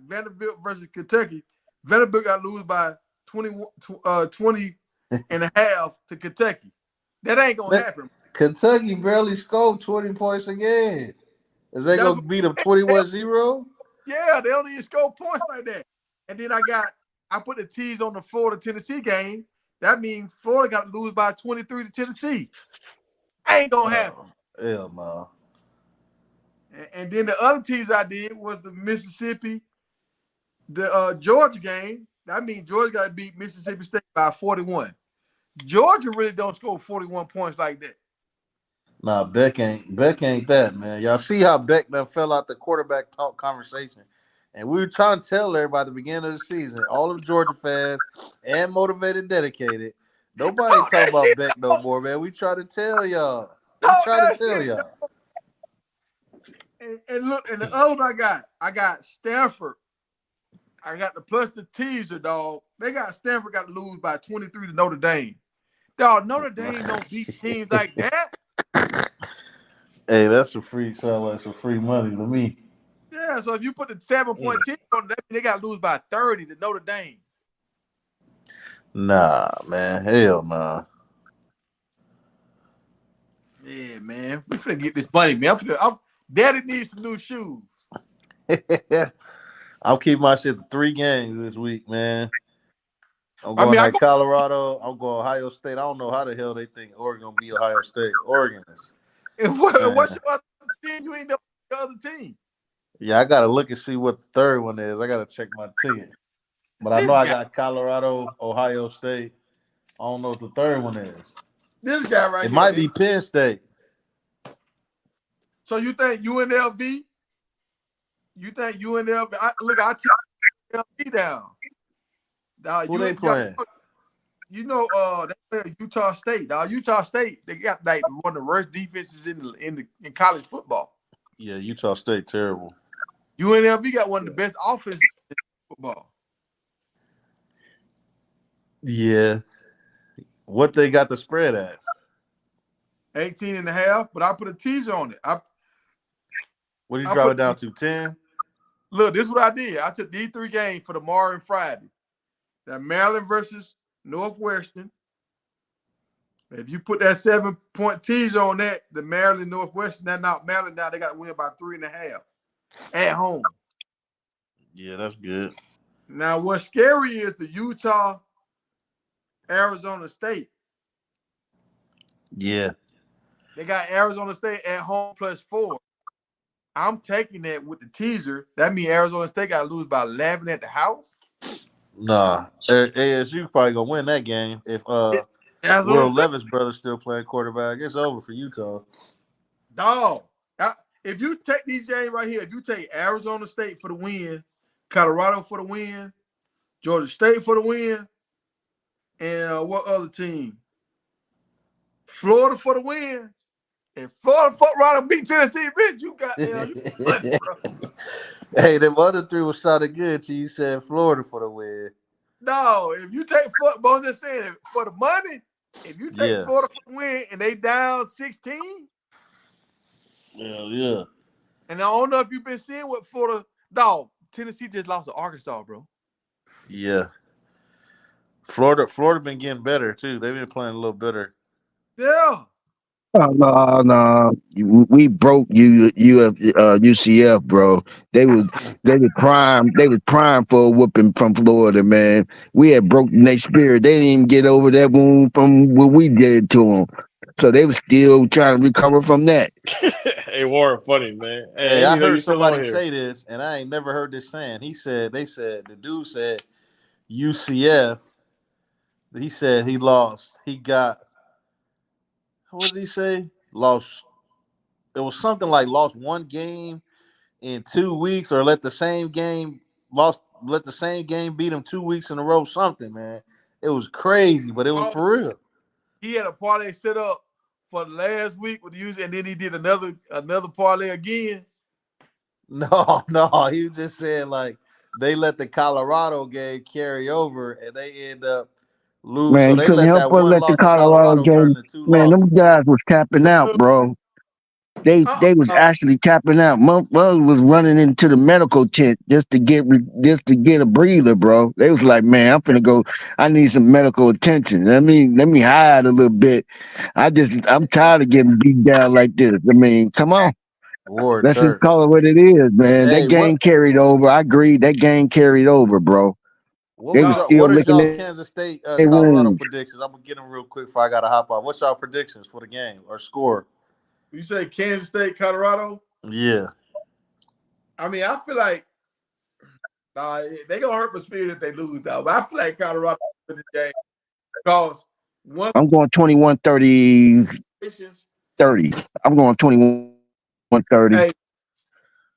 Vanderbilt versus Kentucky. Vanderbilt got to lose by 20.5 to Kentucky. That ain't gonna Man, happen. Kentucky barely scored 20 points a game. Is they That's gonna what, beat them 21-0? yeah, they don't even score points like that. And then I put the T's on the Florida Tennessee game. That means Florida got to lose by 23 to Tennessee. Ain't gonna happen. Oh, hell no. And then the other teas I did was the Mississippi, the Georgia game. That means Georgia got to beat Mississippi State by 41. Georgia really don't score 41 points like that. Nah, Beck ain't that, man. Y'all see how Beck done fell out the quarterback talk conversation. And we were trying to tell everybody at the beginning of the season, all of Georgia fans and motivated, dedicated, nobody Talk talking that shit, about Beck no dog. more, man. We try to tell y'all. We Talk try to that tell shit, y'all. dog. And look, and the other one I got Stanford. I got the plus the teaser, dog. Stanford got to lose by 23 to Notre Dame. Dog, Notre Dame don't beat teams like that. Hey, that's sound like some free money to me. Yeah, so if you put the 7-point team on them, they got to lose by 30 to Notre Dame. Nah, man. Hell nah. Yeah, man. We finna get this money, man. Daddy needs some new shoes. I'll keep my shit to 3 games this week, man. I'm I going mean, I like go. Colorado. I'm going Ohio State. I don't know how the hell they think Oregon gonna be Ohio State. Oregon is, What's man. your other team? You ain't know the other team. Yeah, I gotta look and see what the third one is. I gotta check my ticket. But I know This I guy. got Colorado, Ohio State. I don't know what the third one is. This guy right It here, might man. be Penn State. So you think UNLV? You think UNLV? Look, I took UNLV down. Who they Y'all, playing? they play Utah State. Utah State, they got like one of the worst defenses in college football. Yeah, Utah State terrible. UNLV got one of the best offenses in football. Yeah. What they got the spread at? 18 and a half, but I put a teaser on it. What did you I drop put it down to? 10? Look, this is what I did. I took these 3 games for tomorrow and Friday. That Maryland versus Northwestern. If you put that 7-point teaser on that, the Maryland Northwestern, that not Maryland now, they got to win by 3.5 at home. Yeah, that's good. Now, what's scary is the Utah, Arizona State. Yeah. They got Arizona State at home +4. I'm taking that with the teaser. That means Arizona State got to lose by 11 at the house. Nah. ASU probably gonna win that game if That's what I'm Will saying. Levis brother still playing quarterback. It's over for Utah. Dog. If you take these games right here, if you take Arizona State for the win, Colorado for the win, Georgia State for the win, and what other team? Florida for the win. And Florida fuck around and beat Tennessee, bitch. You got you money, bro. Hey, them other 3 was sounding good till you said Florida for the win. No, if you take football, I'm just saying for the money, if you take Yeah. Florida for the win and they down 16, Hell yeah. and I don't know if you've been seeing what Florida, dog, Tennessee just lost to Arkansas, bro. Yeah. Florida been getting better too. They've been playing a little better. Yeah. Oh, no, no, we broke UCF, bro. They was they was prime for a whooping from Florida, man. We had broken their spirit. They didn't even get over that wound from what we did to them, so they was still trying to recover from that. Hey, Warren, funny man. Hey, I Hey, didn't I even know you heard still on somebody here. say this, and I ain't never heard this saying. The dude said UCF. He said he lost. He got, what did he say? Lost. It was something like lost 1 game in 2 weeks, or let the same game beat him 2 weeks in a row. Something, man. It was crazy, but it was Oh, for real. he had a parlay set up for the last week with the user, and then he did another parlay again. No, no, he was just saying like they let the Colorado game carry over, and they end up lose. Man, So you they couldn't let help that but one let the loss to Colorado Colorado turn game. to two Man, them losses. guys was tapping out, bro. They was Uh-uh. actually tapping out. Mother was running into the medical tent just to get a breather, bro. They was like, man, I'm finna go. I need some medical attention. Let me hide a little bit. I'm tired of getting beat down like this. I mean, come on. Ward Let's just Turk. call it what it is, man. That Hey, game carried over. I agree. That game carried over, bro. They was still what is licking y'all their Kansas State Colorado wounds. predictions? I'm gonna get them real quick before I gotta hop off. What's y'all predictions for the game or score? You say Kansas State, Colorado? Yeah. I mean, I feel like they gonna hurt my spirit if they lose, though. But I feel like Colorado win this game because one I'm going 21-30. situations, 30. I'm going 21-30. hey,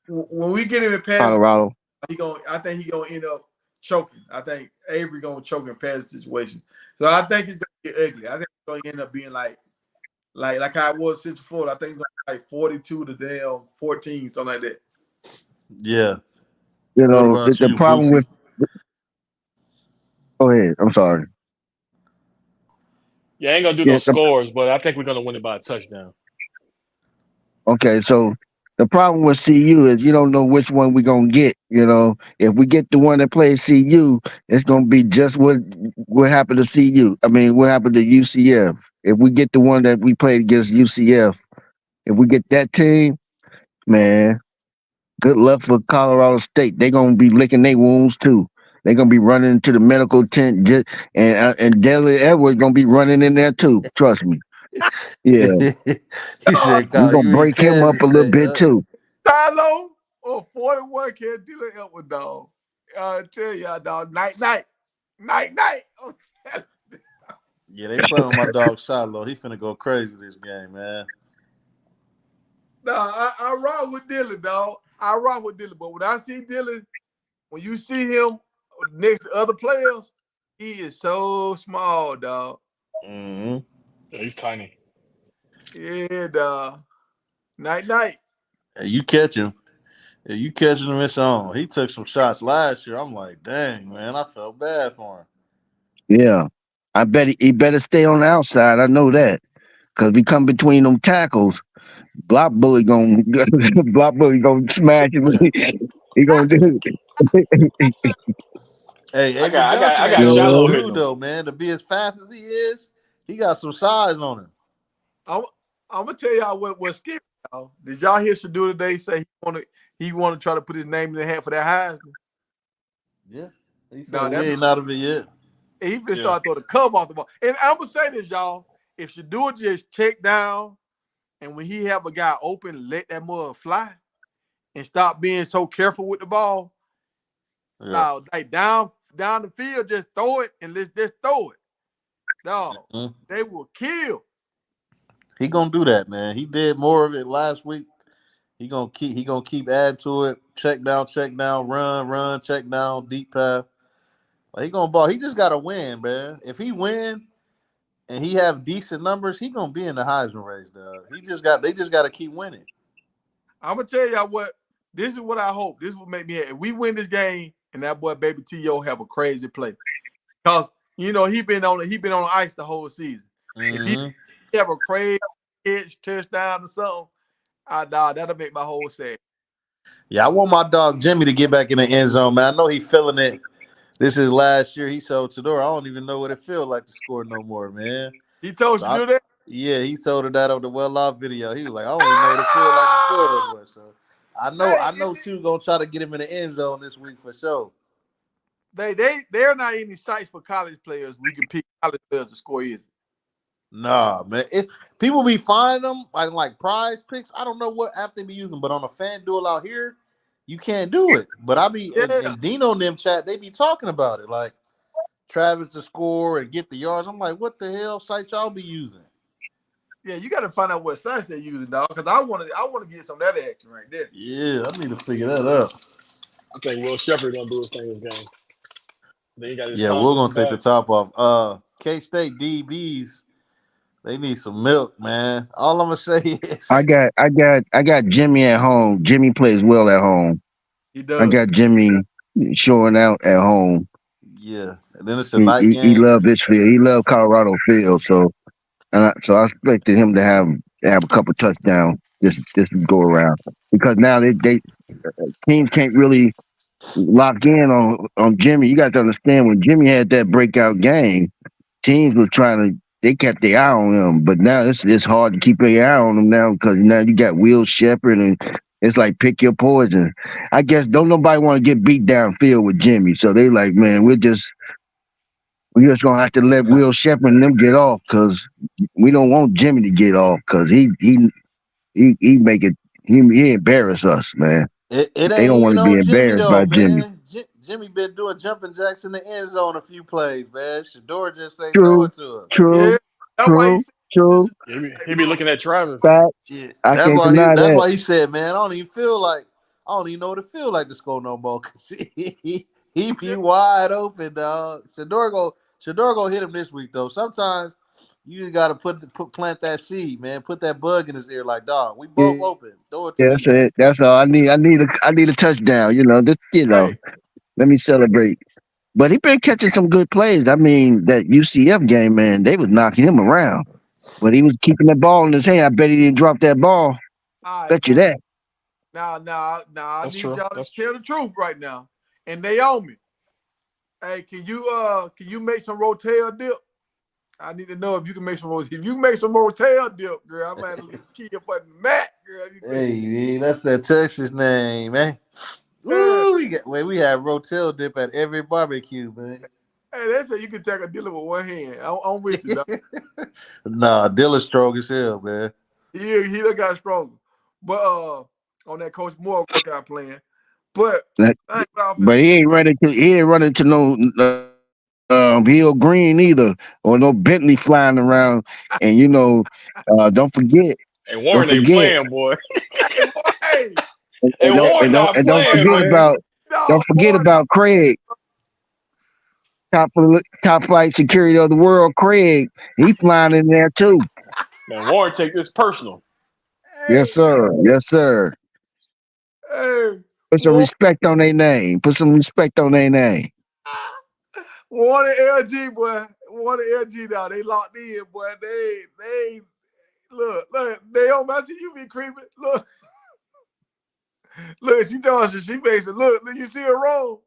when we get him in pass, Colorado. I think he gonna end up choking. I think Avery gonna choke in pass situation. So I think it's gonna get ugly. I think it's gonna end up being like how it was Central Florida. I think it's gonna be like 42 to damn 14, something like that. Yeah. You What know, about the you, problem Boosie? with go ahead. I'm sorry. Yeah, I ain't gonna do no Yeah, scores, but I think we're gonna win it by a touchdown. okay, so The problem with CU is you don't know which one we're gonna get. You know, if we get the one that plays CU, it's gonna be just what happened to CU. I mean, what happened to UCF? If we get the one that we played against UCF, if we get that team, man, good luck for Colorado State. They're gonna be licking their wounds too. They're gonna be running into the medical tent, and Dale Edwards gonna be running in there too. Trust me. Yeah, He Dog, said, we're "Carl, gonna you in break him up a Kansas, little say, bit too. Shiloh or 41 can't deal it up with dog. I tell y'all, dog, night, night, night, night. I'm telling you. Yeah, they playing with my dog Shiloh. He finna go crazy this game, man. No, I rock with Dylan, dog. I rock with Dylan. But when I see Dylan, when you see him next to other players, he is so small, dog. Mm-hmm. Yeah, he's tiny. Yeah, dog. Night, night. And you catch him. If you catching him, it's on. He took some shots last year. I'm like, dang, man, I felt bad for him. Yeah, I bet he better stay on the outside. I know that because we come between them tackles. Block bully gonna block bully gonna smash him. He gonna do it. Hey, I Avery got I got Johnson I ain't got no little Shiloh So, hitting dude him. though, man. To be as fast as he is, he got some size on him. I'm, I'm gonna tell y'all what's scary, y'all. Did y'all hear Shador today say he wanna try to put his name in the hat for that Heisman? Yeah, he said Dog, we that ain't out of it yet. he finna Yeah. start throwing the cover off the ball. And I'm gonna say this, y'all. If Shador just check down and when he have a guy open, let that mother fly and stop being so careful with the ball. Yeah, Like down the field, just throw it and let's just throw it. Dog, Mhm. they will kill. He gonna do that, man. He did more of it last week. He gonna keep adding to it. Check down, run, check down, deep pass. Like, he gonna ball. He just gotta win, man. If he win and he have decent numbers, he gonna be in the Heisman race, dog. They just gotta keep winning. I'm gonna tell y'all what. This is what I hope. This will make me happy. If we win this game and that boy Baby T.O. have a crazy play. Cause he been on ice the whole season. If he Hmm. have a crazy catch, touchdown or something, that'll make my whole set. Yeah, I want my dog Jimmy to get back in the end zone, man. I know he feeling it. This is last year. He showed Tador. I don't even know what it feels like to score no more, man. He told So you to do that? yeah, he told her that on the well off video. He was like, I don't even know what it feels like to score no more. So Hey, I know too gonna try to get him in the end zone this week for sure. they're not any sites for college players. We can pick college players to score easy. Nah, man. People be finding them like prize picks. I don't know what app they be using, but on a FanDuel out here, you can't do it. But I be Yeah. and Dino and them chat, they be talking about it. Like Travis to score and get the yards. I'm like, what the hell sites y'all be using? Yeah, you got to find out what sites they're using, dog. Because I want to get some of that action right there. Yeah, I need to figure that out. I think Will Shepard gonna do his thing this game. Then he got his Yeah, we're gonna confidence take the back. top off. K State DBs, they need some milk, man. All I'm gonna say is, I got Jimmy at home. Jimmy plays well at home. He I got does. Jimmy showing out at home. yeah. And then it's a He night he, he game. loved this field. He loved Colorado field. So I expected him to have a couple touchdowns just to go around because now they teams can't really lock in on Jimmy. You got to understand when Jimmy had that breakout game, teams was trying to they kept their eye on him, but now it's hard to keep your eye on him now because now you got Will Shepard and it's like pick your poison. I guess don't nobody want to get beat downfield with Jimmy, so they like, man, we're just gonna have to let Will Shepard and them get off because we don't want Jimmy to get off because he make it he embarrass us, man. It They ain't don't want even to be on Jimmy embarrassed though, by Jimmy. man. Jimmy been doing jumping jacks in the end zone a few plays, man. Shador just ain't throw True, it to him. Yeah. true, That's why he true, said true. He be looking at Travis. Facts. Yeah, I can't deny that's that. why he said, man, I don't even know what it feel like to score no more. Cause he be wide open, dog. Shador go hit him this week though. Sometimes you gotta plant that seed, man. Put that bug in his ear, like dog. We both Yeah, open. Throw it to me, that's man. it. That's all I need. I need a touchdown. Hey, Let me celebrate. But he been catching some good plays. I mean, that UCF game, man, they was knocking him around. But he was keeping that ball in his hand. I bet he didn't drop that ball. all right, Bet you bro. that. Now, I That's need true. y'all to That's tell the truth right now. And Naomi, hey, can you make some Rotel dip? I need to know if you can make some Rotel. If you can make some Rotel dip, girl, I might have to key up on the mat, girl. Hey, man, that's that Texas name, man. Ooh, we have Rotel dip at every barbecue, man. Hey, they say you can take a dealer with one hand. I'm with you, dog. Nah, Diller's strong as hell, man. He done got stronger. But on that Coach Moore workout plan. But That- I ain't got but he ain't running to no Hill Green either, or no Bentley flying around. And don't forget, hey Warren ain't playing, boy. Hey, boy, hey, Hey Warren not don't playing, forget man. Warren, about Craig, top flight security of the world. Craig, he flying in there too. Man, Warren take this personal. Yes, sir. Yes, sir. Hey, Put some respect on their name. Warren and LG, boy. Warren and LG now. They locked in, boy. They look, Naomi, I see you be creeping. Look, she told us she makes it. Look, you see her roll.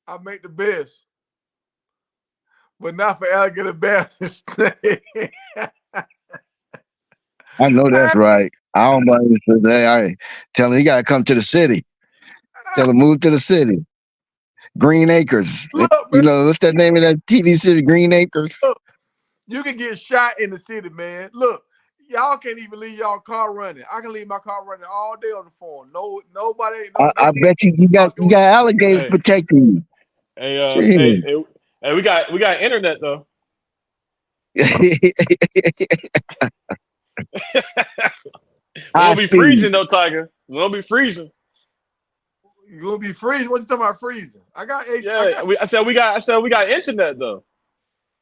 I make the best. But not for alligator Baptist. I know that's right. I don't mind today. I tell him he gotta come to the city. Tell him move to the city. Green Acres. Look, man, What's that name of that TV city? Green Acres. look, you can get shot in the city, man. Look, y'all can't even leave y'all car running. I can leave my car running all day on the phone. Nobody. I bet you got alligators Hey, protecting you. we got internet though. We High won't be speed. freezing though, Tiger. We won't be freezing. You gonna be freezing? What you talking about freezing? I got AC. Yeah, I said we got internet though.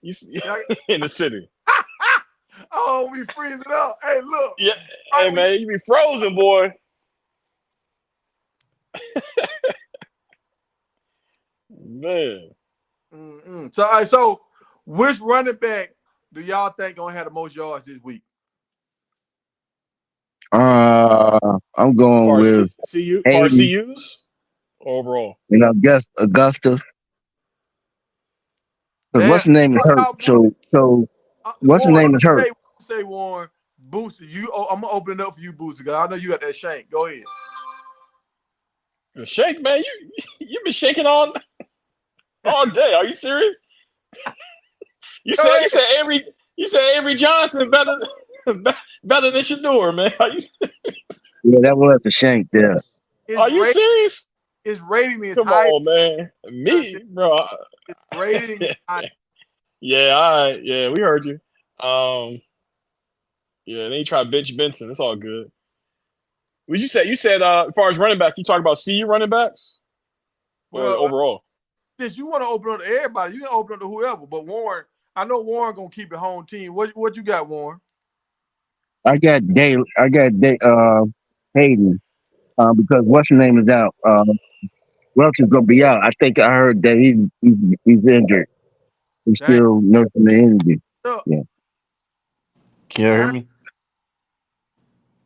You see, in the city. Oh, we freezing up. Hey, look. Yeah, hey man, you be frozen, boy. Man. Mm-mm. So which running back do y'all think gonna have the most yards this week? I'm going with Hayden. CUs overall. Augusta. Because Damn. what's the name is hurt. So what's the Warren, name is hurt. say Warren, Booster. I'm gonna open it up for you, Booster, because I know you got that shank. Go ahead. The shake, man. You been shaking all day. Are you serious? You said Avery Johnson better than Shador, man. Yeah, that was a shank there. Are you serious? His rating is Come high. on, man. Me, bro. His rating is high. Yeah, all right. Yeah, we heard you. Yeah, then you try to bench Benson. It's all good. What you said? You said as far as running back, you talk about CU running backs or Well, overall? since you want to open up to everybody, you can open up to whoever. But Warren, I know Warren gonna keep it home team. What you got, Warren? I got Hayden. Because what's the name is out. Welch is gonna be out. I think I heard that he's injured. He's Dang. still nursing the injury. Yeah. Can you hear me?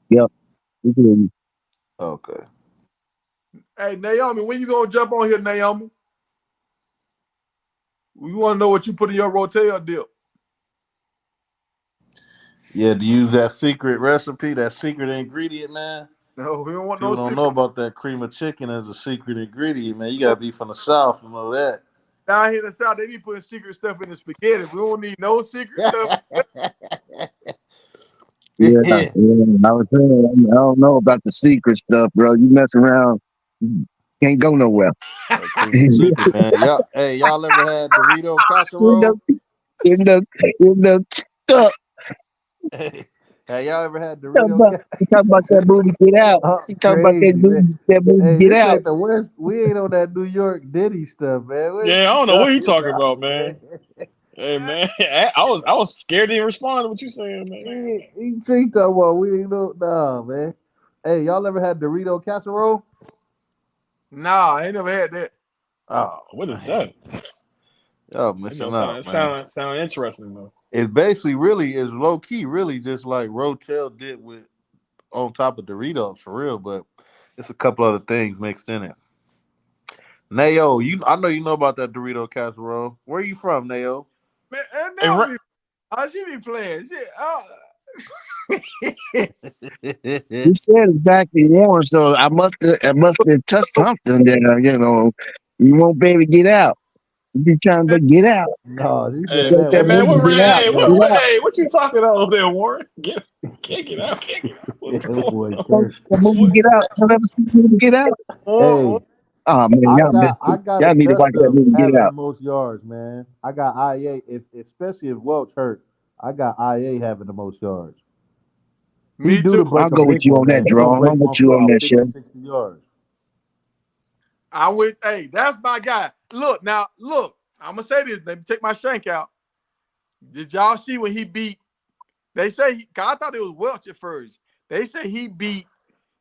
Yep. Okay. Hey, Naomi, when you gonna jump on here, Naomi? We want to know what you put in your Rotel dip. Yeah, to use that secret recipe, that secret ingredient, man. No, we don't want People no don't secret. know about that cream of chicken as a secret ingredient, man. You gotta be from the South to know that. Down here in the South, they be putting secret stuff in the spaghetti. We don't need no secret stuff. Yeah, I was saying, I don't know about the secret stuff, bro. You mess around, you can't go nowhere. That cream of chicken, man. Y'all ever had Dorito casserole? in the stuff. Hey, y'all ever had You Dorito casserole? talking about that movie Get Out. You talking about Crazy, man. that movie Hey, Get this Out. ain't the West. We ain't on that New York Diddy stuff, man. What Yeah, I you don't know what you talking about, about, man. Hey, man, I was scared to even respond to what you saying, man. He talking about we ain't no nah, man. Hey, y'all ever had Dorito casserole? Nah, I ain't never had that. Oh, What is man. that? Y'all That missing don't out, man. sound interesting though. It basically really is low key, really just like Rotel did with on top of Doritos for real, but it's a couple other things mixed in it. Nayo, I know you know about that Dorito casserole. Where are you from, Nayo? Man, and Hey, now she be playing shit. He said it's back in warm, so I must have touched something there. You won't be able to get out. You be trying to get out. No, she hey, said Get that hey that man, warm. movie, what? get out. Hey, Get out. what you talking about over there, Warren? Can't get out. What's That going boy on? cursed. That movie, What? get out. You never see the movie, get out. or Hey, Oh man, y'all missed I it. got Y'all need to watch accused that of movie, get having the out. most yards, man. I got IA, especially if Welch hurt. I got IA having the most yards. He me due too. to I'll break a go with big you one, on that, man. He gonna draw. break I'm with one you for on about that 50, shit. 60 yards. Hey, that's my guy. Look, I'm gonna say this. Let me take my shank out. Did y'all see when he beat? They say I thought it was Welch at first. They say he beat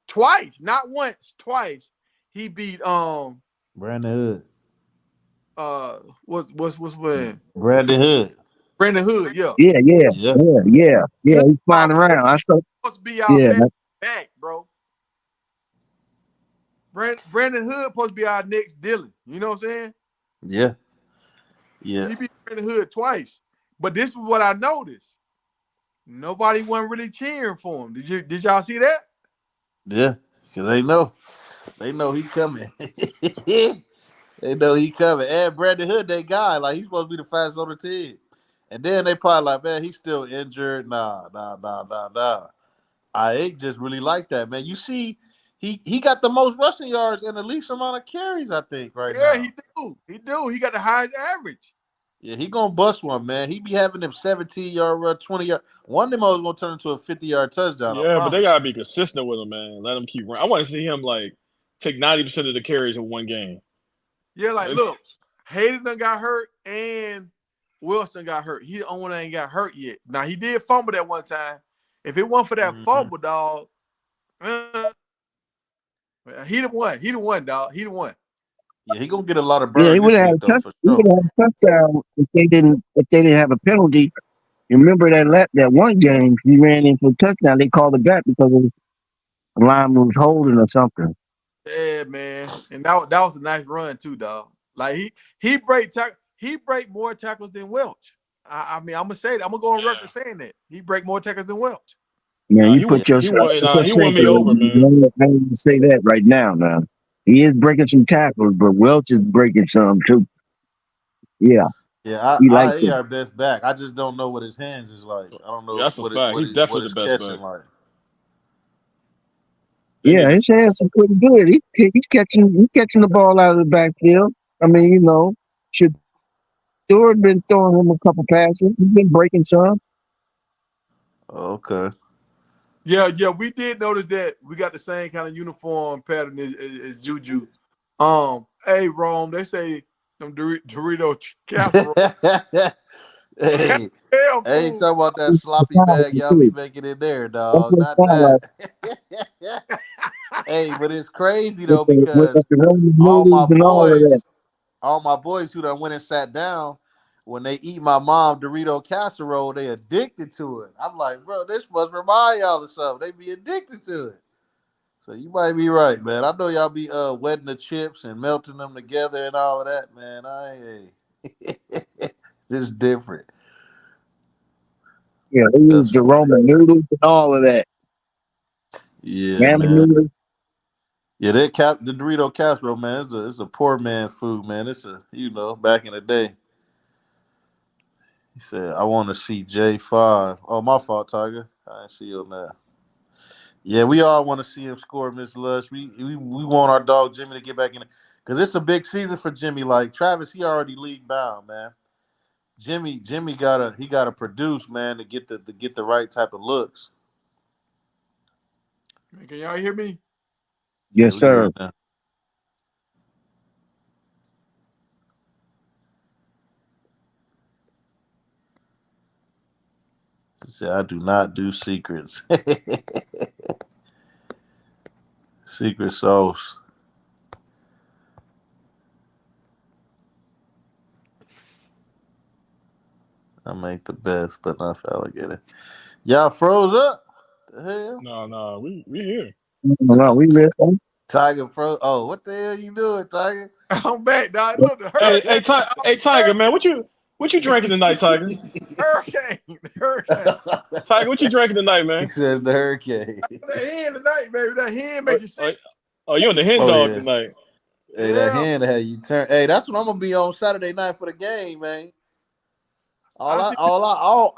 twice, not once, twice. He beat Brandon Hood. what's when Brandon Hood. Brandon Hood, yeah. Yeah, yeah, Yeah. yeah, yeah, yeah. Hood He's flying around. I saw. supposed to be our Yeah, back, bro. Brandon Hood supposed to be our next Dylan. You know what I'm saying? Yeah. Yeah. He beat Brandon Hood twice. But this is what I noticed. Nobody wasn't really cheering for him. Did y'all see that? Yeah. Because they know he coming. They know he coming. And Brandon Hood, that guy, like he's supposed to be the fastest on the team. And then they probably like, man, he's still injured. Nah. I ain't just really like that, man. You see, he got the most rushing yards and the least amount of carries, I think, right Yeah, now. he do. He do. He got the highest average. Yeah, he gonna bust one, man. He be having them 17-yard run, 20-yard. One of them is gonna turn into a 50-yard touchdown. I Yeah, but they promise. gotta be consistent with him, man. Let him keep running. I want to see him like take 90% of the carries in one game. Yeah, like look, Hayden done got hurt and Wilson got hurt. He the only one that ain't got hurt yet. Now he did fumble that one time. If it wasn't for that Mhm. fumble, dog, he the one. He the one, dog. He the one. Yeah, he gonna get a lot of yeah. burn this week though, for He would sure. have had a touchdown if they didn't have a penalty. You remember that one game he ran in for a touchdown. They called it back because the lineman was holding or something. Yeah, man. And that was a nice run too, dog. Like he break more tackles than Welch. I mean, I'm gonna say that. I'm gonna go on record Yeah. saying that. He break more tackles than Welch. Man, Nah, you he Yeah. put your he shank won me on over, man. it. I ain't gonna say that right now. Now he is breaking some tackles, but Welch is breaking some too. Yeah, Yeah, he likes I it. our best back. I just don't know what his hands is like. I don't Yeah, know that's a fact. He's what definitely his the best catching back. like. They Yeah, need his to. hands are pretty good. He's catching the ball out of the backfield. I mean, should Stewart been throwing him a couple passes. He's been breaking some. Okay. Yeah, we did notice that we got the same kind of uniform pattern as Juju. Hey, Rome, they say them Dorito casserole. Hey, Hell, I ain't fool. talking about that It's sloppy sound bag like y'all be too. making in there, That's dog. what it Not sound that. like Hey, but it's crazy with though the because Roman all my noodles and all of that. boys, all my boys who done went and sat down, when they eat my mom Dorito casserole, they addicted to it. I'm like, bro, this must remind y'all of something. They be addicted to it. So you might be right, man. I know y'all be wetting the chips and melting them together and all of that, man. This is different. Yeah, they use That's the funny. Roman noodles and all of that. Yeah, Ramen man. noodles. Yeah, the Dorito casserole, man. It's a poor man food, man. It's back in the day. He said, "I want to see J5." Oh, my fault, Tiger. I didn't see you on that. Yeah, we all want to see him score, Miss Lush. We want our dog Jimmy to get back in it because it's a big season for Jimmy. Like Travis, he already league bound, man. Jimmy gotta produce, man, to get the right type of looks. Can y'all hear me? Yeah, Yes, we can hear sir. you now. He said, "I do not do secrets." Secret sauce. I make the best, but not for alligator. Y'all froze up. The hell? No, we here. No, we ready. Tiger Pro. Oh, what the hell you doing, Tiger? I'm back, dog. Look, the Hey, Tiger, man, what you drinking tonight, Tiger? hurricane, hurricane. Tiger, what you drinking tonight, He man? says the hurricane. That hand tonight, baby. That hand make you sick. You on the hen Oh, dog yeah. tonight? Hey, that hand had you turn. Hey, that's what I'm gonna be on Saturday night for the game, man. I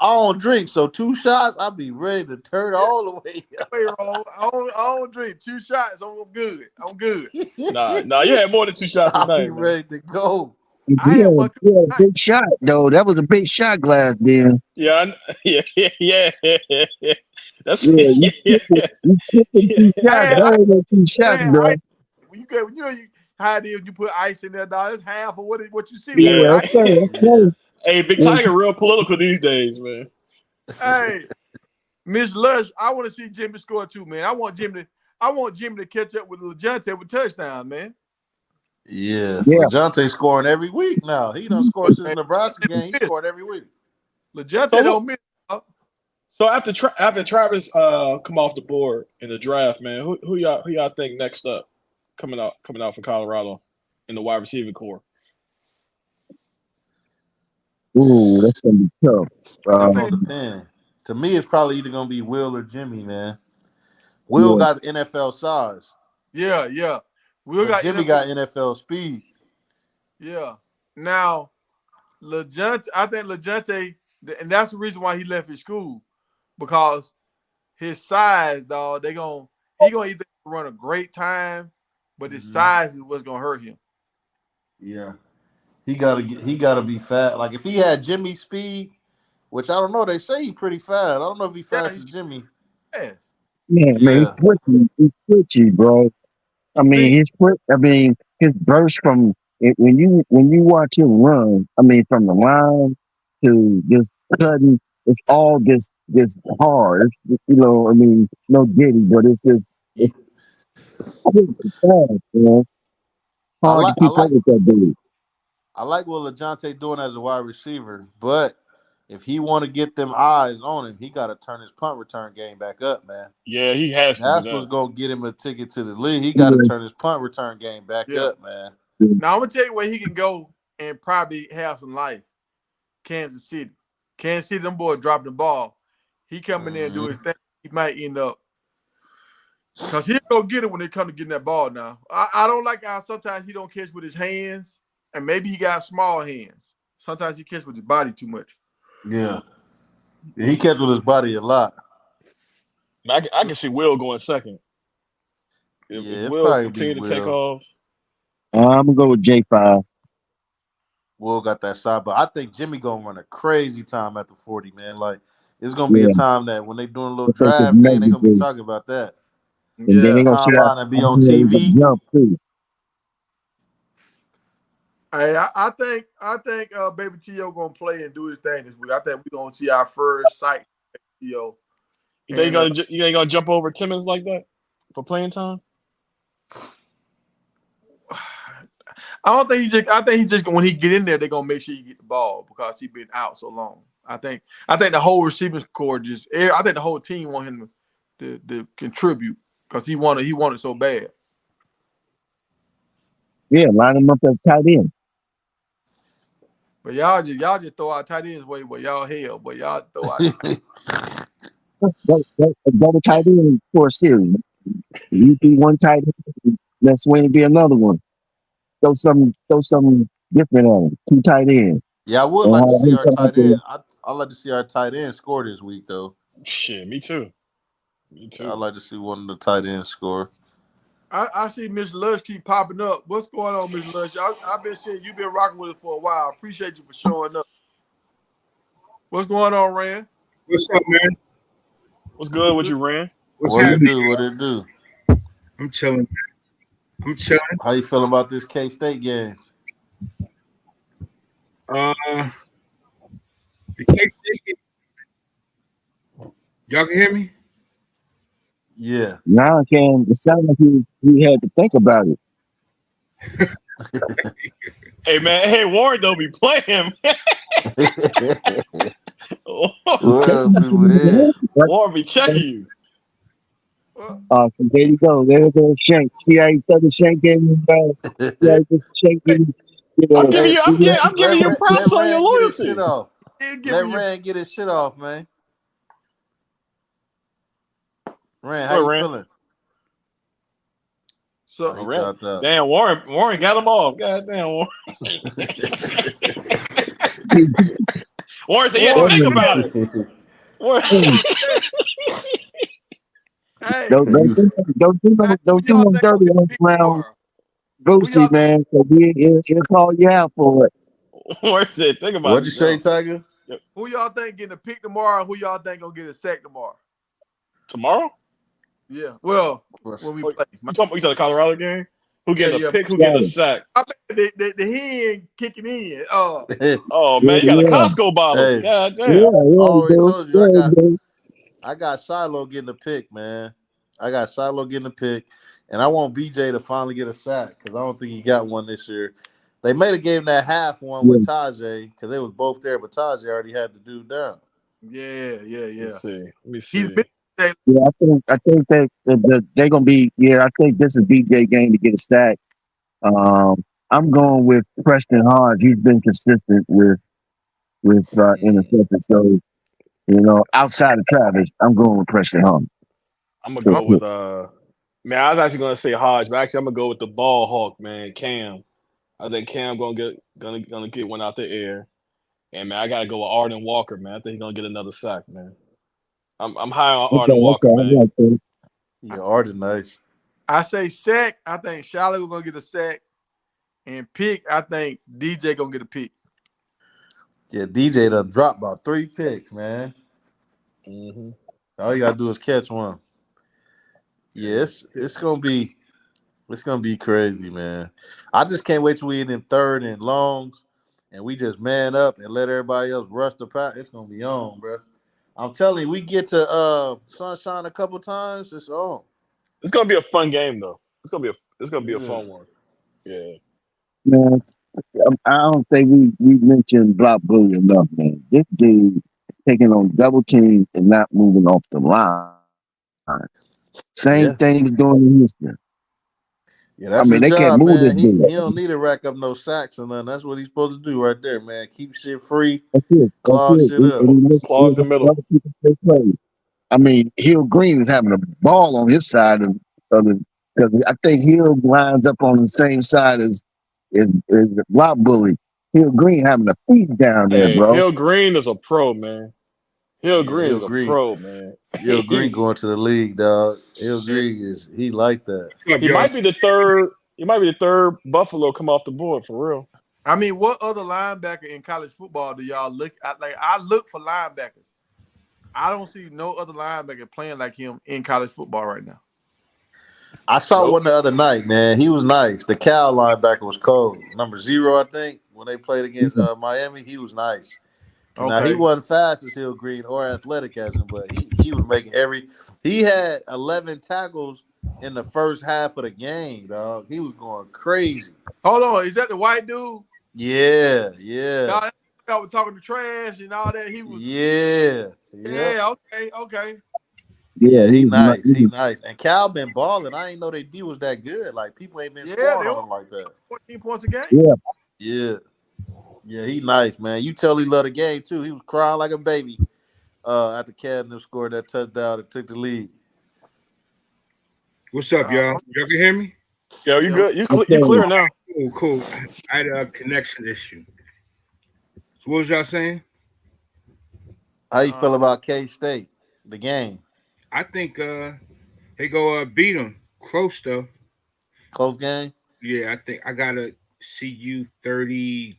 don't drink, so 2 shots, I'll be ready to turn all the way up. I don't drink 2 shots. I'm good. I'm good. Nah, you had more than 2 shots I'll tonight, be man. ready to go. I had one Yeah, big shot though. That was a big shot glass, then. Yeah, yeah. That's Yeah, you skipping 2 shots. had That ain't 2 shots, bro. ice. How it is. You put ice in there, dog. It's half of what you see. Yeah, Man. okay. Hey, Big Tiger, real political these days, man. Hey, Miss Lush, I want to see Jimmy score too, man. I want Jimmy to catch up with LeJohntay with touchdowns, man. Yeah, Yeah. LeJohntay scoring every week now. He done scored since Nebraska game. He scored every week. LeJohntay don't miss. So after Travis come off the board in the draft, man, who y'all think next up coming out for Colorado in the wide receiver core? Ooh, that's gonna be tough. It's gonna depend. To me, it's probably either gonna be Will or Jimmy, man. Will got the NFL size. Yeah. Jimmy got NFL speed. Yeah. Now, I think LeJohntay, and that's the reason why he left his school, because his size, dog. He gonna either run a great time, but his size is what's gonna hurt him. Yeah, he gotta be fast. Like if he had Jimmy's speed, which I don't know, they say he's pretty fast. I don't know if he's fast as Jimmy. Yes. Yeah, man, he's twitchy, bro. I mean, his burst from when you watch him run. I mean, from the line to just cutting, it's all this hard. It's, I mean, no giddy, but it's quick and fast, man. Hard to keep up with that dude. I like what LeJohntay doing as a wide receiver, but if he want to get them eyes on him, he got to turn his punt return game back up, man. Yeah, he has to. That's what's going to get him a ticket to the league. He got to turn his punt return game back up, man. Now, I'm going to tell you where he can go and probably have some life. Kansas City. Kansas City, them boys dropping the ball. He come in there and do his thing. He might end up. Because he'll go get it when they come to getting that ball now. I don't like how sometimes he don't catch with his hands, and maybe he got small hands. Sometimes he catch with his body too much. Yeah. He catch with his body a lot. I can see Will going second. If Will continue to take off. I'm going to go with J5. Will got that shot, but I think Jimmy going to run a crazy time at the 40, man. Like, it's going to be a time that when they doing a little draft thing, they're going to be talking about that. And then they're going to sit out and be on TV. Jump too. Hey, I think Baby T.O. gonna play and do his thing this week. I think we're gonna see our first sight T.O. You ain't gonna jump over Timmons like that for playing time? I think he just when he get in there, they're gonna make sure you get the ball because he been out so long. I think the whole receiving core I think the whole team want him to contribute because he wanted so bad. Yeah, line him up as tight end. But y'all just throw out tight ends way y'all hell, but y'all throw out double tight end for a series. You do one tight end, next swing be another one. Throw some different at him. 2 tight ends. Yeah, I would like to see our tight end. I'd like to see our tight end score this week, though. Shit, me too. I'd like to see one of the tight ends score. I see Miss Lush keep popping up. What's going on, Miss Lush? I've been seeing you've been rocking with us for a while. I appreciate you for showing up. What's going on, Rand? What's up, man? What's good with you, Rand? What it do? I'm chilling. How you feeling about this K-State game? The K-State. Y'all can hear me? Yeah. Now I can. It sounds like he had to think about it. Hey man, Warren don't be playing. Warren be checking you. So there you go. There's a shank. See how he threw the shank in his back? See how he just shanking? You I'm know, giving Hey, you. you know, I'm giving you let props on your Rand get his shit loyalty. off. He'll give Let you. Rand get his shit off, man. Rand, how Go ahead, you Rand. feeling? Oh, So he Rand. dropped out. Damn, Warren got him off. God damn, Warren. Warren said, "Yeah, Warren, think don't, about it." Warren. hey, don't, You hey, who don't do y'all no think gonna dirty get ones picked around tomorrow? Who Boosie, y'all think? man. So he'll call you out for it. Warren said, "Think about What'd it." you say, Yo. Tiger? Who y'all think getting a pick tomorrow? Who y'all think gonna get a sack tomorrow? Tomorrow? Yeah. Well, What's- when we Oh, play. you talking the Colorado game? Who Yeah, getting a yeah. pick? Who getting a Saturday. sack? I bet the hen kicking in. Oh Yeah, man, you got a yeah, Costco bottle. Hey, God yeah, damn. yeah, I you already do. told you Yeah, you do. I got Shiloh getting the pick, man. I got Shiloh getting the pick, and I want BJ to finally get a sack because I don't think he got one this year. They made a game that half one Yeah, with Tajay because they was both there, but Tajay already had the dude down. Yeah, yeah, Let me yeah. see. Let me He's see. been yeah. I think that they're gonna be. Yeah, I think this is BJ game to get a sack. I'm going with Preston Hodge. He's been consistent with interceptions. So outside of Travis, I'm going with Preston Hodge. I'm gonna So, oh, go with man, I was actually gonna say Hodge, but actually I'm gonna go with the ball hawk, man, Cam. I think Cam gonna get one out the air. And man, I gotta go with Arden Walker, man. I think he's gonna get another sack, man. I'm high on Arden okay, Walker, I man. like that. Yeah, Arden nice. I say sack. I think Charlotte gonna get a sack, and pick. I think DJ gonna get a pick. Yeah, DJ done dropped about 3 picks, man. Mm-hmm. All you gotta do is catch one. Yeah, it's gonna be crazy, man. I just can't wait till we get in third and longs, and we just man up and let everybody else rush the pack. It's gonna be on, bro. I'm telling you, we get to Sunshine a couple times, it's on. It's gonna be a fun game though. It's gonna be a Yeah, fun one. Yeah. Man, I don't think we mentioned Block Bully enough, man. This dude taking on double teams and not moving off the line. Same yeah, thing he was doing in Houston. yeah. I That's mean, his they can't job, move this man. He dude. don't need to rack up no sacks or nothing. That's what he's supposed to do right there, man. Keep shit free, That's it. That's clog it. shit And up. Clog the he middle. other people stay play. I mean, Hill Green is having a ball on his side of the because I think Hill lines up on the same side as the Block Bully. Hill Green having a feast down there, Hey, bro. Hill Green is a pro, man. Hill Yeah, Green Hill is a Green. pro, man. Hill Green He's going to the league, dog. Hill Green he like that. What's up, he y'all? might be the third. He might be the third Buffalo come off the board for real. I mean, what other linebacker in college football do y'all look at? Like, I look for linebackers. I don't see no other linebacker playing like him in college football right now. I saw Nope. one the other night, man. He was nice. The Cal linebacker was cold. Number 0, I think, when they played against Miami, he was nice. Now he Okay. wasn't fast as Hill Green or athletic as him, but he was making he had 11 tackles in the first half of the game, dog. He was going crazy. Hold on. Is that the white dude? Yeah, yeah, Y'all, I was talking to trash and all that. He was, yeah, yep. yeah, okay, okay. Yeah, Yeah, he he was not. nice. He nice. And Cal been balling. I didn't know they D was that good. Like people ain't been Yeah, scoring they on were him like that. 14 points a game. Yeah, Yeah. Yeah, he nice, man. You tell he love the game too. He was crying like a baby after Cadden scored that touchdown and took the lead. What's up, y'all? Y'all can hear me? Yo, you Yeah, good? You okay. clear now? Cool, cool. I had a connection issue. So what was y'all saying? How you uh, feel about K State? The game. I think they go beat them. Close though. Close game? Yeah, I think I gotta see you 30-24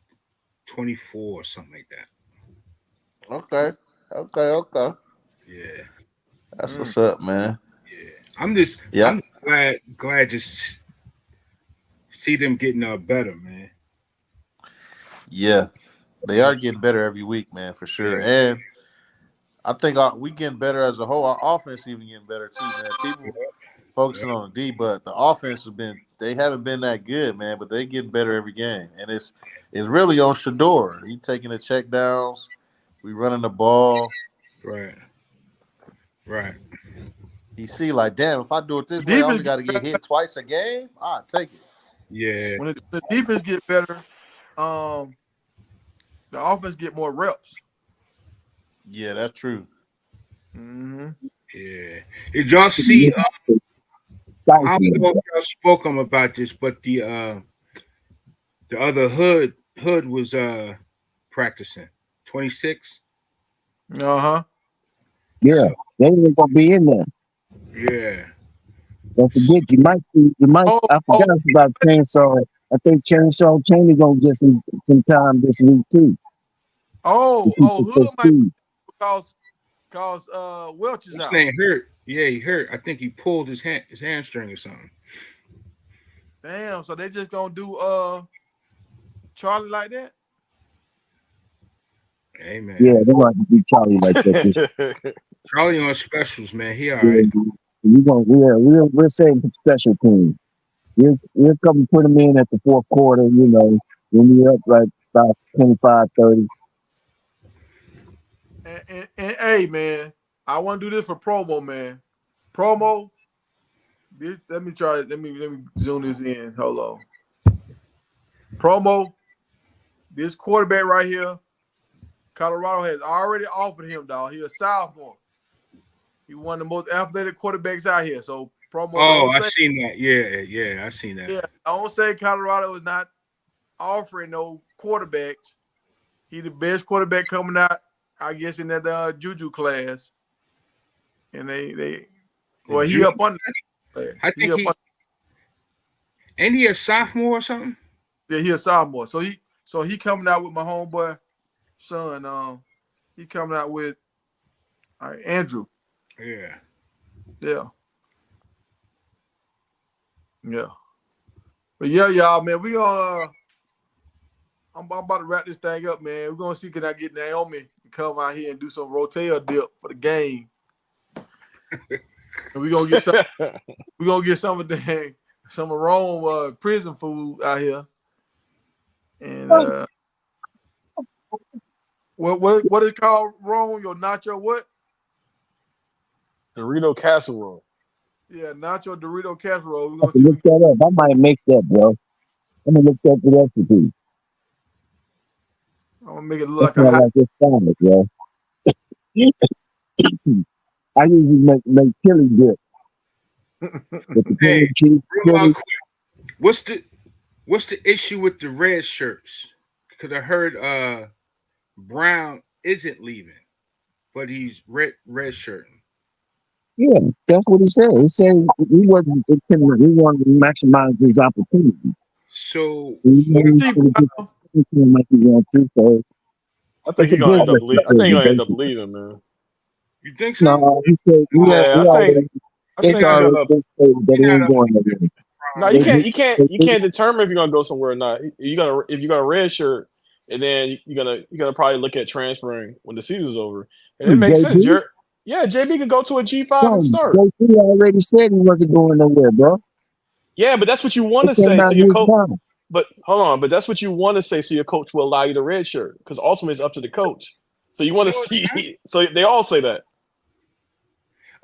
or something like that. Okay. Okay, okay. Yeah, That's mm. what's up, man. yeah. I'm just Yeah. I'm glad just see them getting better, man. Yeah. They I'm are getting better every week, man, for sure. yeah. And I think we getting better as a whole. Our offense even getting better too, man. People Yeah. focusing on the D, but the offense they haven't been that good, man. But they getting better every game, and it's really on Shador. He taking the check downs, we running the ball. Right. Right. He see like, damn, if I do it this way, I Defense only got to get hit twice a game. I take it. Yeah. when the defense get better, the offense get more reps. Yeah, that's true. Mm-hmm. Yeah. Did y'all see? I don't know if y'all spoke about this, but the other hood was practicing 26. Uh-huh. Yeah, they ain't gonna be in there. Yeah. Don't forget, you might see, you might. Oh, I oh, forgot about Chainsaw. I think Chainsaw Cheney gonna get some time this week too. Hood might cause Welch is This out. ain't hurt. Yeah, he hurt. I think he pulled his hamstring or something. Damn, so they just gonna do Charlie like that? Hey man. Yeah, they're gonna have to do Charlie like that. Charlie on specials, man. He all Yeah, right. we're saving for special teams. We'll come put them in at the fourth quarter. You know, when we're up like about 25, 30. And hey man, I want to do this for promo, man. Promo. Let me try it. Let me zoom this in. Hold on. Promo. This quarterback right here, Colorado has already offered him, dog. He's a sophomore. He one of the most athletic quarterbacks out here. So promo. Oh, I seen that. Yeah, I seen that. Yeah, I don't say Colorado is not offering no quarterbacks. He the best quarterback coming out, I guess, in that Juju class. And he up on that. I think ain't he a sophomore or something? Yeah, he a sophomore. So he coming out with my homeboy son. He coming out with Andrew. Yeah. Yeah. Yeah. But yeah, y'all, man, we gonna I'm about to wrap this thing up, man. We're gonna see can I get Naomi to come out here and do some rotel dip for the game. And we're gonna get some of some of Rome prison food out here. And what is it called, Rome? Your nacho what? Dorito casserole. Yeah, nacho Dorito casserole. We're I gonna can see look that up. I might make that, bro. I'm gonna look up the recipe. I'm gonna make it look That's like a not hot. like this sandwich, bro. I usually make chili dip with the Hey, chili cheese real chili. quick. What's the issue with the red shirts? Because I heard Brown isn't leaving, but he's red shirting. Yeah, that's what he said. He said he wasn't. He wanted to maximize his opportunity. So He wanted See, to get Brown, like he wants to. So I think it's a he's gonna end up business leaving. I think he's decision, gonna end up basically. leaving, man. you think so? No, he said Yeah, I it's think he's already gonna. stated that He's he not ain't up going nowhere. No, They, you can't determine if you're gonna go somewhere or not. If you got a red shirt, and then you're gonna probably look at transferring when the season's over, and it makes sense. JB? Yeah, JB can go to a G5 and No, start. JB already said he wasn't going nowhere, bro. Yeah, but that's what you want It to came say. So out your his coach, mouth. but hold on, but that's what you want to say. So your coach will allow you the red shirt because ultimately it's up to the coach. So you want to see. So they all say that.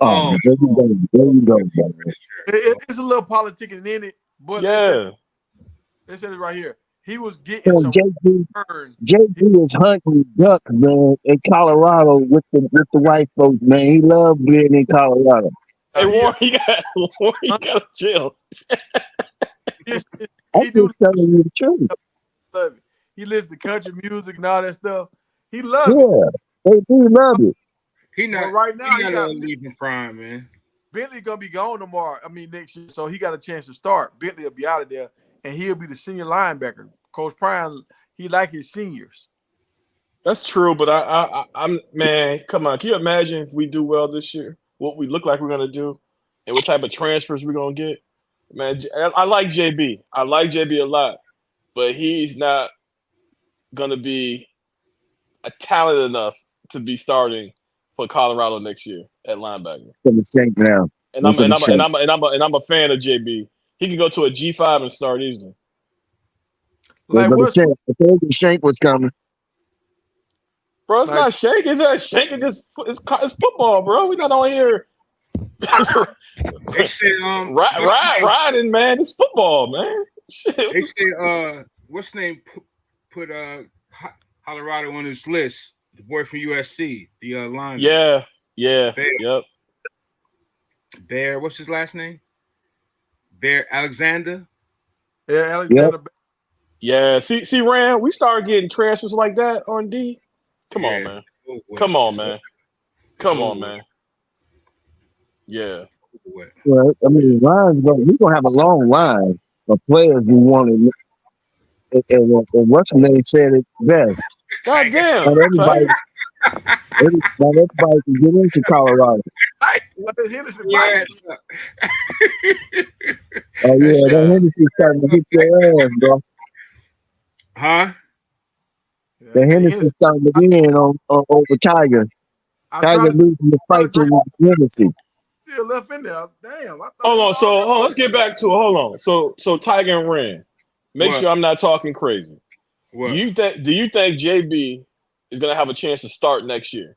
Oh, There you go. There you go, bro. it's a little politicking in it, but Yeah. they said it right here. He was getting So some JB, return. JB is hunting ducks, man, in Colorado with the white folks, man. He loves being in Colorado. Hey He Warren, Warren, you gotta chill. I'm he do just telling you the truth. love it. He listens to country music and all that stuff. He loves it. Yeah, they do love it. But right now he not got leaving prime, man. Bentley gonna be gone tomorrow. I mean next year, so he got a chance to start. Bentley will be out of there, and he'll be the senior linebacker. Coach Prime, he like his seniors. That's true, but I'm man. Come on, can you imagine if we do well this year? What we look like we're gonna do, and what type of transfers we're gonna get? Man, I like JB. I like JB a lot, but he's not gonna be a talent enough to be starting for Colorado next year at linebacker. For the sake now. And For the sake. I'm a fan of JB. He can go to a G5 and start easily. They're Like gonna what's say the third shank was coming. Bro, it's like not shake. It's not shake. It's football, bro. We're not on here They said riding, man. It's football, man. they said what's the name put Colorado on his list. The boy from USC, the lineman. Yeah. Yep. Bear, what's his last name? Bear Alexander. Yeah, Alexander. Yeah. See, Rand, we started getting transfers like that on D. Come on, man. Come on, man. Come on, man. Yeah. Well, I mean, we're gonna have a long line of players who want to. And what's the name said it best. God damn. Not everybody can get into Colorado. What is Henderson? Yes. Oh yeah, that Henderson's starting to hit your ass, bro. Huh? The Henderson's starting to win on over Tiger. Tiger losing the fight to Henderson. Still left in there. Damn. Hold on. Let's get back to it. Hold on. So Tiger and Ren. Make sure I'm not talking crazy. What? Do you think JB is gonna have a chance to start next year?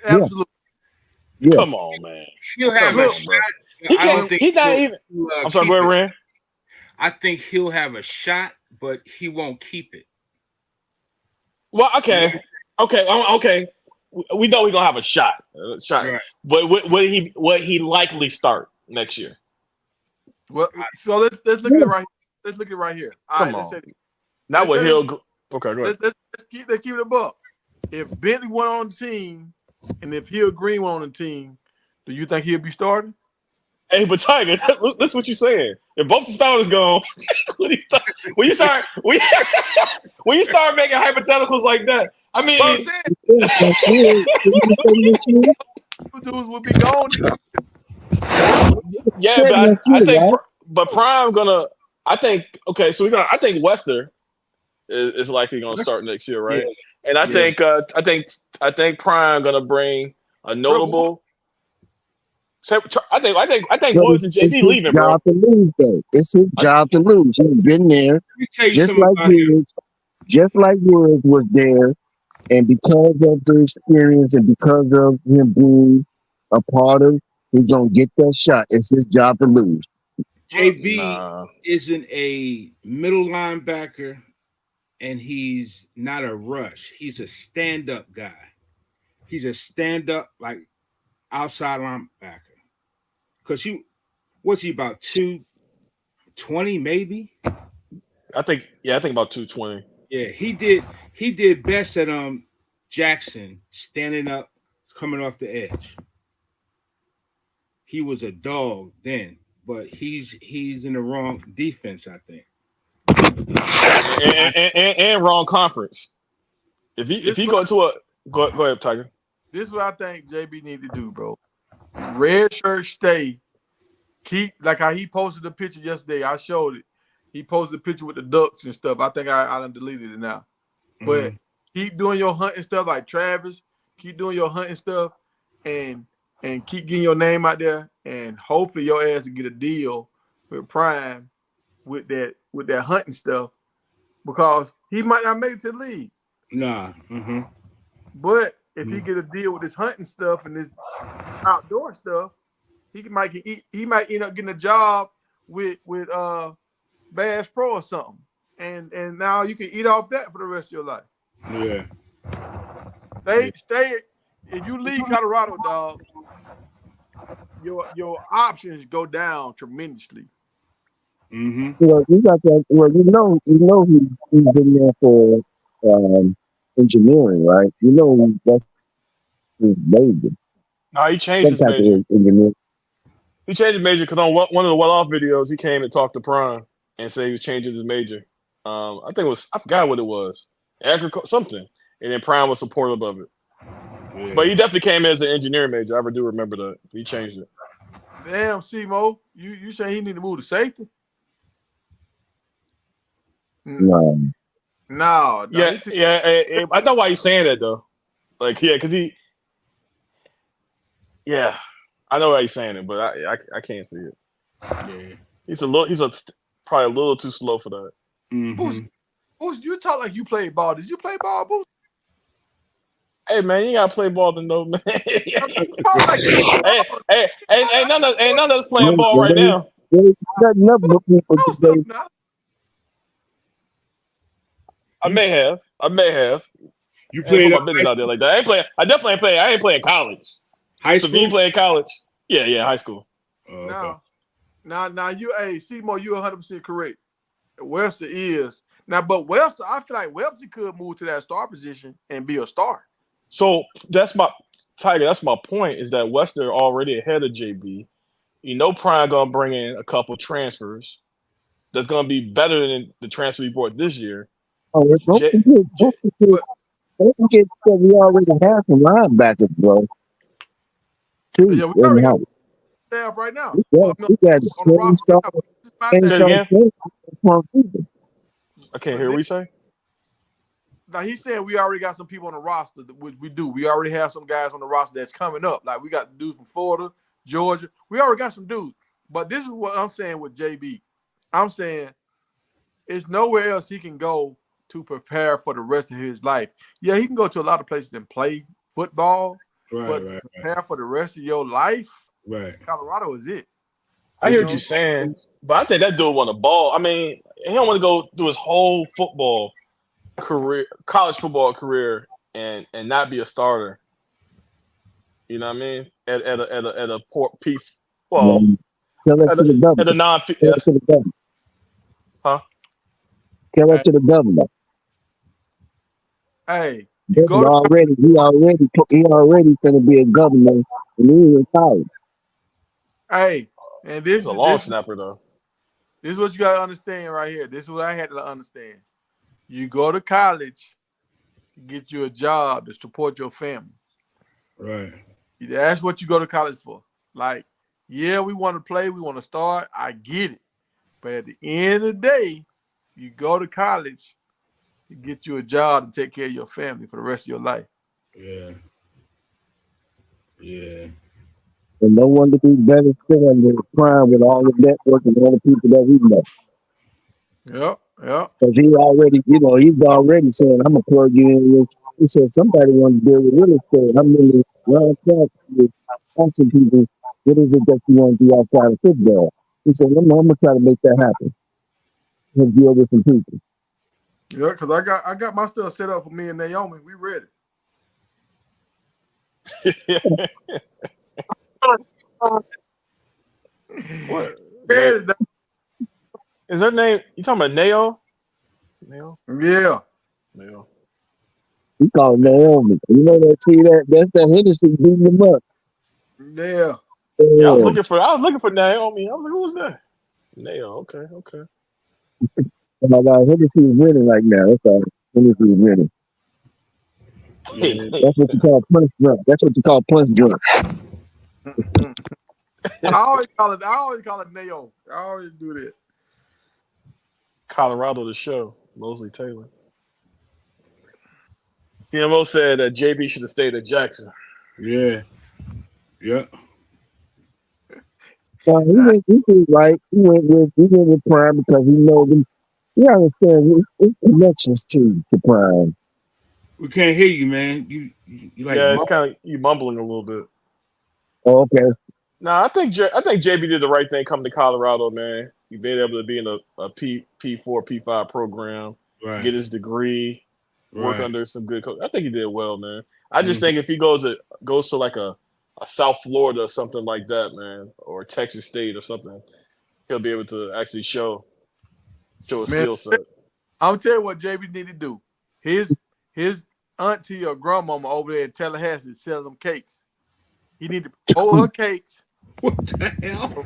Absolutely. Yeah. Come on, man. He'll have a shot. He's not even. I'm sorry, go ahead, Ren. I think he'll have a shot, but he won't keep it. Well, okay. We know he's gonna have a shot. Right. But would he likely start next year? Well, so let's look at it right. Let's look at it right here. Come on. Not what he'll. Okay, go ahead. Let's keep it above. If Bentley went on the team, and if Hill Green went on the team, do you think he'll be starting? Hey, but Tiger, that's what you're saying. If both the starters gone, when you start making hypotheticals like that, I mean, dudes will be gone. Yeah, but Prime gonna. I think okay. So I think Wester is likely gonna start next year, right? Yeah. And I think Prime gonna bring a notable. I think Woods and JD leaving, bro. To lose, though. It's his job to lose. He's been there, just like Woods was there, and because of the experience and because of him being a part of, he's gonna get that shot. It's his job to lose. JB isn't a middle linebacker, and he's not a rush. He's a stand-up guy. He's a stand-up like outside linebacker. Because what's he about 220 maybe? I think about 220. Yeah, he did best at Jackson standing up, coming off the edge. He was a dog then, but he's in the wrong defense, I think. And wrong conference. If you go ahead, Tiger. This is what I think JB need to do, bro. Red shirt stay. Keep like how he posted the picture yesterday. I showed it. He posted a picture with the ducks and stuff. I think I done deleted it now. But keep doing your hunting stuff like Travis. Keep doing your hunting stuff and keep getting your name out there. And hopefully your ass will get a deal with Prime with that hunting stuff. Because he might not make it to the league. Nah. But if he get a deal with this hunting stuff and this outdoor stuff, he might end up getting a job with Bass Pro or something, and now you can eat off that for the rest of your life. Yeah. Stay. If you leave Colorado, dog, your options go down tremendously. Well, you got that. Well, you know, he's been there for engineering, right? You know, that's his major. No, he changed his major. He changed his major because on one of the well-off videos, he came and talked to Prime and said he was changing his major. I forgot what it was, something, and then Prime was supportive of it. Yeah. But he definitely came in as an engineering major. I do remember that. He changed it. Damn, C-Mo, you say he need to move to safety? No. Yeah. I know why he's saying that though. Like, yeah, because I know why he's saying it, but I can't see it. Yeah, he's probably a little too slow for that. Boost, you talk like you played ball. Did you play ball, Boost? Hey man, you gotta play ball to know, man. Oh, like, ain't none of us playing There ball right now. ain't nothing up but people know today. something now. I You may have. you I ain't put played my business out there like that. I ain't playing. I definitely ain't playing. I ain't playing college. high So if you ain't school? playing college, yeah, high school. Oh, okay. Now, you, hey, Seymour, you 100% correct. Webster is now, but Webster, I feel like Webster could move to that star position and be a star. So that's my Tiger. That's my point. Is that Western already ahead of JB? You know, Prime gonna bring in a couple transfers. That's gonna be better than the transfer he brought this year. Oh, don't J, forget, J, But don't forget that we already have some linebackers, bro. Too yeah, we in already the got house. staff right now. We Well, got I mean, we got on the roster right now. This is my Kenny say it thing. Sharp, again. I can't But hear this, what you say. now he's saying we already got some people on the roster, which we do. We already have some guys on the roster that's coming up. Like we got dudes from Florida, Georgia. We already got some dudes. But this is what I'm saying with JB. I'm saying it's nowhere else he can go to prepare for the rest of his life. Yeah, he can go to a lot of places and play football, but to Right. prepare for the rest of your life, Right. Colorado is it. I You hear what you're know? saying, but I think that dude want a ball. I mean, he don't want to go through his whole football career, college football career, and not be a starter. You know what I mean? At a poor P, well, man. Tell that to the governor. at a non Tell that to the governor. huh? Tell that Hey, to the governor. hey, you go to He already gonna be a governor and he in college. hey, and He's a long snapper though. this is what you gotta understand right here. This is what I had to understand. You go to college, you get you a job to support your family. Right. That's what you go to college for. Like, yeah, we want to play, we want to start. I get it. But at the end of the day, you go to college, you get you a job to take care of your family for the rest of your life. Yeah. Yeah. And no one to be better fit under the Prime with all the network and all the people that we know. Yep. Because he's already saying, I'm going to plug you in with, he said, somebody wants to deal with real estate. I'm really well with asking people, what is it that you want to do outside of football? He said, I'm going to try to make that happen. He'll deal with some people. Yeah, because I got my stuff set up for me and Naomi. We ready. What? Ready. Is her name? You talking about Nail? Nail? Yeah. Nail. He called Naomi. You know that's that Henderson beating him up. Yeah. Yeah, Yeah. I was looking for Naomi. I was like, who was that? Nail. Okay. And I got Henderson is winning right now. That's all. Henderson is winning. Yeah. That's what you call punch drunk. That's what you call punch drunk. I always call it Nayo. I always do that. Colorado the show. Mosley Taylor. CMO said that JB should have stayed at Jackson. Yeah. Yeah. He did right. He went with Prime because he knows him. He understands his connections to Prime. We can't hear you, man. You like Yeah, it's kind of you mumbling a little bit. Oh, okay. Nah, I think JB did the right thing coming to Colorado, man. He been able to be in a P4 P5 program, right. get his degree, work Right. under some good coach. I think he did well, man. I just Mhm. think if he goes to like a South Florida or something like that, man, or Texas State or something, he'll be able to actually show a Man, skill set. I'm tell you what JB need to do. His auntie or grandmama over there in Tallahassee selling them cakes. He need to promote her cakes, What the hell?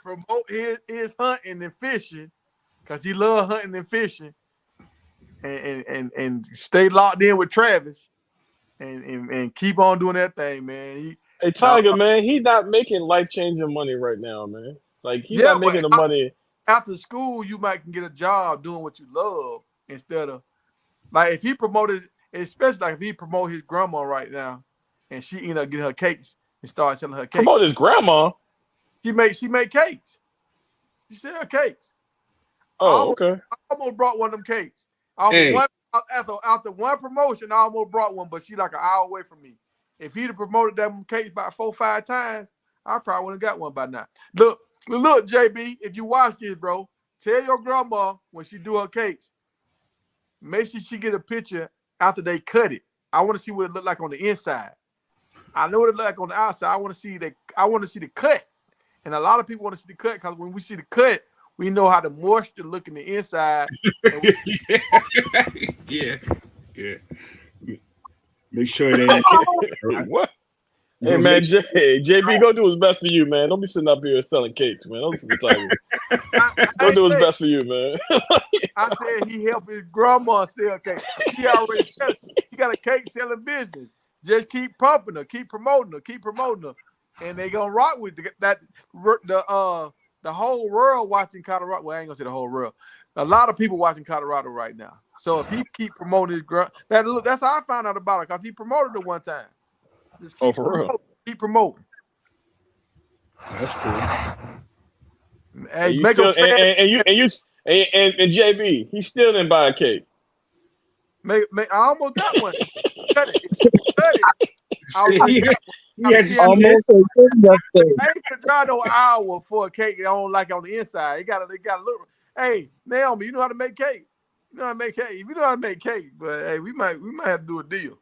promote his hunting and fishing, because he love hunting and fishing, and stay locked in with Travis and keep on doing that thing, man. Hey Now, Tiger, man, he's not making life changing money right now, man. Like he's yeah, not but making the money. after school, you might can get a job doing what you love instead of like if he promoted, especially like if he promote his grandma right now, and she get her cakes and start selling her cakes. Promote his grandma. She make cakes. She sell cakes. I Oh, almost, okay. I almost brought one of them cakes. I almost Hey, one after one promotion, I almost brought one, but she like an hour away from me. If he'd have promoted them cakes about 4-5 times, I probably would have got one by now. Look, JB, if you watch this, bro, tell your grandma when she do her cakes, make sure she get a picture after they cut it. I want to see what it look like on the inside. I know what it look like on the outside. I want to see the cut. And a lot of people want to see the cut because when we see the cut, we know how the moisture look in the inside. Yeah. Make sure it ain't. What? Hey man, JB, go do what's best for you, man. Don't be sitting up here selling cakes, man. Don't listen to Tiger. Go do what's best for you, man. I said he helped his grandma sell cake. He already said he got a cake selling business. Just keep pumping her, keep promoting her, and they gonna rock with the whole world watching Colorado. Well, I ain't gonna say the whole world. A lot of people watching Colorado right now. So if he keep promoting his that's how I found out about it because he promoted it one time. Just keep keep promoting. That's cool. Hey, and make still, them and JB, he still didn't buy a cake. I almost got one. Cut it. He had Almost a good enough thing. I ain't gonna drive no hour for a cake. I don't like on the inside. It got a little. Hey, Naomi, you know how to make cake. You know how to make cake. If you know how to make cake, but hey, we might have to do a deal.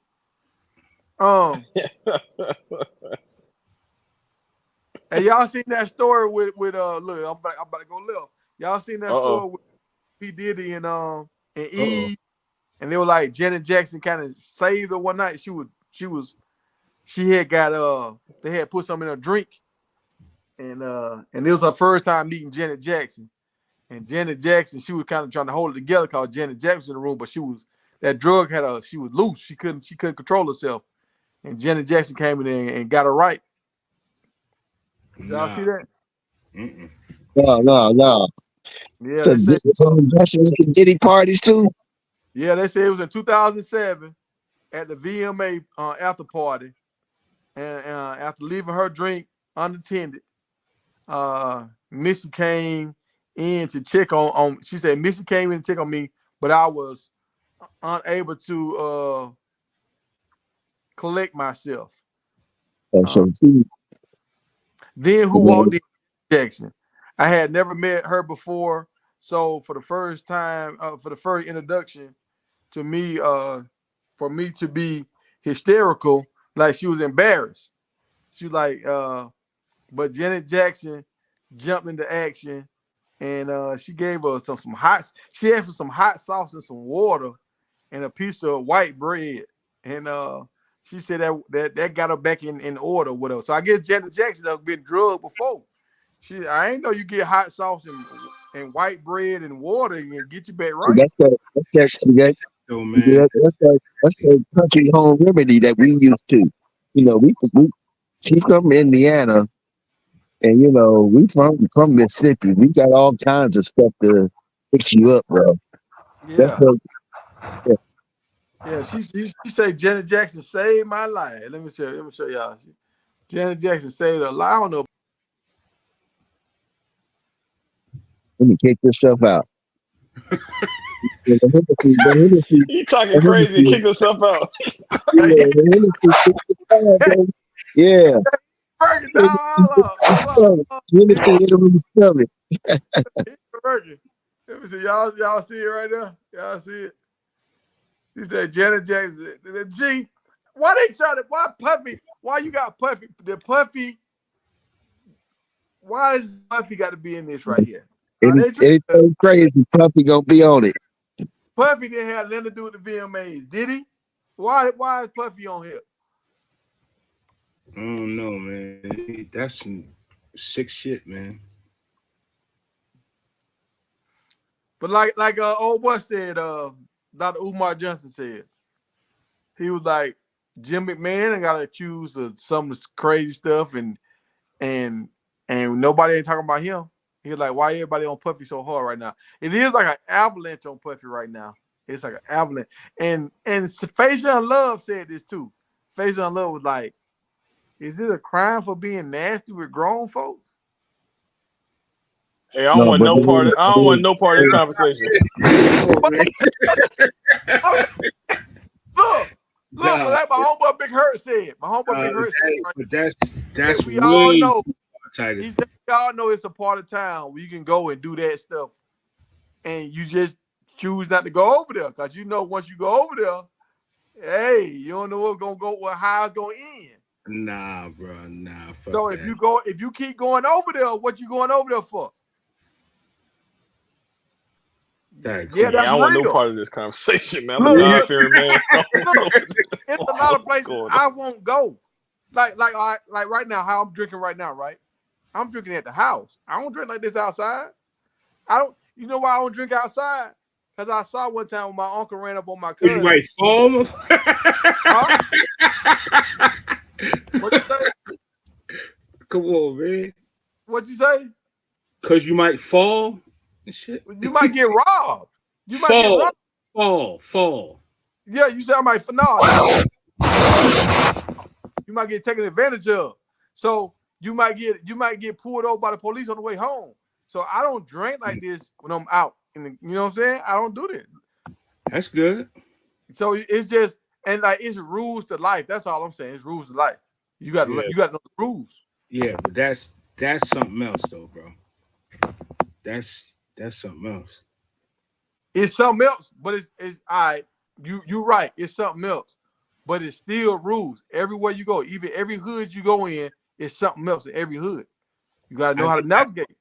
Hey, y'all seen that story with look, I'm about to go left. Y'all seen that story with P. Diddy and Eve, and they were like Janet Jackson kind of saved her one night. She had got they had put something in her drink, and it was her first time meeting Janet Jackson. And Janet Jackson, she was kind of trying to hold it together because Janet Jackson was in the room, but she was loose. She couldn't control herself. And Janet Jackson came in there and got her right. Did y'all see that? No. Yeah, So they said Diddy parties too. Yeah, they said it was in 2007 at the VMA after party, and after leaving her drink unattended, Missy came in to check on. She said Missy came in to check on me, but I was unable to collect myself. Then who walked in? Jackson. I had never met her before, so for the first time, for the first introduction to me, for me to be hysterical, like she was embarrassed. She was like, but Janet Jackson jumped into action, and she gave us some hot. She asked for some hot sauce and some water, and a piece of white bread, and she said that got her back in order with her. So I guess Janet Jackson has been drugged before. I ain't know you get hot sauce and white bread and water and get you back right. So that's that country home remedy that we used to. You know, she's from Indiana, and you know we from Mississippi. We got all kinds of stuff to fix you up, bro. Yeah. Yeah, she said Janet Jackson saved my life. Let me show y'all. Janet Jackson saved her life. I don't know. Let me kick yourself out. You talking crazy? Kick yourself out. Yeah. Let me see. Y'all see it right there? Y'all see it? You said Janet Jackson. G, why they trying to? Why Puffy? Why you got Puffy? The Puffy. Why is Puffy got to be in this right here? Anything crazy, Puffy gonna be on it. Puffy didn't have nothing to do with the VMAs, did he? Why is Puffy on here? I don't know, man. That's some sick shit, man. But like old boy said, Dr. Umar Johnson said, he was like, Jim McMahon got accused of some of this crazy stuff and nobody ain't talking about him. He was like, why everybody on Puffy so hard right now? It is like an avalanche on Puffy right now. It's like an avalanche. And Faison Love said this too. Faison Love was like, is it a crime for being nasty with grown folks? Hey, I don't No, want but no part. I don't want no part of this conversation. Come on, man. Look, but Nah, like my homeboy Big Hurt said. My homeboy Big Hurt said, hey, right, but that's that we all way know. tighter. He said we all know it's a part of town where you can go and do that stuff, and you just choose not to go over there because you know once you go over there, hey, you don't know what's gonna go, how it's gonna end. Nah, bro, nah. Fuck So that. if you keep going over there, what you going over there for? That Yeah, Yeah, I that's don't want no real. part of this conversation, man. I'm a Look, God fearing man. I don't look, know it's a lot of what's places going on. I won't go. Like right now, how I'm drinking right now, right? I'm drinking at the house. I don't drink like this outside. I don't. You know why I don't drink outside? Because I saw one time when my uncle ran up on my You cousin. might fall. Huh? What you say? Come on, man. What you say? Cause you might fall and shit. You might get robbed. You might get robbed. Fall. Yeah, you say I might. No. You might get taken advantage of. So you might get pulled over by the police on the way home. So I don't drink like this when I'm out. You know what I'm saying? I don't do that. That's good. So it's just and like it's rules to life. That's all I'm saying. It's rules to life. You got to Yeah. know the rules. Yeah, but that's something else though, bro. That's something else. It's something else, but it's all right. You're right. It's something else, but it's still rules everywhere you go. Even every hood you go in, it's something else in every hood. You got to know how to navigate.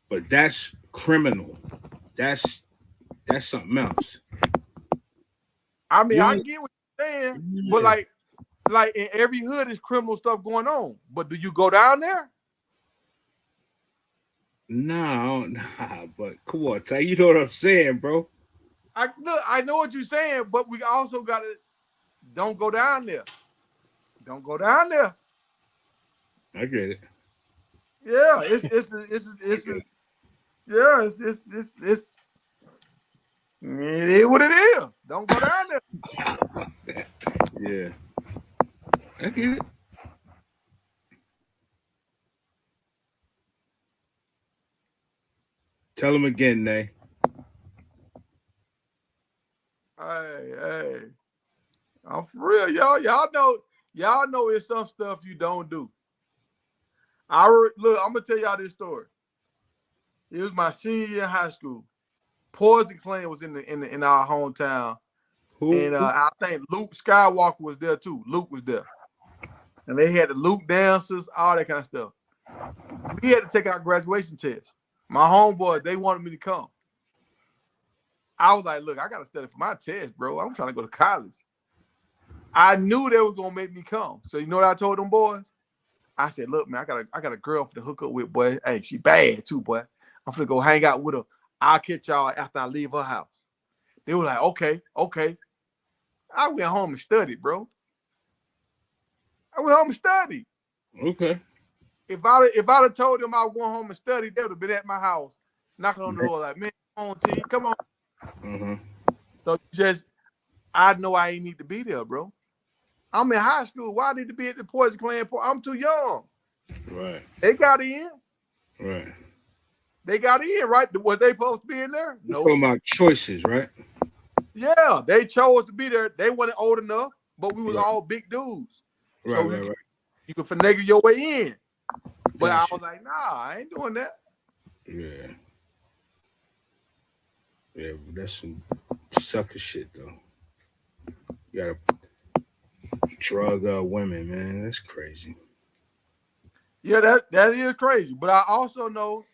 But that's criminal. That's something else. I mean, You I know- get what you're saying, but Yeah. like in every hood is criminal stuff going on. But do you go down there? No, nah, but come on, Ty. You know what I'm saying, bro? I know what you're saying, but we also got to don't go down there. Don't go down there. I get it. Yeah, it's yeah, it is what it is. Don't go down there. Yeah. I get it. Tell him again, Nay. Hey, I'm for real, y'all. Y'all know it's some stuff you don't do. Look, I'm gonna tell y'all this story. It was my senior year in high school. Poison Clan was in our hometown, Who? and I think Luke Skywalker was there too. Luke was there, and they had the Luke dancers, all that kind of stuff. We had to take our graduation test. My homeboys, they wanted me to come. I was like, look, I gotta study for my test, bro. I'm trying to go to college. I knew they was gonna make me come. So you know what I told them boys? I said, look, man, I got a girl for the hook up with, boy. Hey, she bad too, boy. I'm finna go hang out with her. I'll catch y'all after I leave her house. They were like, okay. I went home and studied, bro. I went home and studied. Okay. If I'd have told them I was going home and study, they would have been at my house, knocking on the door like, man, come on, T, come on. Mm-hmm. So I know I ain't need to be there, bro. I'm in high school. Why I need to be at the Poison Clan? I'm too young. Right. They got in. Right. They got in, right? Was they supposed to be in there? You're No. talking about choices, right? Yeah, they chose to be there. They weren't old enough, but we was Right. all big dudes. Right, So right. you could finagle your way in. But Gotcha. I was like, nah, I ain't doing that. Yeah. Yeah, but that's some sucker shit though. You gotta drug women, man. That's crazy. Yeah, that is crazy. But I also know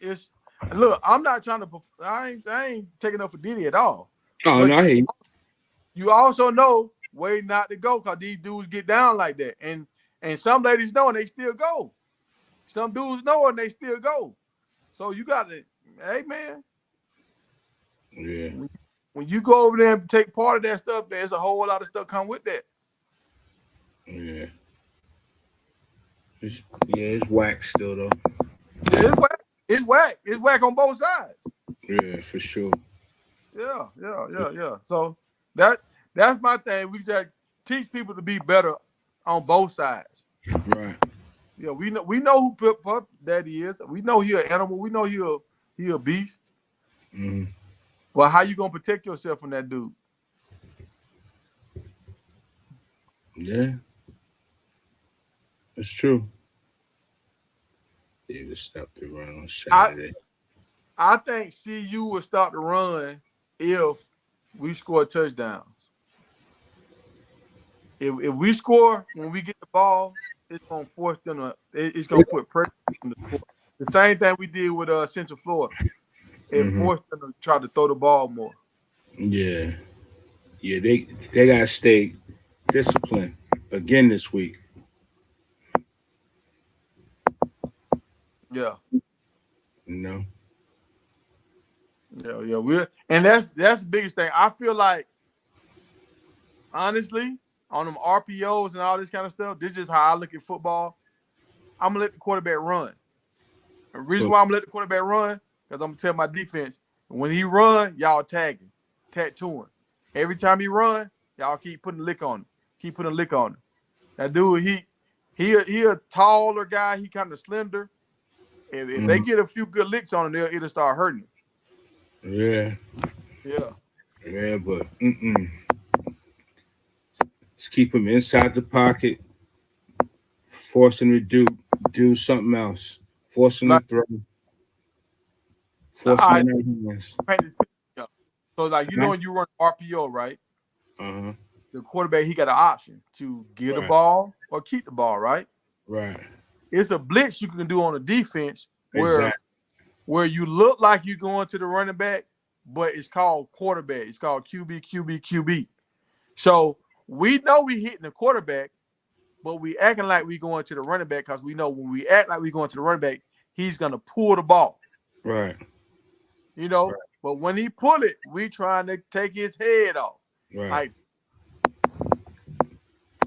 look, I'm not trying to I ain't taking up for Diddy at all. Oh But no, I hear you. you also know where not to go because these dudes get down like that. And some ladies know and they still go. Some dudes know and they still go. So you got to, hey man, Yeah. when you go over there and take part of that stuff, there's a whole lot of stuff come with that. Yeah. It's whack still though. Yeah, it's whack. It's whack. It's whack on both sides. Yeah, for sure. Yeah. So that's my thing. We just teach people to be better on both sides. Right. Yeah, we know who Puff Daddy is. We know he an animal. We know he He a beast. Mm-hmm. Well, how you gonna protect yourself from that dude? Yeah, that's true. David stopped the run on Saturday. I think CU will stop the run if we score touchdowns. If we score when we get the ball, it's gonna force them to. It's gonna put pressure on them to score. The same thing we did with Central Florida. It Mm-hmm. forced them to try to throw the ball more. Yeah, yeah. They gotta stay disciplined again this week. Yeah, You know. yeah. And that's the biggest thing. I feel like honestly on them RPOs and all this kind of stuff. This is how I look at football. I'm gonna let the quarterback run. The reason why I'm gonna let the quarterback run because I'm gonna tell my defense when he run, y'all tag him, tattoo him. Every time he run, y'all keep putting a lick on him. Keep putting a lick on him. That dude, he a taller guy. He kind of slender. If they get a few good licks on him, it'll start hurting him. Yeah, Yeah. yeah, but just keep him inside the pocket, force him to do something else, force him to Like, throw, all force him right, in their hands. so like when you run RPO, right? Uh-huh. The quarterback he got an option to get a Right. ball or keep the ball, right? Right. It's a blitz you can do on the defense Exactly. where you look like you're going to the running back, but it's called quarterback. It's called QB, QB, QB. So we know we hitting the quarterback, but we acting like we going to the running back because we know when we act like we going to the running back, he's gonna pull the ball. Right. Right. But when he pull it, we trying to take his head off. Right. Like,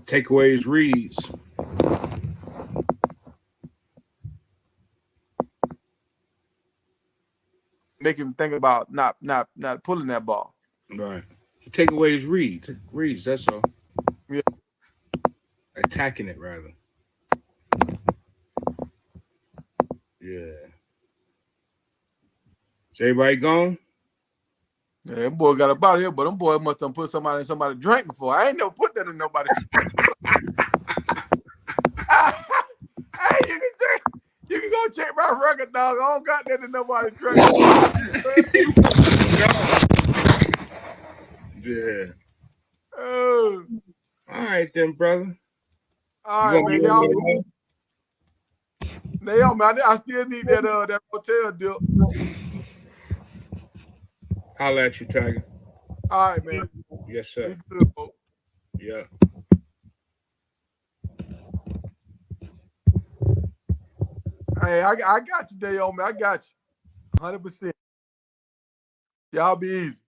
take away his reads. make him think about not pulling that ball. Right. Take away his reads. Reads. That's all. Yeah. Attacking it rather. Yeah. Is everybody gone? Yeah, that boy got up out of here, but them boy must have put somebody in somebody's drink before. I ain't never put that in nobody's drink. Hey, you can go check my record, dog. I don't got that in nobody's drink. Yeah. Oh. All right then, brother. All right, man. Y'all, Naomi, I still need that hotel deal. Holla at you, Tiger. All right, man. Yes, sir. Be good, folks. Yeah. Hey, I got you, Naomi. I got you. 100%. Y'all be easy.